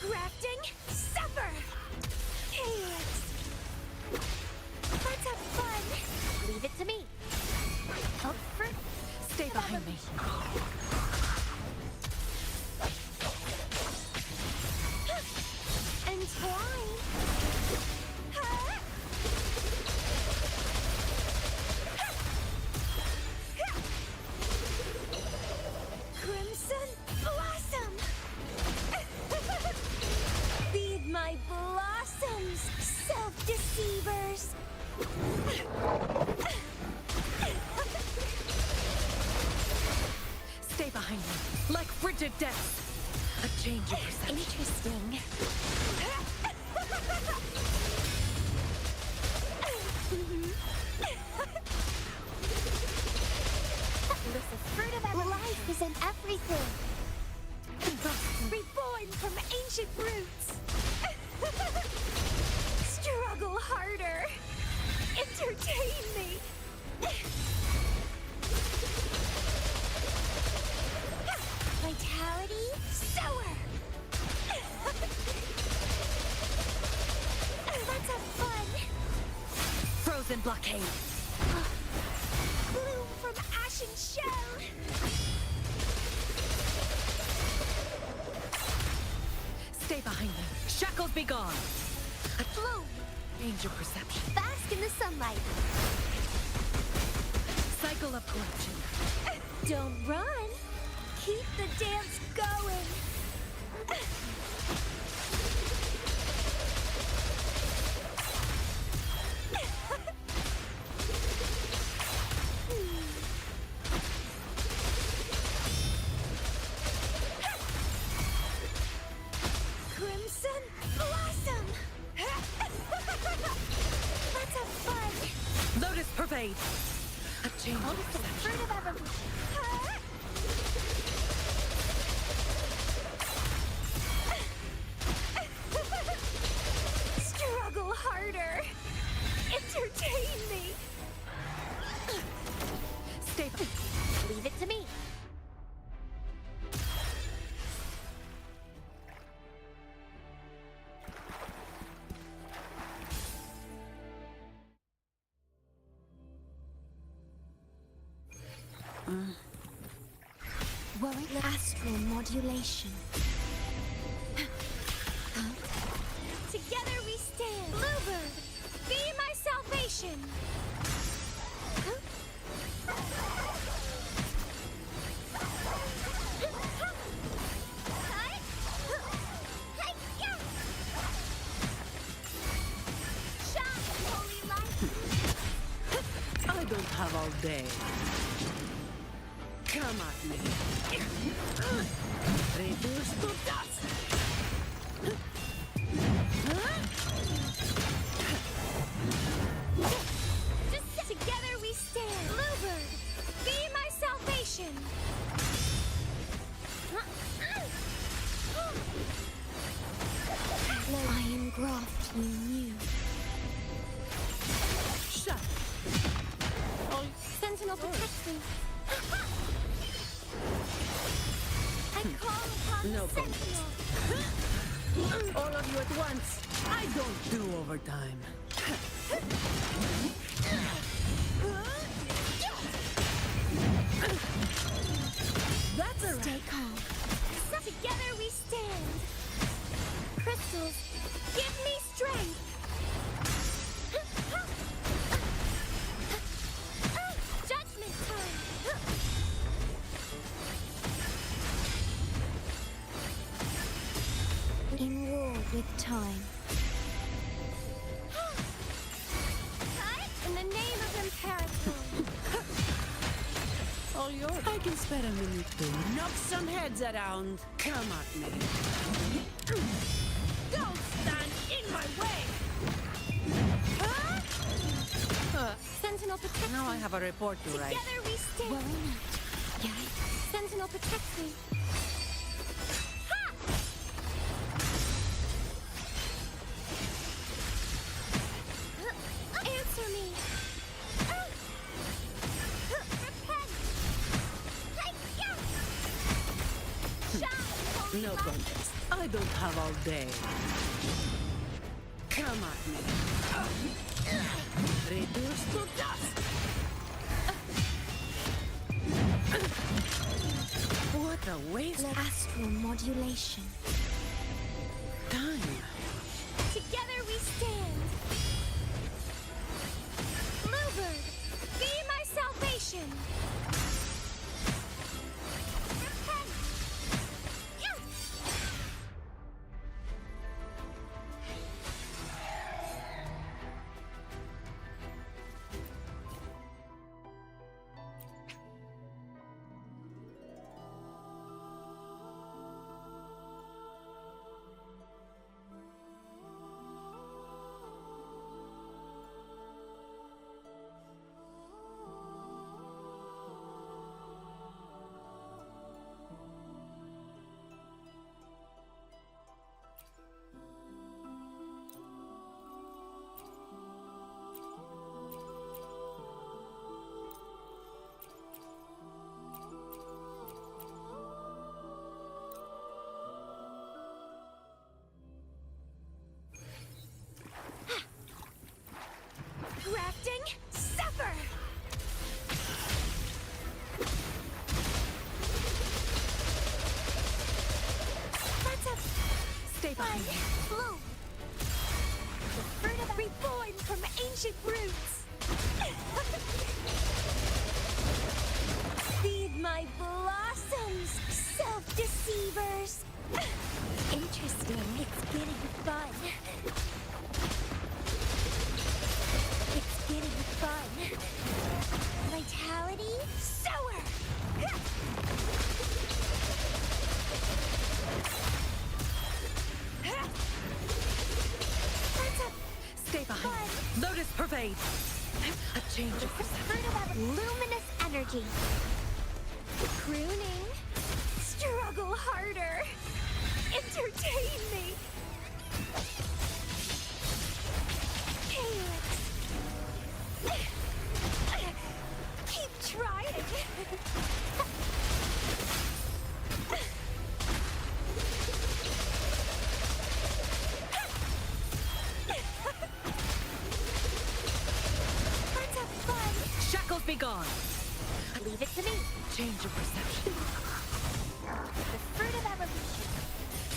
Rafting, supper! Helix! Let's have fun! Leave it to me. Oh, fruit. Stay behind me. Entwine! Huh? Crimson Blossom! Feed my blossoms, self-deceivers! Stay behind me, like frigid death. A change of perception. Interesting. This is fruit of everything. Life is in everything. Reborn from ancient roots. Struggle harder. Entertain me. Vitality sour. Let's have fun. Frozen blockade. Bloom from ashen shell. Stay behind me. Shackles be gone. Bloom. Change of perception. Bask in the sunlight. Cycle of corruption. Don't run. Keep the dance going. Crimson Blossom. Let's have fun. Lotus pervade. A change of Fruit perception. of everything. Huh? Struggle harder. Entertain me. Stay behind. Leave it to me. Warwick astral modulation. Together we stand. Bluebird, be my salvation. I don't have all day. Come at me. Reduce to dust. Just together we stand. Bluebird, be my salvation. Iron graft you knew. Shut. Sentinel, protect me. I call upon No the Sentinel. All of you at once. I don't do overtime. That's a Stay calm. Together we stand. Crystals, give me strength. Judgment time. In war with time. In the name of Imperator. all yours. I can spare a minute to knock some heads around. Come at me. Don't stand in my way! Sentinel, protect Now me. I have a report to write. Together we stand. Worry not. Yeah. Sentinel, protect me. Answer me. Repent. Shine, No contest. I don't have all day. Come at me. Reduce to dust. What a waste. Astral modulation. Time. Together we stand. Bluebird, be my salvation. Repent. Crafting, suffer! That's a... Stay behind me. Bloom! The fruit of reborn from ancient roots! Feed my blossoms, self-deceivers! Interesting, it's getting fun. It's getting fun. Vitality, sour! That's a Stay behind. Lotus pervade. A change of perception. luminous energy. Pruning. Struggle harder. Entertain me. Calyx. Keep trying. Let's have fun. Shackles be gone. Leave it to me. Change of perception. The fruit of evolution.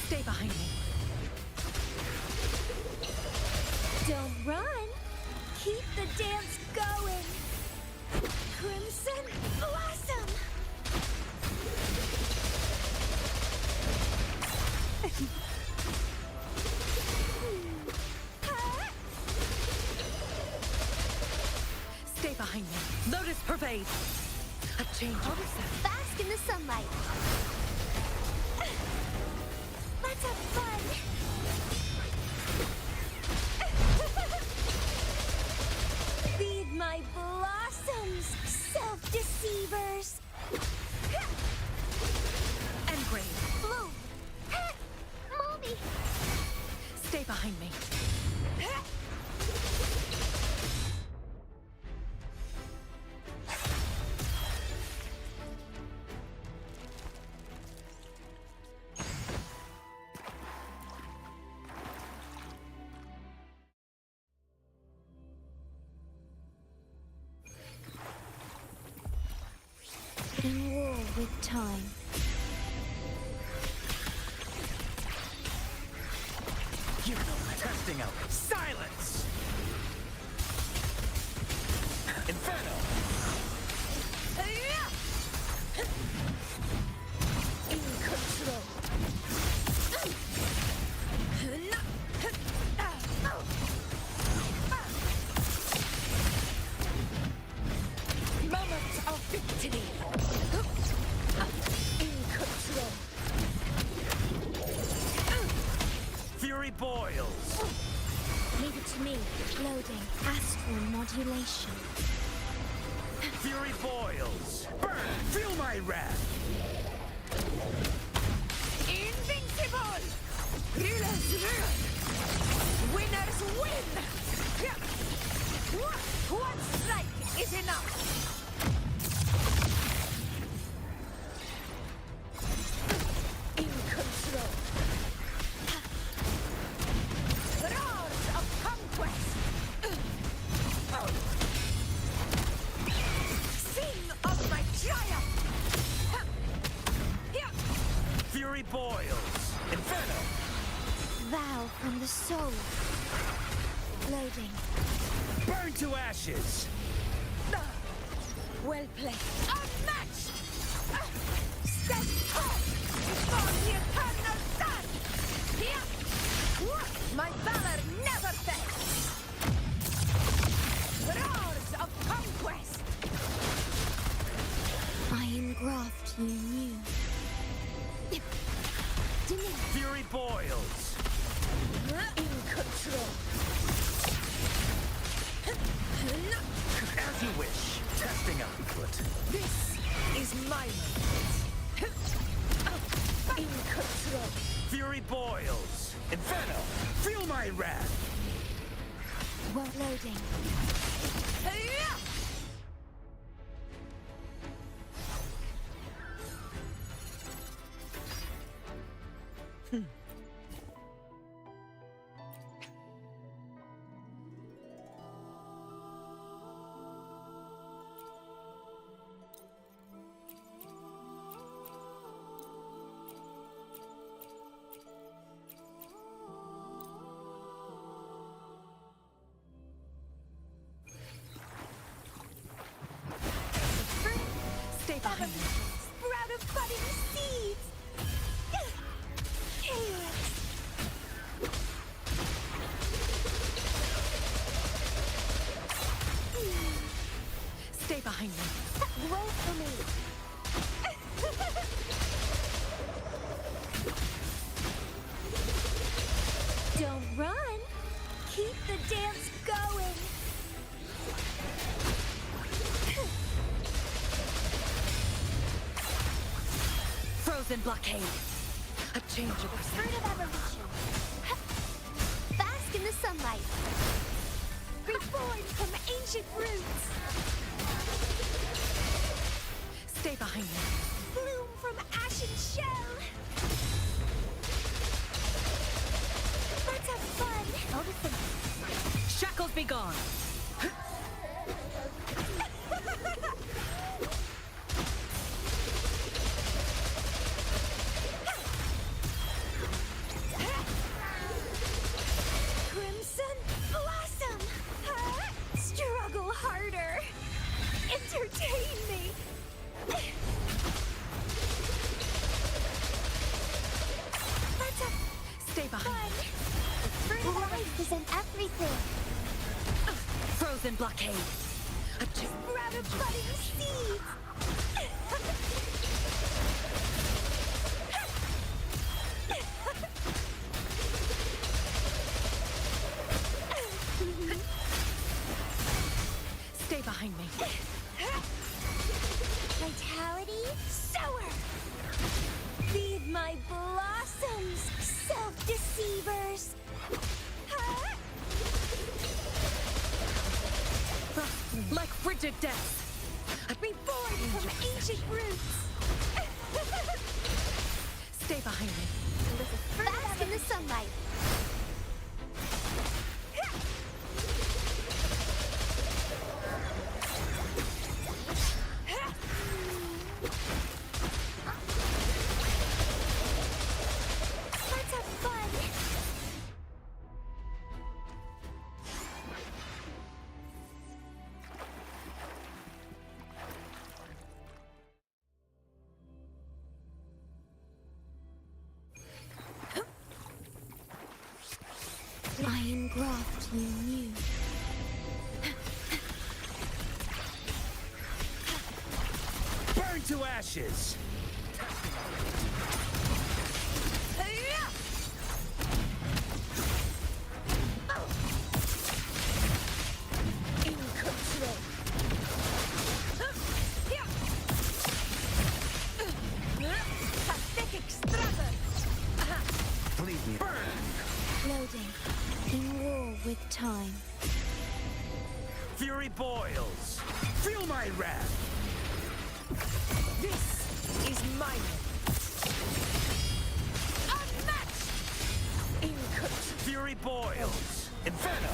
Stay behind me. Don't run. Keep the dance going. Crimson Blossom. Stay behind me. Lotus Pervade. A change of yourself. Bask in the sunlight. Let's have fun. Feed my blossoms, self-deceivers. Engrave. Bloom. Mommy. Stay behind me. In war with time. You know, testing out. Silence! Inferno! In control. Moment of victory. In control. Fury boils! Leave it to me. Loading. Astral modulation. Fury boils! Burn! Feel my wrath! Invincible! Rulers rule! Winners win! One strike is enough! In control. Roars of conquest! Sing of my triumph! Fury boils! Inferno! Vow from the soul. Loading. Burn to ashes! Well played. Unmatched! Step forth before the eternal sun! My valor never fails! Roars of conquest! I engraft you new. Fury boils! In control. As you wish. Testing output. This is my moment. In control. Fury boils! Inferno! Feel my wrath! Well, loading. Stay behind me. Sprout of budding seeds. Chaos. Stay behind me. Grow for me. Don't run. Keep the dance going. Frozen blockade. A change of Fruit perception. of evolution. Bask in the sunlight. Reborn from ancient roots. Stay behind me. Bloom from ashen shell. Let's have fun. Shackles be gone. entertain me! Let's have Stay behind. life isn't everything. Frozen blockade. Grab a budding seed! Stay behind me. Vitality, sower! Feed my blossoms, self-deceivers! Like frigid death. Reborn from ancient roots! Stay behind me. Bask in the sunlight! Let's have fun! I engraft you new. Burn to ashes! In control. Pathetic struggle. Leave me. Burn! Loading. In war with time. Fury boils! Feel my wrath! This is mine. Unmatched! Fury boils! Inferno!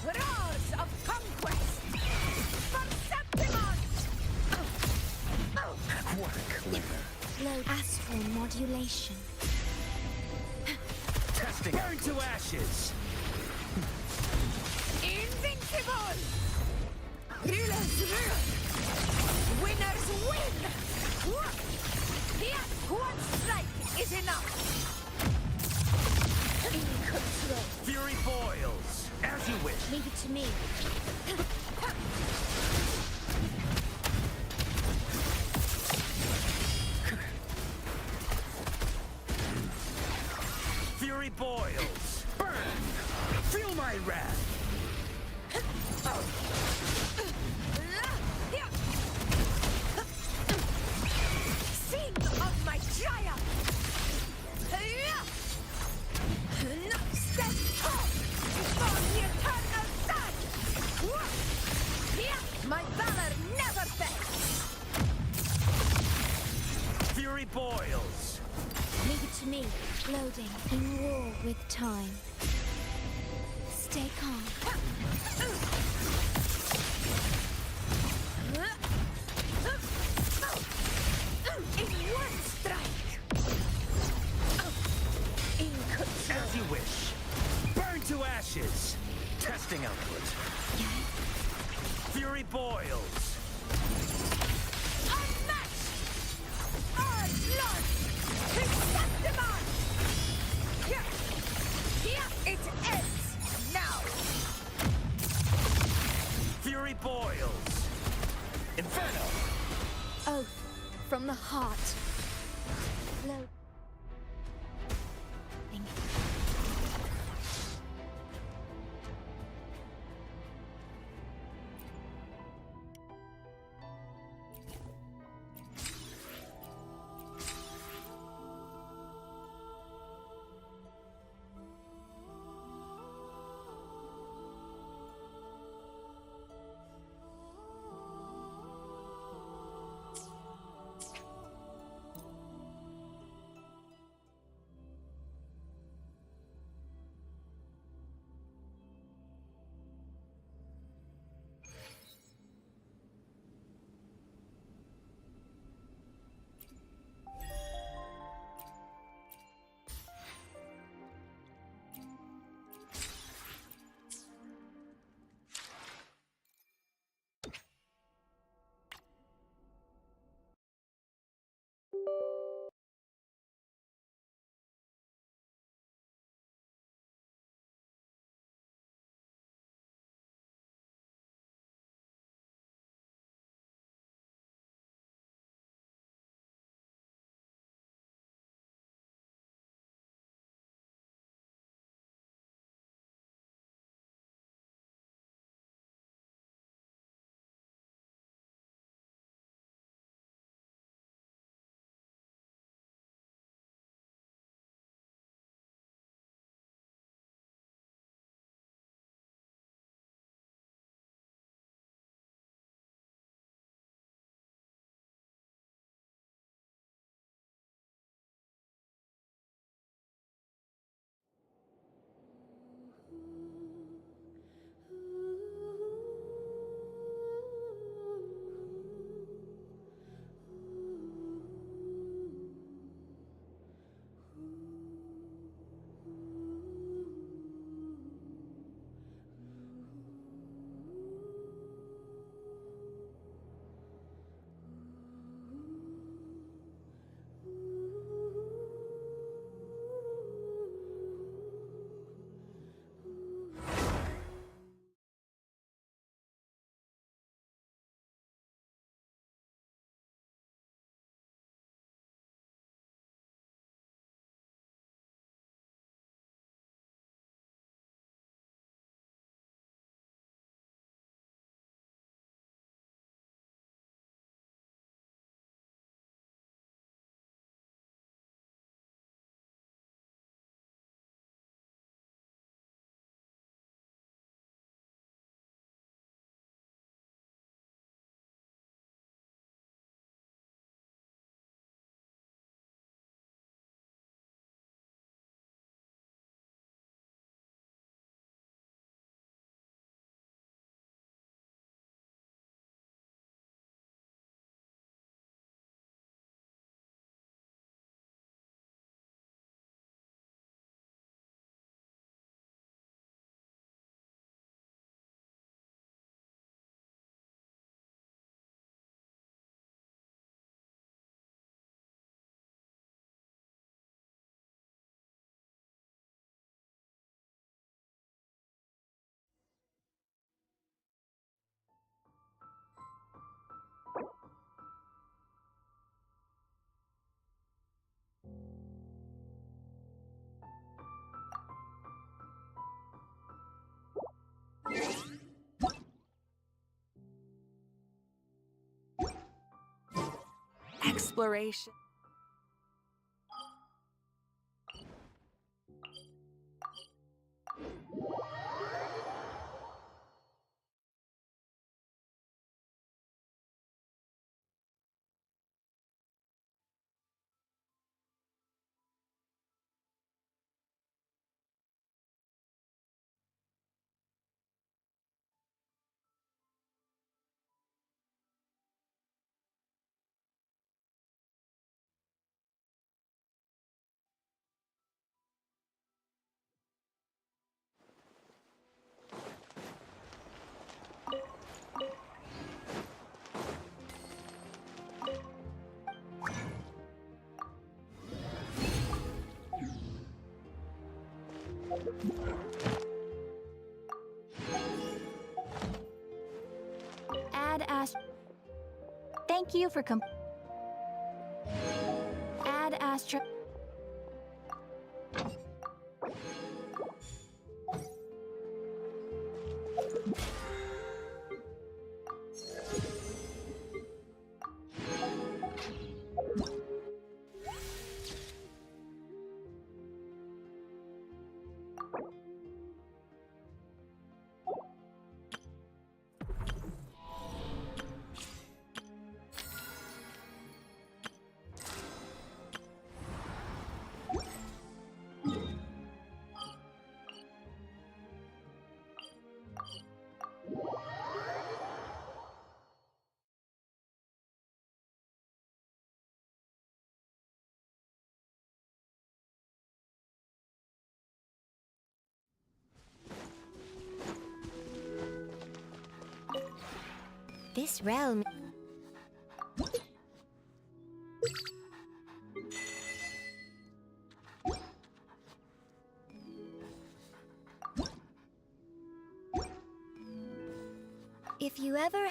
Roars of conquest. For Septimon! What a clever. Load astral modulation. Testing. Burn to ashes! Invincible! Rulers rule! Winners win! One strike is enough! In control. Fury boils! As you wish! Leave it to me. Fury boils! Burn! Feel my wrath! Sing of my triumph! No step home before the eternal sun! My valor never fails! Fury boils! Leave it to me. Loading. In war with time. Stay calm. In one strike! In control! As you wish! Burn to ashes! Testing output. Fury boils! Unmatched! Our blood! Septimon! It ends now! Fury boils! Inferno! Oath from the heart. Load. exploration. Add Thank you for Add Astra. This realm. If you ever...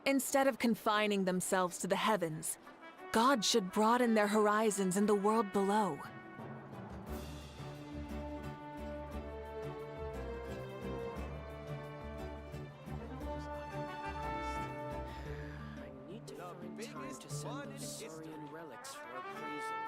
Instead of confining themselves to the heavens, God should broaden their horizons in the world below. I need to find time to send those Saurian relics for appraisal.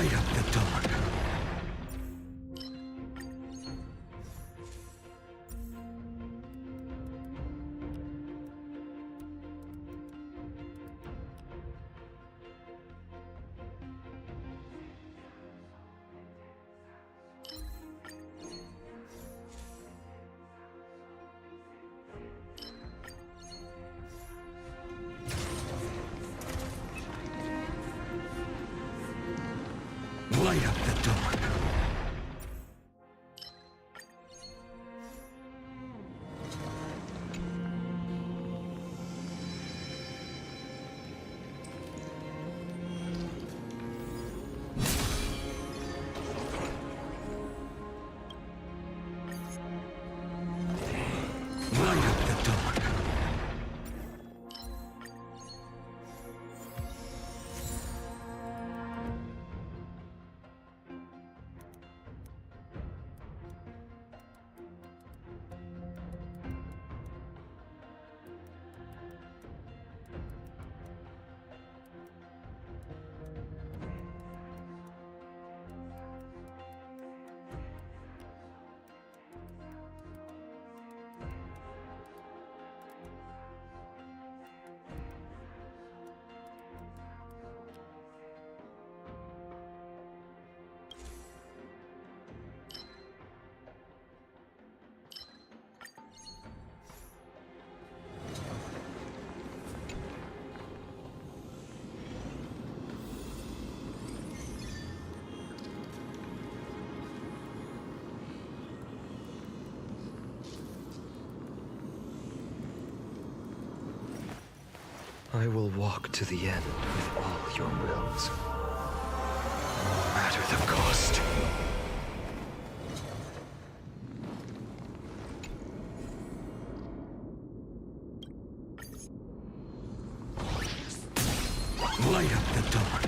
Light up the dark. Light up the dark. Light up the dark. I will walk to the end with all your wills, no matter the cost. Light up the dark.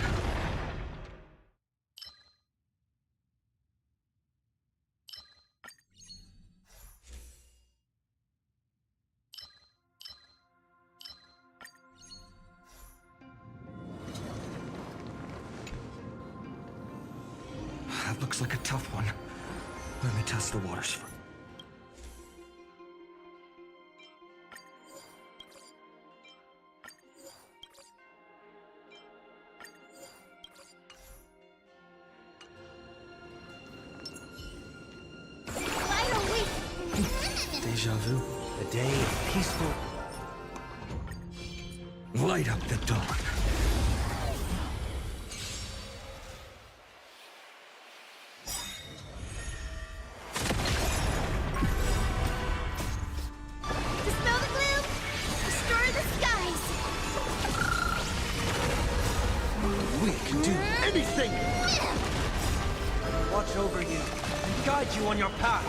That looks like a tough one. Let me test the waters first. Deja vu. A day of peaceful... Light up the dark. Dispel the gloom! Destroy the skies! We can do anything! Watch over you and guide you on your path.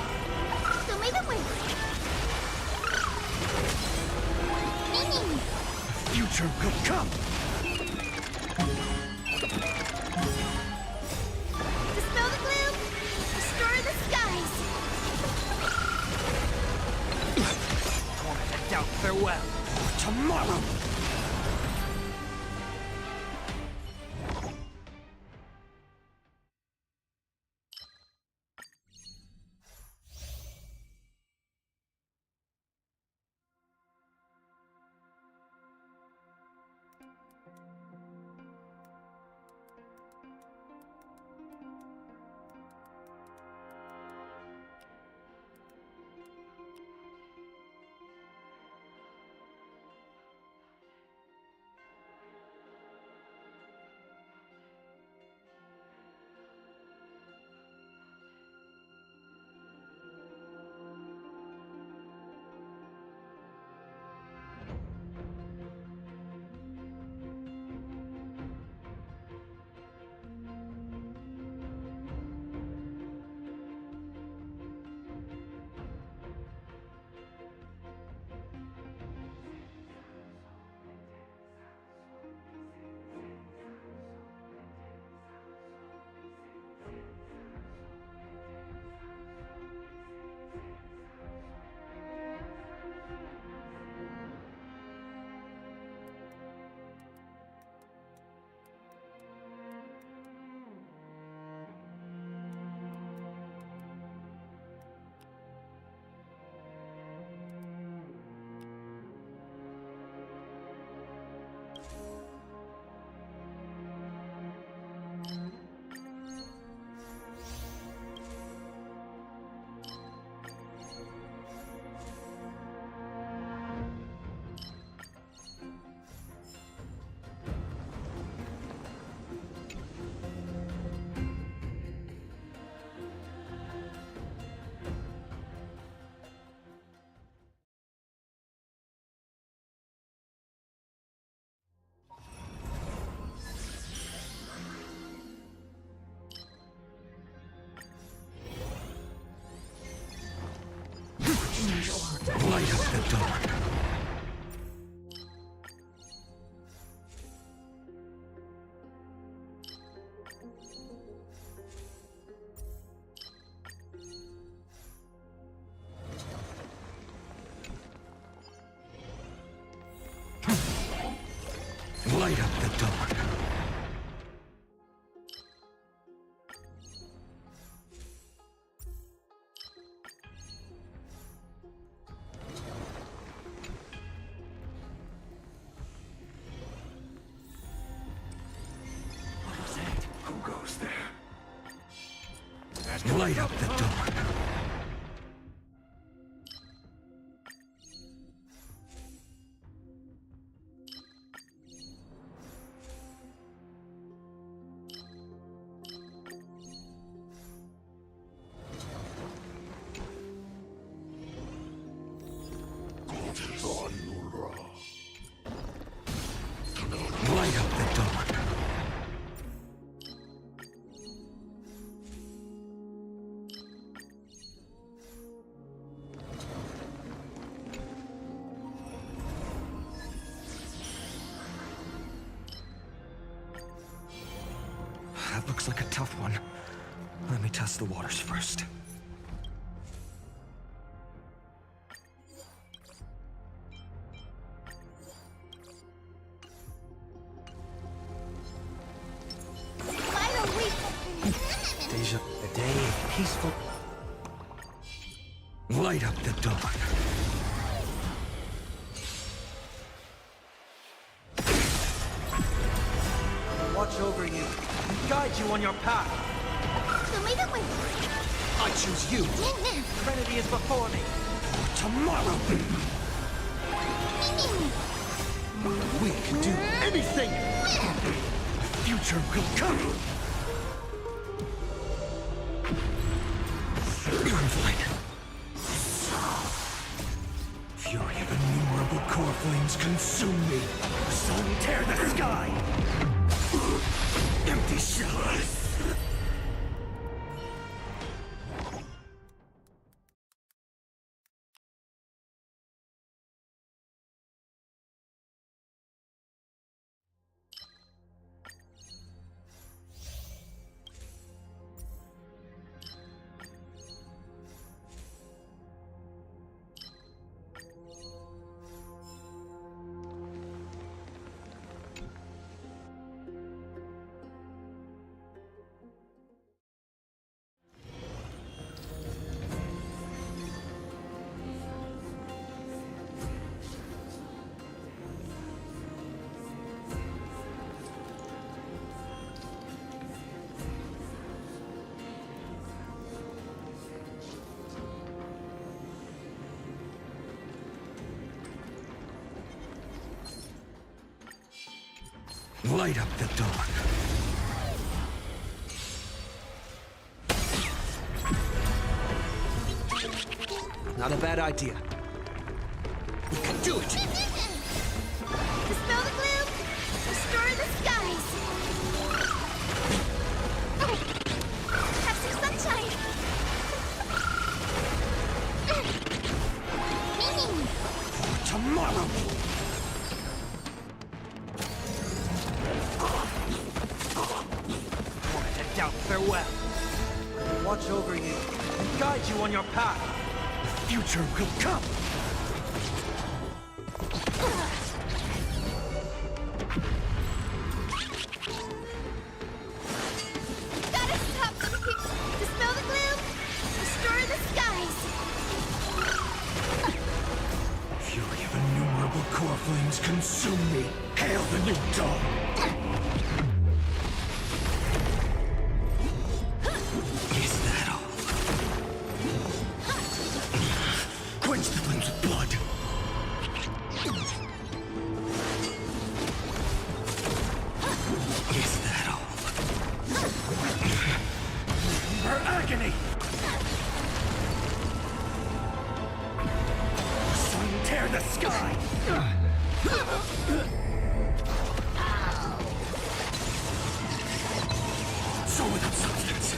So may the wind. Meaning. Future could come! Dispel the gloom! Destroy the skies! Torment doubt farewell. Tomorrow! dawn. Light up the dawn. Who goes there? Light up the dawn. Light up the dawn. That looks like a tough one. Let me test the waters first. Deja, a day of peaceful. Light up the dawn. Watch over you and guide you on your path. I choose you. Trinity is before me. Tomorrow, we can do anything. The future will come. Conflict. Fury of innumerable core flames consume me. The sun tear the sky. Empty shells. Light up the dawn. Not a bad idea. We can do it! Dispel the gloom! Restore the skies! Have some sunshine! Tomorrow! Doubt farewell. Watch over you and guide you on your path. The future will come. Gotta stop! Dispel the gloom! Restore the skies! Fury of innumerable core flames consume me. Hail the new dawn. Quench the flames with blood. Is that all? Her agony! Sun tear the sky! So without substance.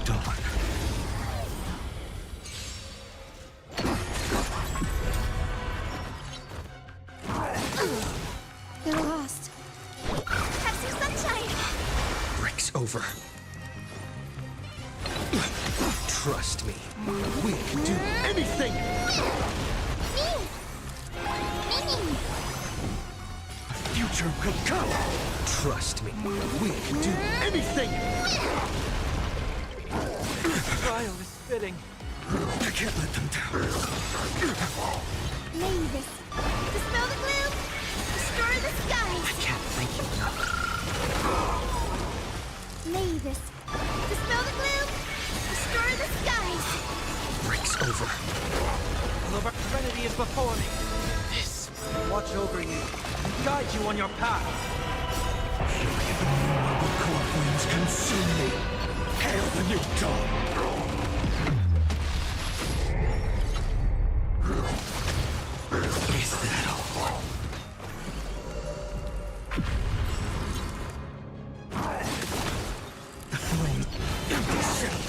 dawn. They're lost. Have some sunshine! Breaks over. Trust me. We can do anything! Future could come! Trust me. We can do anything! Trial is spilling. I can't let them down. Mavis, dispel the gloom! Destroy the skies! I can't thank you enough. Mavis, dispel the gloom! Destroy the skies! Breaks over. The Serenity is before me. This. Watch over you. Guide you on your path. The core flames consume me. Hail the new dawn! Is that all? The flame empty shell.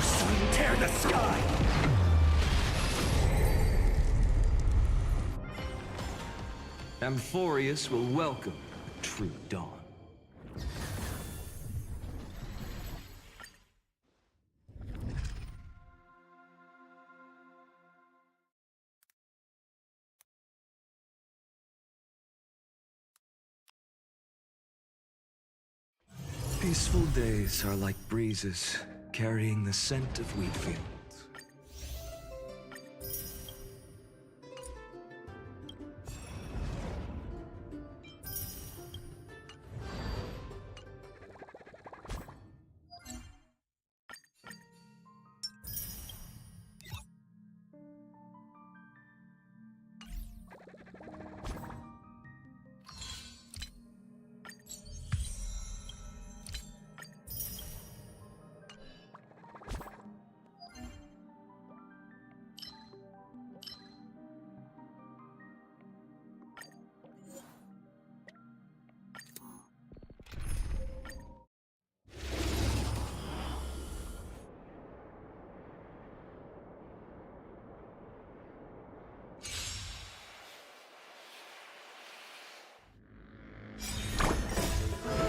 Sun tear the sky! Amphorius will welcome the true dawn. Peaceful days are like breezes carrying the scent of wheat fields.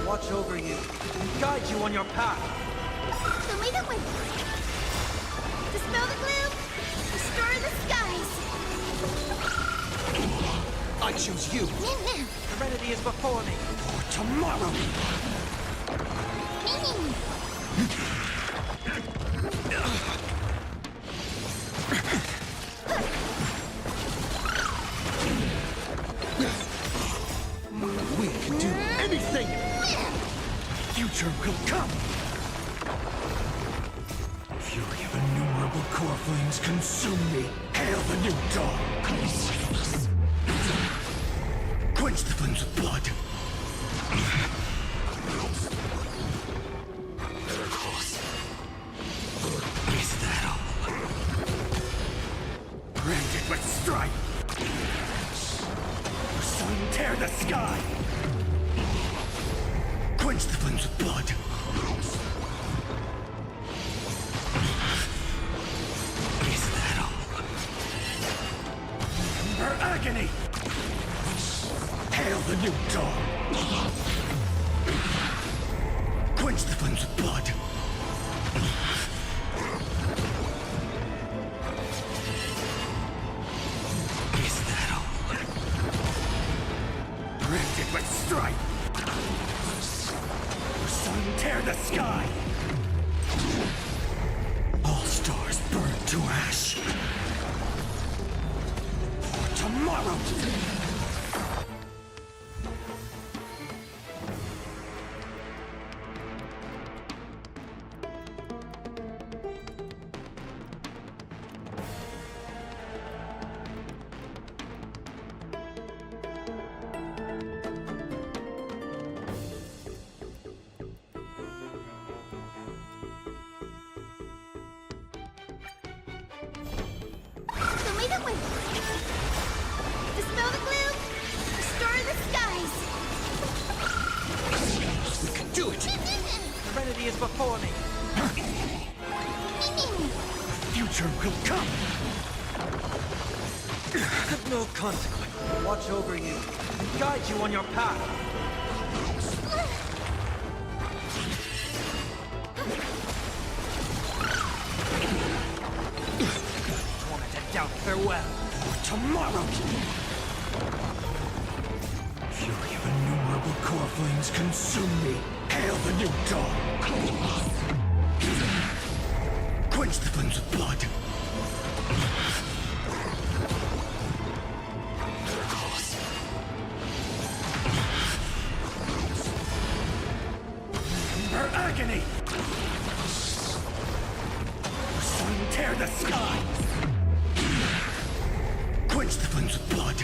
Watch over you. Guide you on your path. So lead it with... Dispel the gloom! Destroy the skies! I choose you! Serenity is before me. For tomorrow! We can do anything! Future will come! Fury of innumerable core flames consume me! Hail the new dawn! Quench the flames of blood! Is that all? Branded with strife! Sun tear the sky! Quench the flames of blood! Is that all? Her agony! Hail the new dawn! Quench the flames of blood! Is that all? Branded with strife! Sun tear the sky! All stars burn to ash! For tomorrow! is before me. Future will come. No consequence. Watch over you and guide you on your path. Tormented doubt, farewell. Tomorrow. Fury of innumerable core flames consume me. Hail the new dawn. Quench the flames of blood. Her agony. Sun tear the sky. Quench the flames of blood.